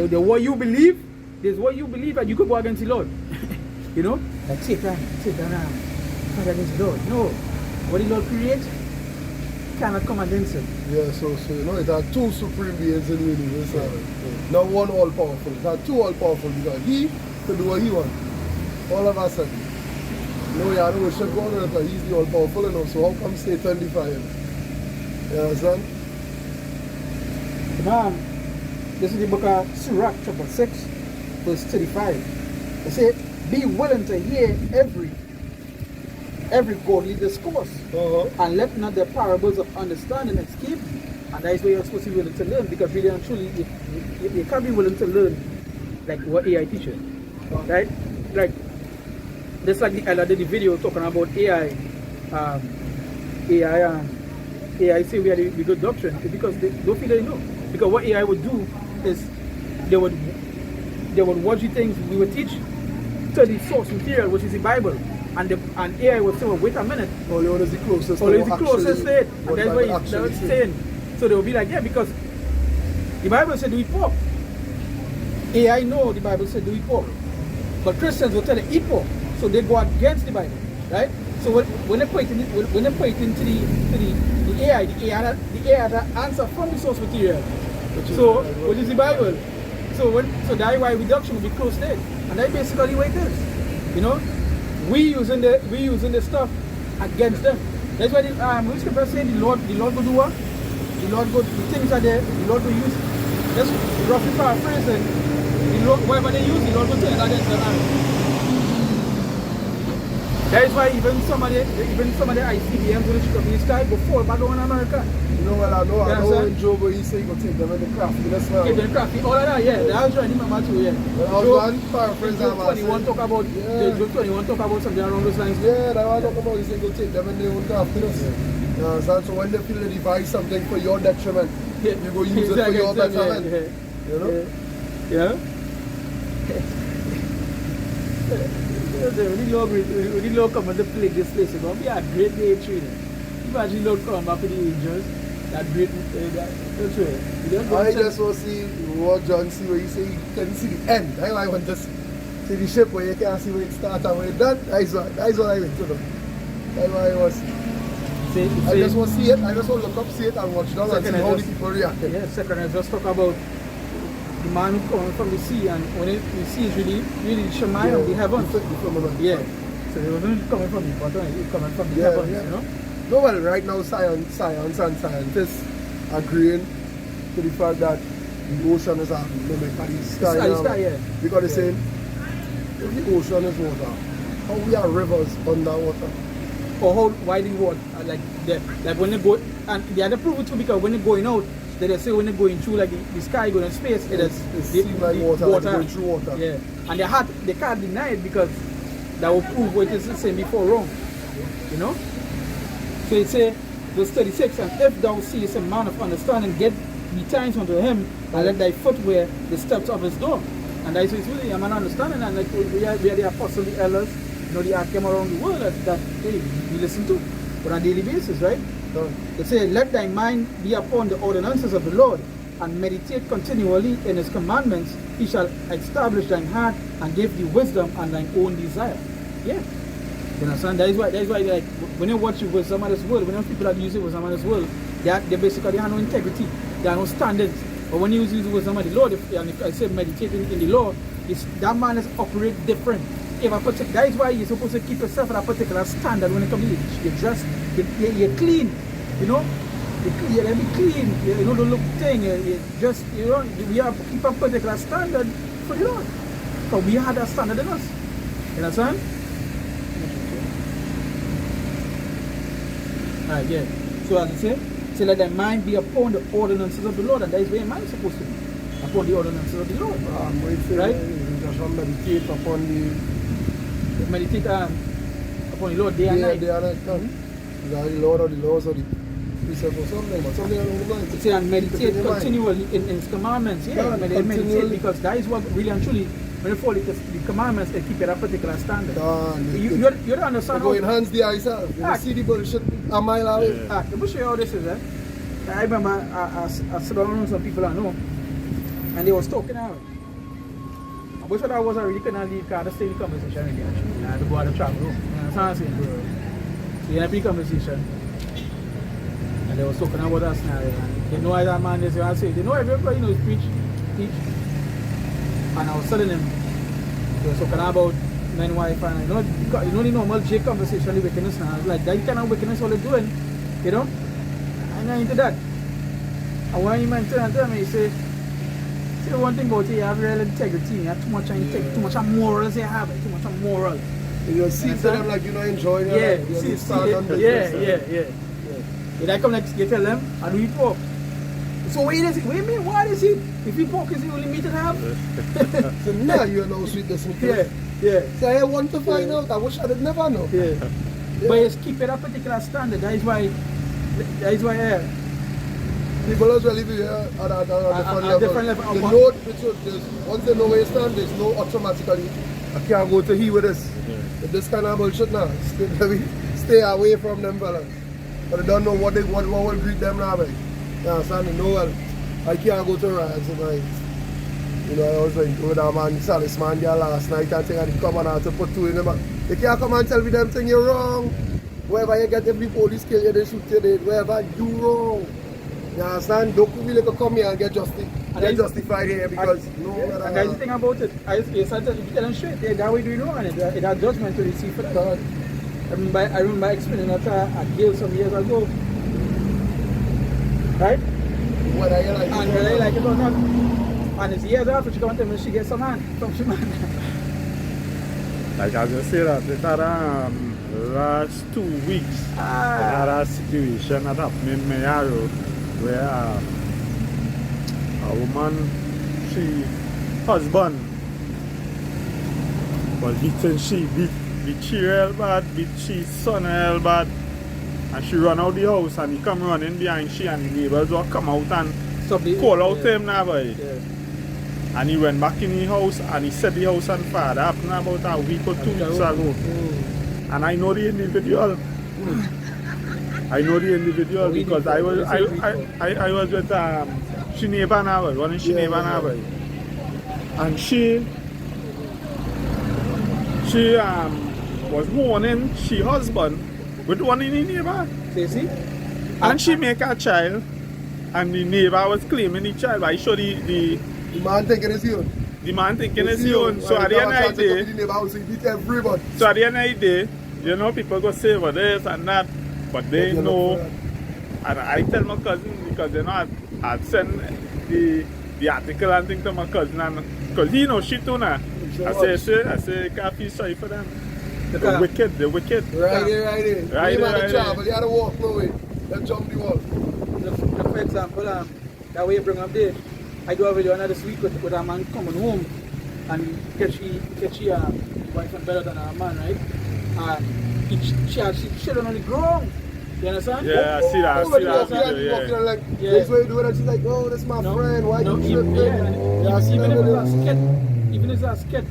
The what you believe, there's what you believe and you could go against the Lord. You know? Like Satan, come against the Lord. No. What the Lord creates cannot come against it. Yeah, so you know, it had two supreme beings in the universe. Not one all powerful. It had two all powerful because he could do what he wants. All of a sudden. No, you have to worship God because he's the all powerful enough. So how come Satan defy him? You understand? Now, this is the book of Sirach, chapter 6, verse 35. It says, be willing to hear every godly discourse, and let not the parables of understanding escape you. And that is where you're supposed to be willing to learn, because really and truly, you can't be willing to learn like what AI teaches, right? Like, just like the Ella did the video talking about AI, AI say we are the good doctrine, because they don't feel they know. Because what AI would do is they would watch the things we would teach to the source material, which is the Bible. And AI would say, well, wait a minute. All is the closest. All is the closest to it. And that's what it's saying. So they will be like, yeah, because the Bible said do it pork. AI know the Bible said do it pork. But Christians will tell them eat pork. So they go against the Bible. Right? So when they put it into the the AI had an answer from the source material. Which is the Bible. So that's why reduction will be close to it. And that's basically what it is. You know? We using the stuff against them. That's why the scripture saying the Lord will do what? The things are there, the Lord will use. Just roughly paraphrasing, whatever they use, the Lord will turn against them. That is why even some of the ICBMs will shoot up in the sky go fall back down in America. You know what I know in Joe, but he said he go take them in the crafty, that's why. Take them crafty, all of that, yeah. That was right in my too, yeah. Job 21 talk about Job 21 talk about something along those lines. Yeah, that's what I talk about. He said go take them in their own craftiness. So when they feel they devise something for your detriment, you go use it for your betterment. You know? Yeah. When the Lord come and to plague this place, it's going to be a great day training. Imagine the Lord come back with the angels, that great, that's right. I just want to see what John see where you say you can see the end. I want to see the ship where you can't see where it starts and where it's done. That's what I went to do. That's what I was. I just want to see it. I just want to look up, see it, and watch down and see how the people react. Yeah, second, I just talk about the man who comes from the sea, and when the sea is really Shemai of the heavens. Yeah. So it wasn't coming from the bottom, it was coming from the heavens, you know? No, well, right now science and scientists are agreeing to the fact that the ocean is a limit of the sky now. Yeah. Because they're saying, if the ocean is water, how we are rivers underwater? Or how wide the water, like when they go, and they had to prove it too, because when they're going out, they say when they're going through like the sky going in space, it seems like water. Like going through water. Yeah. And they can't deny it because that will prove what it is saying before wrong. You know? So it say verse 36, and if thou seest a man of understanding, get the times unto him, and let thy foot wear the steps of his door. And that is really a man understanding, and like we are the apostles, the elders, you know, the art came around the world that hey, we listen to on a daily basis, right? They say, let thy mind be upon the ordinances of the Lord, and meditate continually in his commandments. He shall establish thine heart and give thee wisdom and thine own desire. Yeah. You understand? That is why like when you watch wisdom of this world, when people that use wisdom of this world, they basically have no integrity, they have no standards. But when you use wisdom of the Lord, if I say meditating in the Lord, that man is operate different. That is why you're supposed to keep yourself at a particular standard when it comes to your dress. You're clean, you know. You're be clean. You know, don't look thing. You just, you know, we have to keep a particular standard for the Lord. Because we had that standard in us. You understand? Alright, yeah. So as I say let thy mind be upon the ordinances of the Lord, and that is where your mind is supposed to be. Upon the ordinances of the Lord. Right? You just want to meditate upon the upon the Lord day and night. Day and night. The Lord or the laws or the precepts or something, but something along the lines. Say and meditate continually in his commandments. Yeah, meditate, because that is what really and truly, when you follow the commandments, they keep it at a particular standard. You don't understand how to enhance the eyesight. You see the bullshit a mile away. Let me show you how this is. I remember I sit down with some people I know, and they was talking out. I wish that I was already kind of leave because I stay in the conversation really actually. I had to go out of travel. You know what I'm saying? So you have the conversation. And they was talking about that scenario. And they know how that man is. I say, they know everybody knows teach. And I was telling them, they was talking about men, wife, and you know the normal J conversation, the wickedness. And I was like, that kind of wickedness all they're doing, you know? I'm not into that. And when you mention and tell me, he say one thing about it, you have real integrity, you have too much integrity, too much morals you have, too much moral. You see to them like you're not enjoying it. Yeah, like, If I come like you tell them, I do eat pork. So what do you mean? What is it? If you pork is the only meat to have? So now you know sweetness. Yeah. So I want to find out. I wish I did never know. Yeah. But it's keep it a particular standard. That is why people also live here at a different level. They know, once they know where you stand, there's no automatically, I can't go to here with this. With this kind of bullshit now. Stay away from them fellas. But they don't know what will greet them now. You understand? They know, well, I can't go to riots tonight. You know, I was like, with that man, Salis man there last night, I think I come on out to put two in them. They can't come and tell me them thing you're wrong. Wherever you get every police kill you, they shoot you, they wherever you wrong. You understand? Don't really come here and get justified here because and that's the thing about it. You tell them straight, the guy we doing wrong and it had judgment to receive for that. I remember explaining that a girl some years ago. Right? Whether you like and whether you like it or not. And it's years after she come and tell me she gets some man from she man. Like I just say that, it had last 2 weeks, I had a situation that happened in Mayaro where a woman, she husband was beating beat she real bad, beat she son real bad, and she run out the house and he come running behind she and the neighbors will come out and call out him now boy. Yeah. And he went back in the house and he set the house on fire. That happened about a week or 2 weeks ago. And I know the individual. I know the individual because I was with she neighbor now, one of she neighbor now. And she was mourning she husband with one in the neighbor. See? And she make a child and the neighbor was claiming the child, but I showed the man thinking it's you. The man thinking it's his own. So at the end of the day, so at the end of the day, you know, people go say about this and that, but they know. And I tell my cousin because you know I'd send the article and thing to my cousin and because he knows shit too now. I say can't feel sorry for them. The wicked. Right there. Right there. Travel, you had to walk no way. Let's jump the wall. For example, that way you bring up there. I do a video another week with a man coming home and catch wife and better than a man, right? She don't on the ground. You understand? Yeah, I see that. Yeah. That's why you do it and she's like, oh, that's my friend, why you tripping? Even if it's a skit,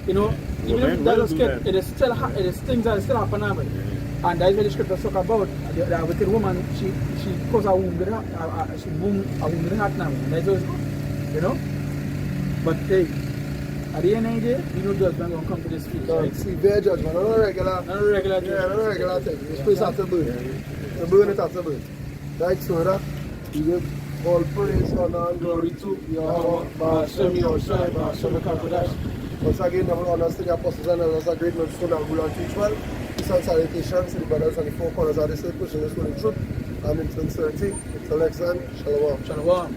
you know, even if that's a skit, it is things that still happen now. And that's what the script talk about. The wicked woman, she caused a wound with her, she wound a wound with her heart now. That's what, you know. But hey, at the end of the day, you know judgment gonna come to this field. Right? See, their judgment, not a regular. Not a regular thing. Yeah, not a regular thing. It's supposed to have to burn. The burn it has to burn. Right, so that we give all praise, honor, and glory to Yahweh, Shem Yoshai, Shem Kakodash. Once again, double honors to the apostles and elders, a great men to that rule and teach well. Peace and salutations to the brothers and the four corners of the state, pushing this with the truth and in sincerity. Until next time, Shalom. Shalom.